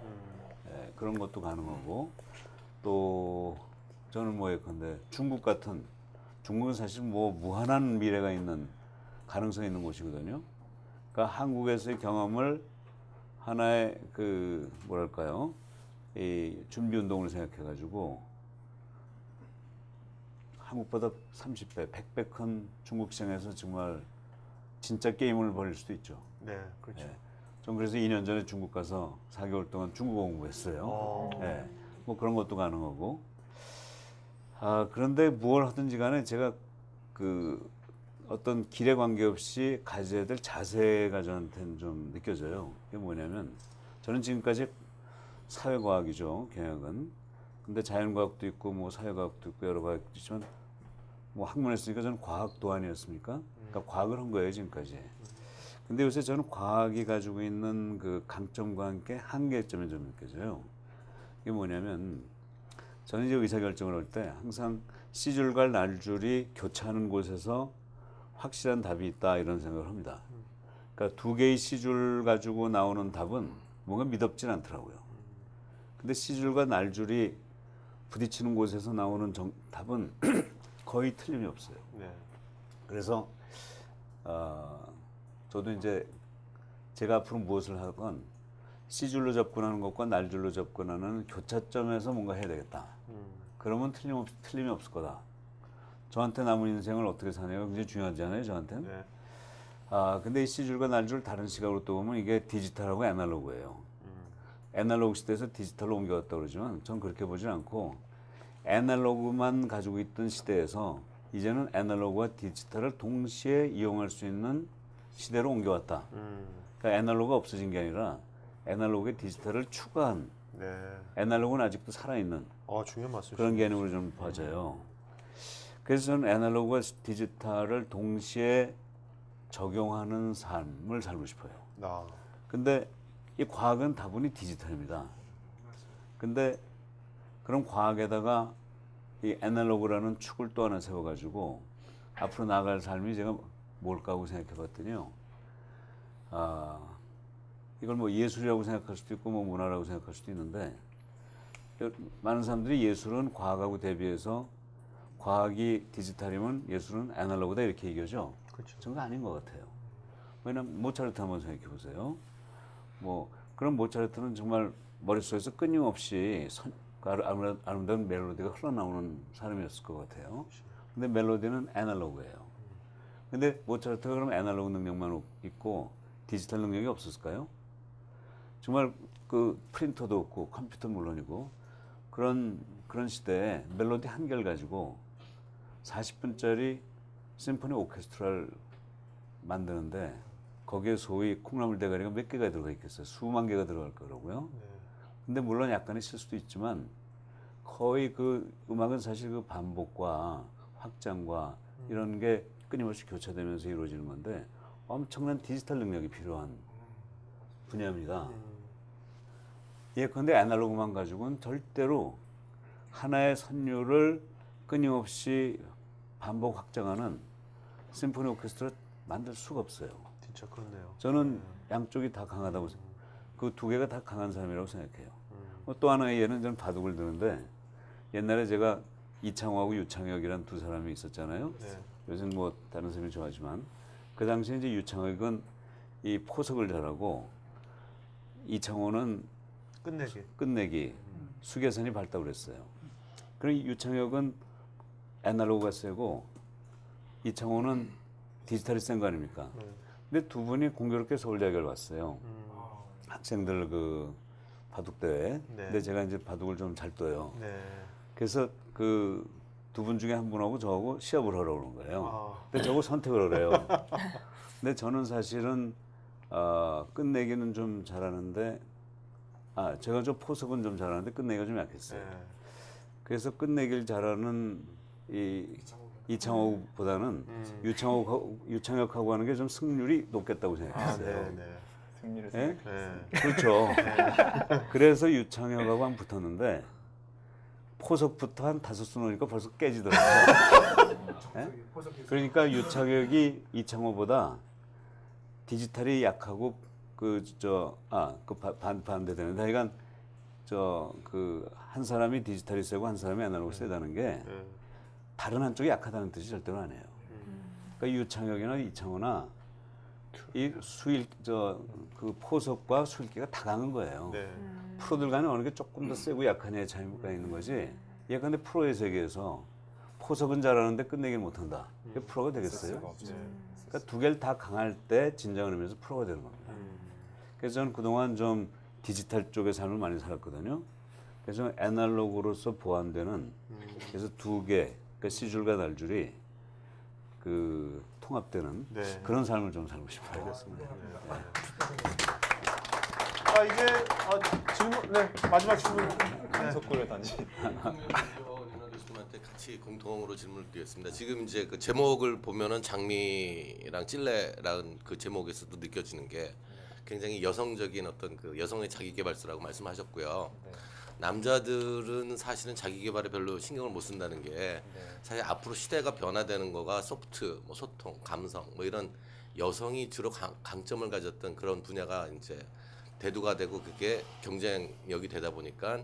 예, 그런 것도 가능하고 또 저는 뭐 예컨대 중국은 사실 뭐 무한한 미래가 있는 가능성이 있는 곳이거든요. 그러니까 한국에서의 경험을 하나의 뭐랄까요, 이 준비 운동을 생각해가지고 한국보다 30배, 100배 큰 중국 시장에서 정말 진짜 게임을 벌일 수도 있죠. 네, 그렇죠. 예. 전 그래서 2년 전에 중국 가서 4개월 동안 중국어 공부했어요. 예. 뭐 그런 것도 가능하고. 그런데 무엇을 하든지 간에 제가 어떤 길에 관계없이 가져야 될 자세가 저한테는 좀 느껴져요. 그게 뭐냐면 저는 지금까지 사회과학이죠, 경영은. 근데 자연과학도 있고 뭐 사회과학도 있고 여러 과학도 있지만 뭐 학문했으니까 저는 과학도 아니었습니까? 그러니까 과학을 한 거예요, 지금까지. 근데 요새 저는 과학이 가지고 있는 그 강점과 함께 한계점이 좀 느껴져요. 이게 뭐냐면 저는 이제 의사결정을 할 때 항상 C줄과 날줄이 교차하는 곳에서 확실한 답이 있다 이런 생각을 합니다. 그러니까 두 개의 C줄 가지고 나오는 답은 뭔가 미덥진 않더라고요. 근데 C줄과 날줄이 부딪히는 곳에서 나오는 답은 거의 틀림이 없어요. 네. 그래서 저도 이제 제가 앞으로 무엇을 하건 C줄로 접근하는 것과 날줄로 접근하는 교차점에서 뭔가 해야 되겠다. 그러면 틀림이 없을 거다. 저한테 남은 인생을 어떻게 사냐가 굉장히 중요하잖아요, 저한테는. 네. 근데 이 C줄과 날줄 다른 시각으로 또 보면 이게 디지털하고 애날로그예요. 애날로그 시대에서 디지털로 옮겨갔다 그러지만 전 그렇게 보진 않고 애날로그만 가지고 있던 시대에서 이제는 애날로그와 디지털을 동시에 이용할 수 있는 시대로 옮겨왔다. 그러니까 애날로그가 없어진 게 아니라 애날로그에 디지털을 추가한, 네. 애날로그는 아직도 살아있는 중요한 말씀이시죠. 그런 개념으로 좀 봐져요. 그래서 저는 애날로그와 디지털을 동시에 적용하는 삶을 살고 싶어요. 근데 이 과학은 다분히 디지털입니다. 근데 그런 과학에다가 이 애날로그라는 축을 또 하나 세워가지고 앞으로 나아갈 삶이 제가 뭘까 하고 생각해봤더니요. 이걸 뭐 예술이라고 생각할 수도 있고 뭐 문화라고 생각할 수도 있는데 많은 사람들이 예술은 과학하고 대비해서 과학이 디지털이면 예술은 애날로그다 이렇게 얘기하죠. 그렇죠. 저는 아닌 것 같아요. 왜냐면 모차르트 한번 생각해 보세요. 뭐 그런 모차르트는 정말 머릿속에서 끊임없이 아름다운 멜로디가 흘러나오는 사람이었을 것 같아요. 근데 멜로디는 애날로그예요. 근데 모차르트가 그럼 애날로그 능력만 있고 디지털 능력이 없었을까요? 정말 그 프린터도 없고 컴퓨터 물론이고 그런 시대에 멜로디 한 개를 가지고 40분짜리 심포니 오케스트라를 만드는데 거기에 소위 콩나물 대가리가 몇 개가 들어가 있겠어요? 수만 개가 들어갈 거라고요. 근데 물론 약간의 실수도 있지만 거의 그 음악은 사실 그 반복과 확장과 이런 게 끊임없이 교차되면서 이루어지는 건데 엄청난 디지털 능력이 필요한 분야입니다. 예컨대 애날로그만 가지고는 절대로 하나의 선율을 끊임없이 반복 확장하는 심포니 오케스트라 만들 수가 없어요. 진짜 그렇네요. 저는 양쪽이 다 강하다고 그 두 개가 다 강한 사람이라고 생각해요. 또 하나의 예는 저는 바둑을 드는데 옛날에 제가 이창호하고 유창혁이란 두 사람이 있었잖아요. 네. 요새는 뭐 다른 사람이 좋아하지만 그 당시에 이제 유창혁은 이 포석을 잘하고 이창호는 끝내기 수계선이 밝다고 그랬어요. 그럼 유창혁은 애날로그가 세고 이창호는 디지털이 센 거 아닙니까? 근데 두 분이 공교롭게 서울대학을 왔어요. 학생들 그 바둑 대회. 네. 근데 제가 이제 바둑을 좀 잘 떠요. 네. 그래서 그 두 분 중에 한 분하고 저하고 시합을 하러 오는 거예요. 근데 저하고 선택을 하래요. 근데 저는 사실은 끝내기는 좀 잘하는데 제가 좀 포석은 좀 잘하는데 끝내기가 좀 약했어요. 네. 그래서 끝내기를 잘하는 이 이창호보다는 유창혁하고 하는 게 좀 승률이 높겠다고 생각했어요. 승리를 네? 생각했어요. 그렇죠. 그래서 유창혁하고 한 붙었는데 포석부터 한 5수 놓으니까 벌써 깨지더라고요. 네? 그러니까 유창혁이 이창호보다 디지털이 약하고 반대되는데 하여간 한 사람이 디지털이 세고 한 사람이 애날로그 세다는 게 다른 한쪽이 약하다는 뜻이 절대로 아니에요. 그러니까 유창혁이나 이창호나 이 그 포석과 수일기가 다 강한 거예요. 네. 프로들 간에 어느 게 조금 더 세고 약하냐의 차이가 있는 거지. 예컨대 프로의 세계에서 포석은 잘하는데 끝내기를 못한다. 그게 프로가 되겠어요? 그러니까 두 개를 다 강할 때 진정한 의미에서 프로가 되는 겁니다. 그래서 저는 그동안 좀 디지털 쪽의 삶을 많이 살았거든요. 그래서 애날로그로서 보완되는 그래서 두 개, 그러니까 C줄과 R줄이 그 통합되는 그런 삶을 좀 살고 싶어요. 알겠습니다. 이제 질문, 마지막 질문. 속구를 던지. 교수님한테 같이 공통으로 질문을 드리겠습니다. 지금 이제 그 제목을 보면은 장미랑 찔레라는 그 제목에서도 느껴지는 게 굉장히 여성적인 어떤 그 여성의 자기계발서라고 말씀하셨고요. 남자들은 사실은 자기계발에 별로 신경을 못 쓴다는 게 사실 앞으로 시대가 변화되는 거가 소프트, 뭐 소통, 감성, 뭐 이런 여성이 주로 강점을 가졌던 그런 분야가 이제 대두가 되고 그게 경쟁력이 되다 보니까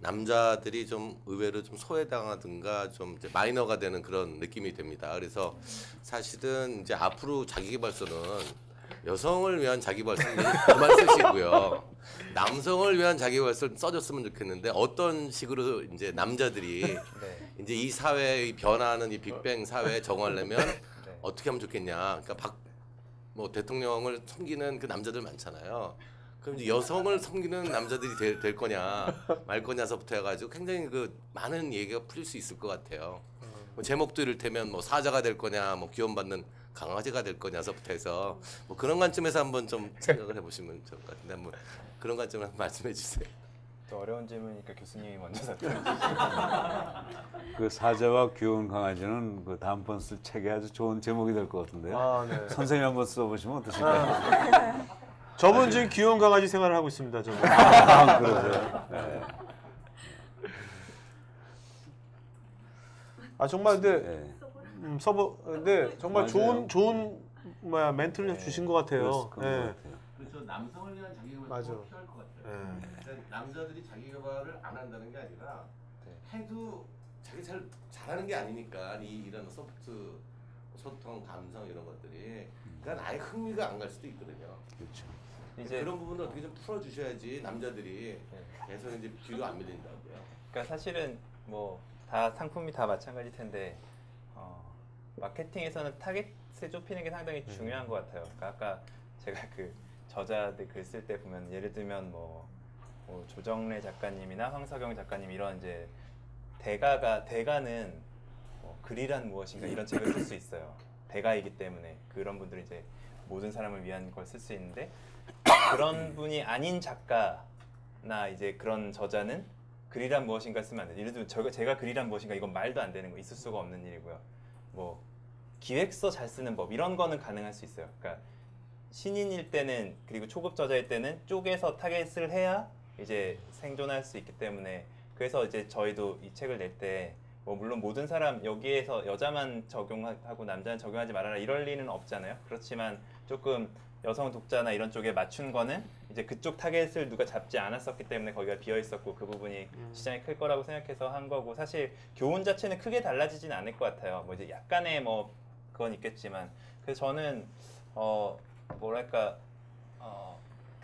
남자들이 좀 의외로 좀 소외당하든가 좀 이제 마이너가 되는 그런 느낌이 됩니다. 그래서 사실은 이제 앞으로 자기계발서는 여성을 위한 자기발서는 그만 쓰시고요. 남성을 위한 자기발서를 써줬으면 좋겠는데 어떤 식으로 이제 남자들이 이제 이 사회의 변화하는 이 빅뱅 사회에 적응하려면 어떻게 하면 좋겠냐. 그러니까 뭐 대통령을 섬기는 그 남자들 많잖아요. 그럼 이제 여성을 섬기는 남자들이 될 거냐 말 거냐서부터 해가지고 굉장히 그 많은 얘기가 풀릴 수 있을 것 같아요. 뭐 제목도 이를테면 뭐 사자가 될 거냐, 뭐 귀여움받는 강아지가 될 거냐서부터 해서 뭐 그런 관점에서 한번 좀 생각을 해보시면 좋을 것 같은데 뭐 그런 관점을 한번 말씀해 주세요. 또 어려운 질문이니까 교수님이 먼저 그 사자와 귀여운 강아지는 그 다음번 쓸 책에 아주 좋은 제목이 될 것 같은데요. 네. 선생님 한번 써보시면 어떠실까요? 저분 지금 귀여운 강아지 생활을 하고 있습니다. 저분. 그러세요. 네. 아 정말 근데 예. 근데 정말 맞아요. 좋은 멘트를 주신 것 같아요. 그런 것 예. 같아요. 그래서 남성을 위한 자기개발 맞아. 가 필요할 것 같아요. 그러니까 남자들이 자기개발을 안 한다는 게 아니라 해도 자기 잘하는 게 아니니까 이런 소프트 소통, 감성 이런 것들이 그러니까 아예 흥미가 안 갈 수도 있거든요. 그렇죠. 이제 그런 부분을 어떻게 좀 풀어주셔야지 남자들이 계속 이제 뒤로 안 밀린다고요. 그러니까 사실은 뭐 다 상품이 다 마찬가지일 텐데 마케팅에서는 타겟을 좁히는 게 상당히 중요한 것 같아요. 그러니까 아까 제가 그 저자들 글 쓸 때 보면 예를 들면 뭐 조정래 작가님이나 황석영 작가님 이런 이제 대가는 글이란 무엇인가 이런 책을 쓸 수 있어요. 대가이기 때문에 그런 분들이 이제 모든 사람을 위한 걸 쓸 수 있는데 그런 분이 아닌 작가나 이제 그런 저자는 글이란 무엇인가 쓰면 안 돼요. 예를 들면 제가 글이란 무엇인가 이건 말도 안 되는 거 있을 수가 없는 일이고요. 뭐 기획서 잘 쓰는 법 이런 거는 가능할 수 있어요. 그러니까 신인일 때는 그리고 초급 저자일 때는 쪼개서 타겟을 해야 이제 생존할 수 있기 때문에 그래서 이제 저희도 이 책을 낼 때 뭐 물론 모든 사람 여기에서 여자만 적용하고 남자는 적용하지 말아라 이럴 리는 없잖아요. 그렇지만 조금 여성 독자나 이런 쪽에 맞춘 거는 이제 그쪽 타겟을 누가 잡지 않았었기 때문에 거기가 비어 있었고 그 부분이 시장이 클 거라고 생각해서 한 거고 사실 교훈 자체는 크게 달라지진 않을 것 같아요. 뭐 이제 약간의 뭐 그건 있겠지만 그래서 저는 뭐랄까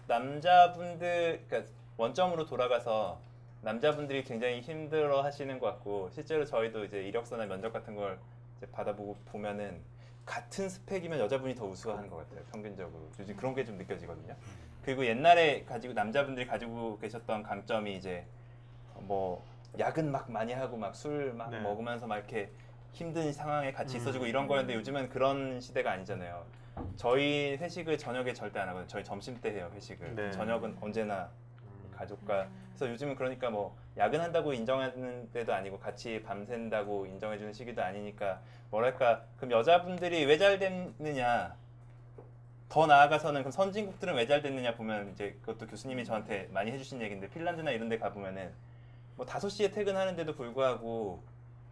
남자분들 그러니까 원점으로 돌아가서 남자분들이 굉장히 힘들어 하시는 것 같고 실제로 저희도 이제 이력서나 면접 같은 걸 이제 받아보고 보면은 같은 스펙이면 여자분이 더 우수한 것 같아요. 평균적으로 요즘 그런 게 좀 느껴지거든요. 그리고 옛날에 남자분들이 가지고 계셨던 강점이 이제 뭐 야근 막 많이 하고 막 술 막 먹으면서 막 이렇게 힘든 상황에 같이 있어주고 이런 거였는데 요즘은 그런 시대가 아니잖아요. 저희 회식을 저녁에 절대 안 하거든요. 저희 점심 때 해요 회식을. 저녁은 언제나 가족과. 그래서 요즘은 그러니까 뭐 야근한다고 인정하는 때도 아니고 같이 밤샌다고 인정해주는 시기도 아니니까 뭐랄까 그럼 여자분들이 왜 잘 됐느냐 더 나아가서는 그럼 선진국들은 왜 잘 됐느냐 보면 이제 그것도 교수님이 저한테 많이 해주신 얘기인데 핀란드나 이런 데 가보면은 뭐 5시에 퇴근하는데도 불구하고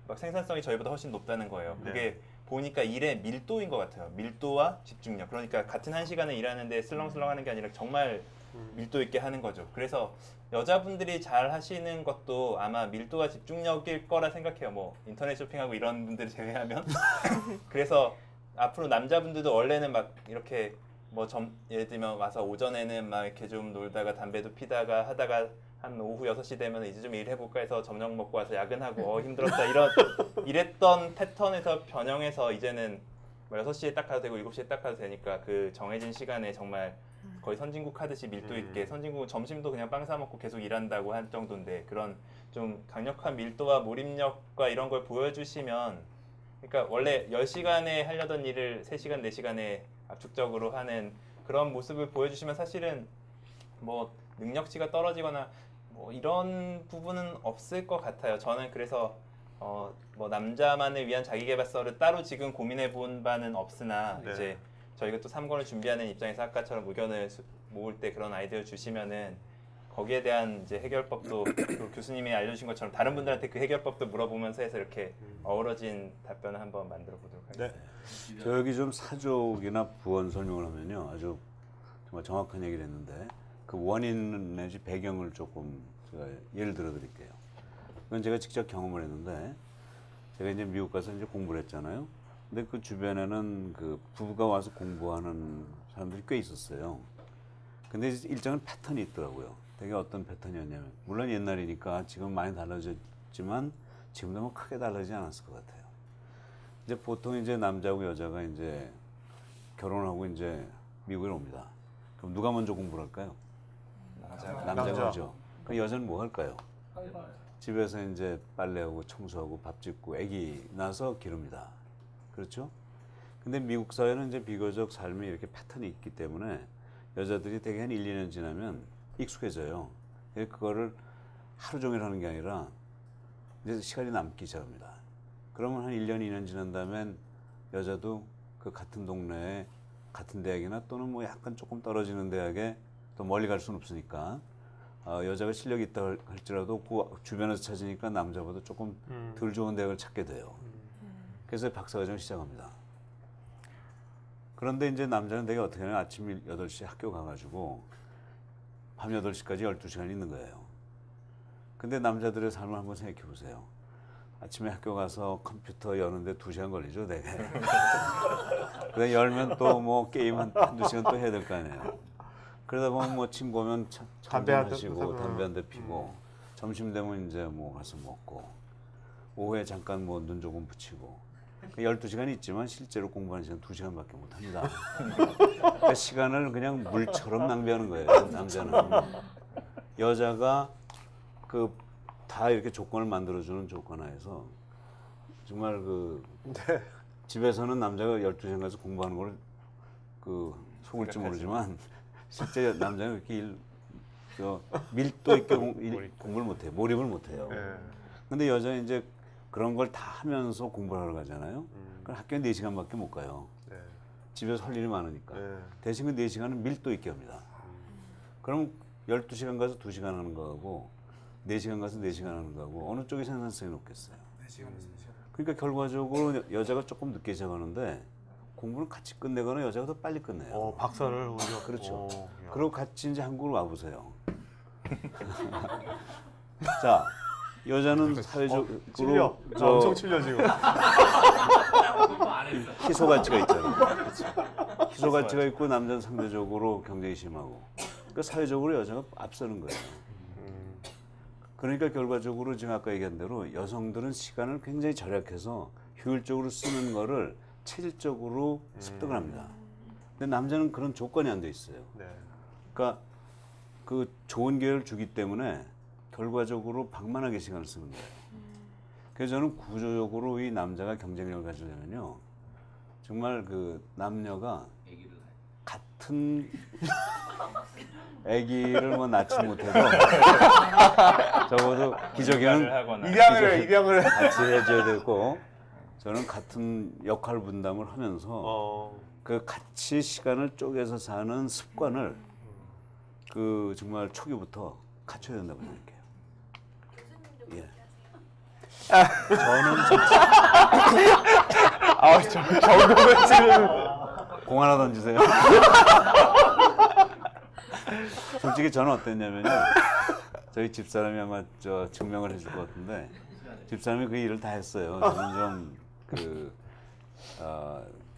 막 생산성이 저희보다 훨씬 높다는 거예요. 그게 보니까 일의 밀도인 것 같아요. 밀도와 집중력. 그러니까 같은 1시간에 일하는데 슬렁슬렁 하는 게 아니라 정말 밀도 있게 하는 거죠. 그래서 여자분들이 잘 하시는 것도 아마 밀도와 집중력일 거라 생각해요. 뭐 인터넷 쇼핑하고 이런 분들을 제외하면. 그래서 앞으로 남자분들도 원래는 막 이렇게 뭐 예를 들면 와서 오전에는 막 이렇게 좀 놀다가 담배도 피다가 하다가 한 오후 6시 되면 이제 좀 일해볼까 해서 저녁 먹고 와서 야근하고 힘들었다 이랬던 패턴에서 변형해서 이제는 뭐 6시에 딱 가도 되고 7시에 딱 가도 되니까 그 정해진 시간에 정말 거의 선진국 하듯이 밀도 있게 선진국은 점심도 그냥 빵 사 먹고 계속 일한다고 할 정도인데 그런 좀 강력한 밀도와 몰입력과 이런 걸 보여주시면 그러니까 원래 10시간에 하려던 일을 3시간, 4시간에 압축적으로 하는 그런 모습을 보여주시면 사실은 뭐 능력치가 떨어지거나 뭐 이런 부분은 없을 것 같아요. 저는 그래서 뭐 남자만을 위한 자기계발서를 따로 지금 고민해 본 바는 없으나 이제 저희가 또 3권을 준비하는 입장에서 아까처럼 의견을 모을 때 그런 아이디어를 주시면은 거기에 대한 이제 해결법도 또 교수님이 알려주신 것처럼 다른 분들한테 그 해결법도 물어보면서 해서 이렇게 어우러진 답변을 한번 만들어 보도록 하겠습니다. 저 여기 좀 사족이나 부원 설명을 하면요, 아주 정말 정확한 얘기를 했는데 그 원인 내지 배경을 조금 제가 예를 들어 드릴게요. 그건 제가 직접 경험을 했는데 제가 이제 미국 가서 이제 공부를 했잖아요. 근데 그 주변에는 그 부부가 와서 공부하는 사람들이 꽤 있었어요. 근데 일정한 패턴이 있더라고요. 되게 어떤 패턴이었냐면 물론 옛날이니까 지금 많이 달라졌지만 지금도 뭐 크게 달라지지 않았을 것 같아요. 이제 보통 이제 남자하고 여자가 이제 결혼하고 이제 미국에 옵니다. 그럼 누가 먼저 공부를 할까요? 남자가 먼저. 그럼 여자는 뭐 할까요? 집에서 이제 빨래하고 청소하고 밥 짓고 아기 낳아서 기릅니다. 그렇죠? 근데 미국 사회는 이제 비교적 삶이 이렇게 패턴이 있기 때문에 여자들이 되게 한 1, 2년 지나면 익숙해져요. 그거를 하루 종일 하는 게 아니라 이제 시간이 남기 시작합니다. 그러면 한 1년, 2년 지난 다음엔 여자도 그 같은 동네에 같은 대학이나 또는 뭐 약간 조금 떨어지는 대학에 또 멀리 갈 수는 없으니까 여자가 실력이 있다 할지라도 그 주변에서 찾으니까 남자보다 조금 덜 좋은 대학을 찾게 돼요. 그래서 박사과정을 시작합니다. 그런데 이제 남자는 되게 어떻게 하냐면 아침 8시에 학교 가가지고 밤 8시까지 12시간 있는 거예요. 근데 남자들의 삶을 한번 생각해 보세요. 아침에 학교 가서 컴퓨터 여는데 2시간 걸리죠, 되게. 그래 열면 또 뭐 게임 한두 시간 또 해야 될 거 아니에요. 그러다 보면 뭐 친구 오면 담배 한 대 하시고 담배 한 대 피고 점심 되면 이제 뭐 가서 먹고 오후에 잠깐 뭐 눈 조금 붙이고 12시간이 있지만 실제로 공부하는 시간 2시간밖에 못 합니다. 그러니까 시간을 그냥 물처럼 낭비하는 거예요, 남자는. 여자가 그 다 이렇게 조건을 만들어주는 조건 하에서 정말 그 집에서는 남자가 12시간 가서 공부하는 걸 그 속을지 모르지만 실제 남자는 그렇게 밀도 있게 공부를 못해요. 몰입을 못해요. 근데 여자는 이제 그런 걸 다 하면서 공부를 하러 가잖아요. 그럼 학교에 4시간밖에 못 가요. 집에서 할 일이 많으니까. 대신 그 4시간은 밀도 있게 합니다. 그럼 12시간 가서 2시간 하는 거하고 4시간 가서 4시간 하는 거하고 어느 쪽이 생산성이 높겠어요? 4시간에서 4시간. 그러니까 결과적으로 여자가 조금 늦게 시작하는데 공부를 같이 끝내거나 여자가 더 빨리 끝내요. 박사를 오히려. 그렇죠. 그리고 같이 이제 한국으로 와보세요. 자, 여자는 사회적으로 엄청 찔려 지금. 희소 가치가 있잖아요. 희소 가치가 있고 남자는 상대적으로 경쟁이 심하고. 그러니까 사회적으로 여자가 앞서는 거예요. 그러니까 결과적으로 지금 아까 얘기한 대로 여성들은 시간을 굉장히 절약해서 효율적으로 쓰는 거를 체질적으로 습득을 합니다. 근데 남자는 그런 조건이 안 돼 있어요. 그러니까 그 좋은 기회를 주기 때문에 결과적으로 방만하게 시간을 쓰는 거예요. 그래서 저는 구조적으로 이 남자가 경쟁력을 가지려면요, 정말 그 남녀가 같은 아기를 뭐 낳지 못해도 적어도 기저귀는 입양을 같이 해줘야 되고, 저는 같은 역할 분담을 하면서 그 같이 시간을 쪼개서 사는 습관을 그 정말 초기부터 갖춰야 된다고 생각해요. 예. 저는 정도면 지금 공 하나 던지세요. 솔직히 저는 어땠냐면요, 저희 집사람이 아마 저 증명을 해줄 것 같은데 집사람이 그 일을 다 했어요. 저는 좀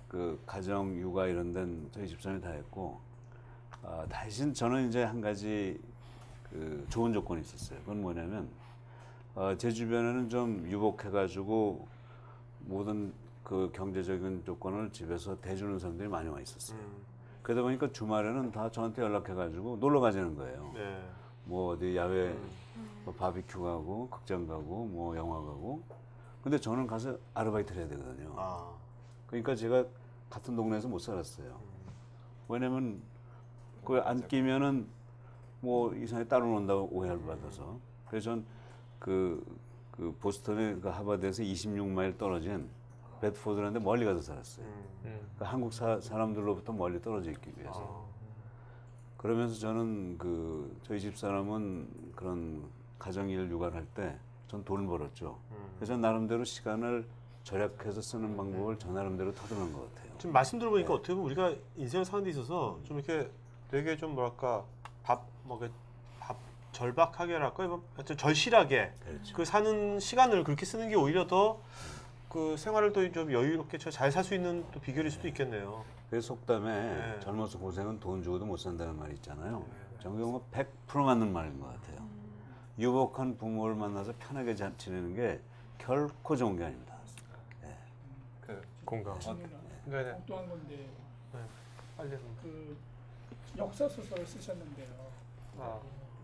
그 가정 육아 이런 데는 저희 집사람이 다 했고, 대신 저는 이제 한 가지 그 좋은 조건이 있었어요. 그건 뭐냐면 제 주변에는 좀 유복해가지고 모든 그 경제적인 조건을 집에서 대주는 사람들이 많이 와 있었어요. 그러다 보니까 주말에는 다 저한테 연락해가지고 놀러 가자는 거예요. 뭐 어디 야외 뭐 바비큐 가고 극장 가고 뭐 영화 가고. 근데 저는 가서 아르바이트를 해야 되거든요. 그러니까 제가 같은 동네에서 못 살았어요. 왜냐면 그걸 안 끼면은 뭐 이상하게 따로 논다고 오해를 받아서. 그래서 전 그 보스턴의 그 하버드에서 26마일 떨어진 베드포드라는 데 멀리 가서 살았어요. 그러니까 한국 사람들로부터 멀리 떨어져 있기 위해서. 그러면서 저는 그 저희 집 사람은 그런 가정일 육아를 할 때 전 돈을 벌었죠. 그래서 나름대로 시간을 절약해서 쓰는 방법을 저 나름대로 터득한 것 같아요. 지금 말씀 들어보니까 어떻게 보면 우리가 인생을 사는 데 있어서 좀 이렇게 되게 좀 뭐랄까 밥 절박하게랄까, 하여튼 절실하게 그 사는 시간을 그렇게 쓰는 게 오히려 더 그 생활을 또 좀 여유롭게 잘 살 수 있는 또 비결일 수도 있겠네요. 그래서 속담에 젊어서 고생은 돈 주고도 못 산다는 말이 있잖아요. 정경은 100% 맞는 말인 것 같아요. 유복한 부모를 만나서 편하게 지내는 게 결코 좋은 게 아닙니다. 공감. 네네. 엉뚱한 건데. 빨리. 그 역사 소설을 쓰셨는데요.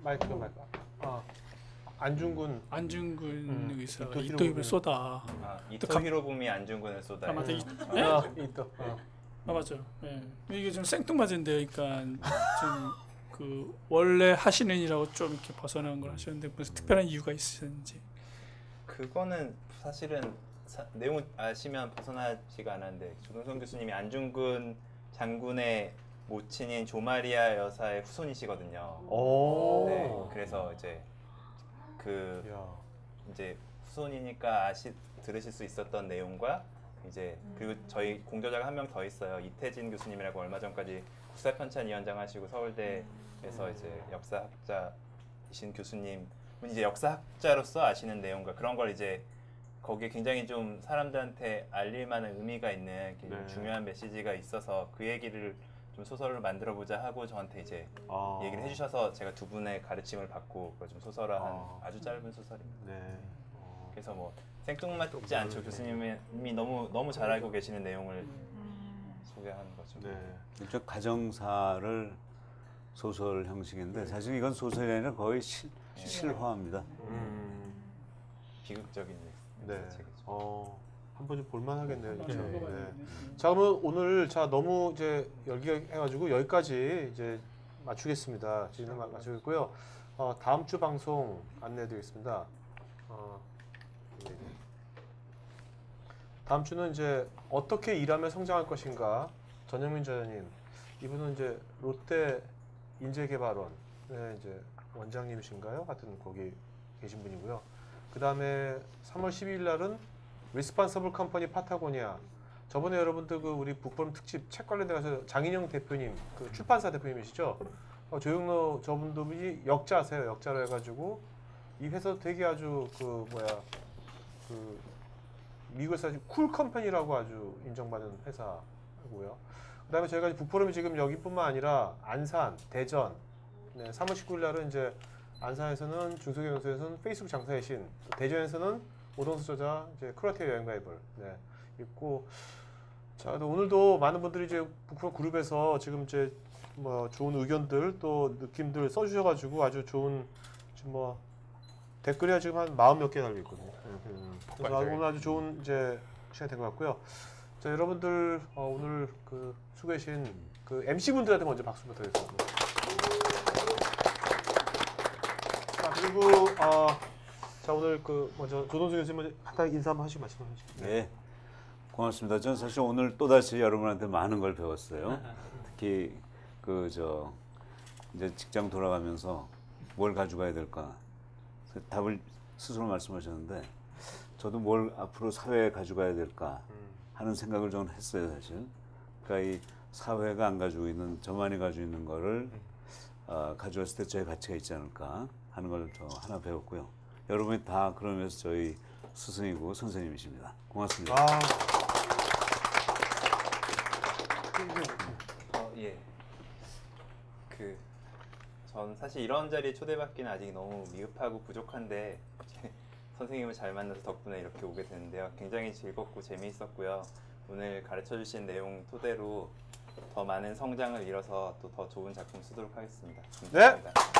마이크. 안중근 의사가 이토 쏟아. 이토 히로부미 안중근을 쏟아. 맞아. 이토. 맞죠. 예. 이게 좀 생뚱맞은데요. 그러니까 좀 그 원래 하시는 일하고 좀 이렇게 벗어난 걸 하셨는데 무슨 특별한 이유가 있으셨는지. 그거는 사실은 내용 아시면 벗어나지가 않았는데, 조동성 교수님이 안중근 장군의 모친인 조마리아 여사의 후손이시거든요. 네, 그래서 이제 이제 후손이니까 들으실 수 있었던 내용과 이제 그리고 저희 공저자가 한 명 더 있어요. 이태진 교수님이라고 얼마 전까지 국사편찬위원장 하시고 서울대에서 이제 역사학자이신 교수님, 이제 역사학자로서 아시는 내용과 그런 걸 이제 거기에 굉장히 좀 사람들한테 알릴 만한 의미가 있는 네. 중요한 메시지가 있어서 그 얘기를 좀 소설을 만들어 보자 하고 저한테 이제 얘기를 해주셔서 제가 두 분의 가르침을 받고 그걸 좀 소설화한 아주 짧은 소설입니다. 네. 그래서 뭐 생뚱맞지 않죠. 교수님이 너무 잘 알고 계시는 내용을 소개하는 거죠. 네. 저 가정사를 소설 형식인데 사실 이건 소설이 아니라 거의 실화입니다. 비극적인 네. 책이죠. 한번 좀 볼만하겠네요, 진짜. 네. 네. 자, 그러면 오늘 너무 이제 열기해가지고 여기까지 이제 맞추겠습니다. 진행 맞추겠고요. 다음 주 방송 안내해드리겠습니다. 다음 주는 이제 어떻게 일하면 성장할 것인가. 전영민 저자님, 이분은 이제 롯데 인재개발원 이제 원장님이신가요? 하여튼 거기 계신 분이고요. 그 다음에 3월 12일 날은 리스폰서블 컴퍼니 파타고니아. 저번에 여러분들 그 우리 북포럼 특집 책 관련돼 가서 장인영 대표님, 그 출판사 대표님이시죠? 조영로 저분들이 역자세요. 역자로 해가지고 이 회사 되게 아주 미국에서 아주 쿨 컴퍼니라고 아주 인정받는 회사고요. 그다음에 저희가 북포럼이 지금 여기뿐만 아니라 안산, 대전, 3월 19일 날은 이제 안산에서는 중소기업 연수에서는 페이스북 장사의 신, 대전에서는 오동수 저자 이제 크로아티아 여행 바이블 있고. 자, 오늘도 많은 분들이 이제 북포럼 그룹에서 지금 이제 좋은 의견들 또 느낌들 써주셔가지고 아주 좋은 지금 댓글이 지금 한 40몇 개 달려 있거든요. 그래서 오늘 아주 좋은 이제 시간이 된 것 같고요. 자, 여러분들 오늘 그 수고하신 그 MC 분들한테 먼저 박수 부탁드리겠습니다. 자, 그리고 자, 오늘 그 먼저 조동수 교수님 간단히 인사 한번 하시고 말씀해 주시죠. 네, 고맙습니다. 저는 사실 오늘 또 다시 여러분한테 많은 걸 배웠어요. 특히 이제 직장 돌아가면서 뭘 가져가야 될까 답을 스스로 말씀하셨는데 저도 뭘 앞으로 사회에 가져가야 될까 하는 생각을 좀 했어요, 사실. 그러니까 이 사회가 안 가지고 있는, 저만이 가지고 있는 거를 가져왔을 때 저의 가치가 있지 않을까 하는 걸 저 하나 배웠고요. 여러분이 다 그러면서 저희 스승이고 선생님이십니다. 고맙습니다. 예. 전 사실 이런 자리에 초대받기는 아직 너무 미흡하고 부족한데 선생님을 잘 만나서 덕분에 이렇게 오게 됐는데요. 굉장히 즐겁고 재미있었고요. 오늘 가르쳐 주신 내용 토대로 더 많은 성장을 이뤄서 또 더 좋은 작품 쓰도록 하겠습니다. 감사합니다. 네.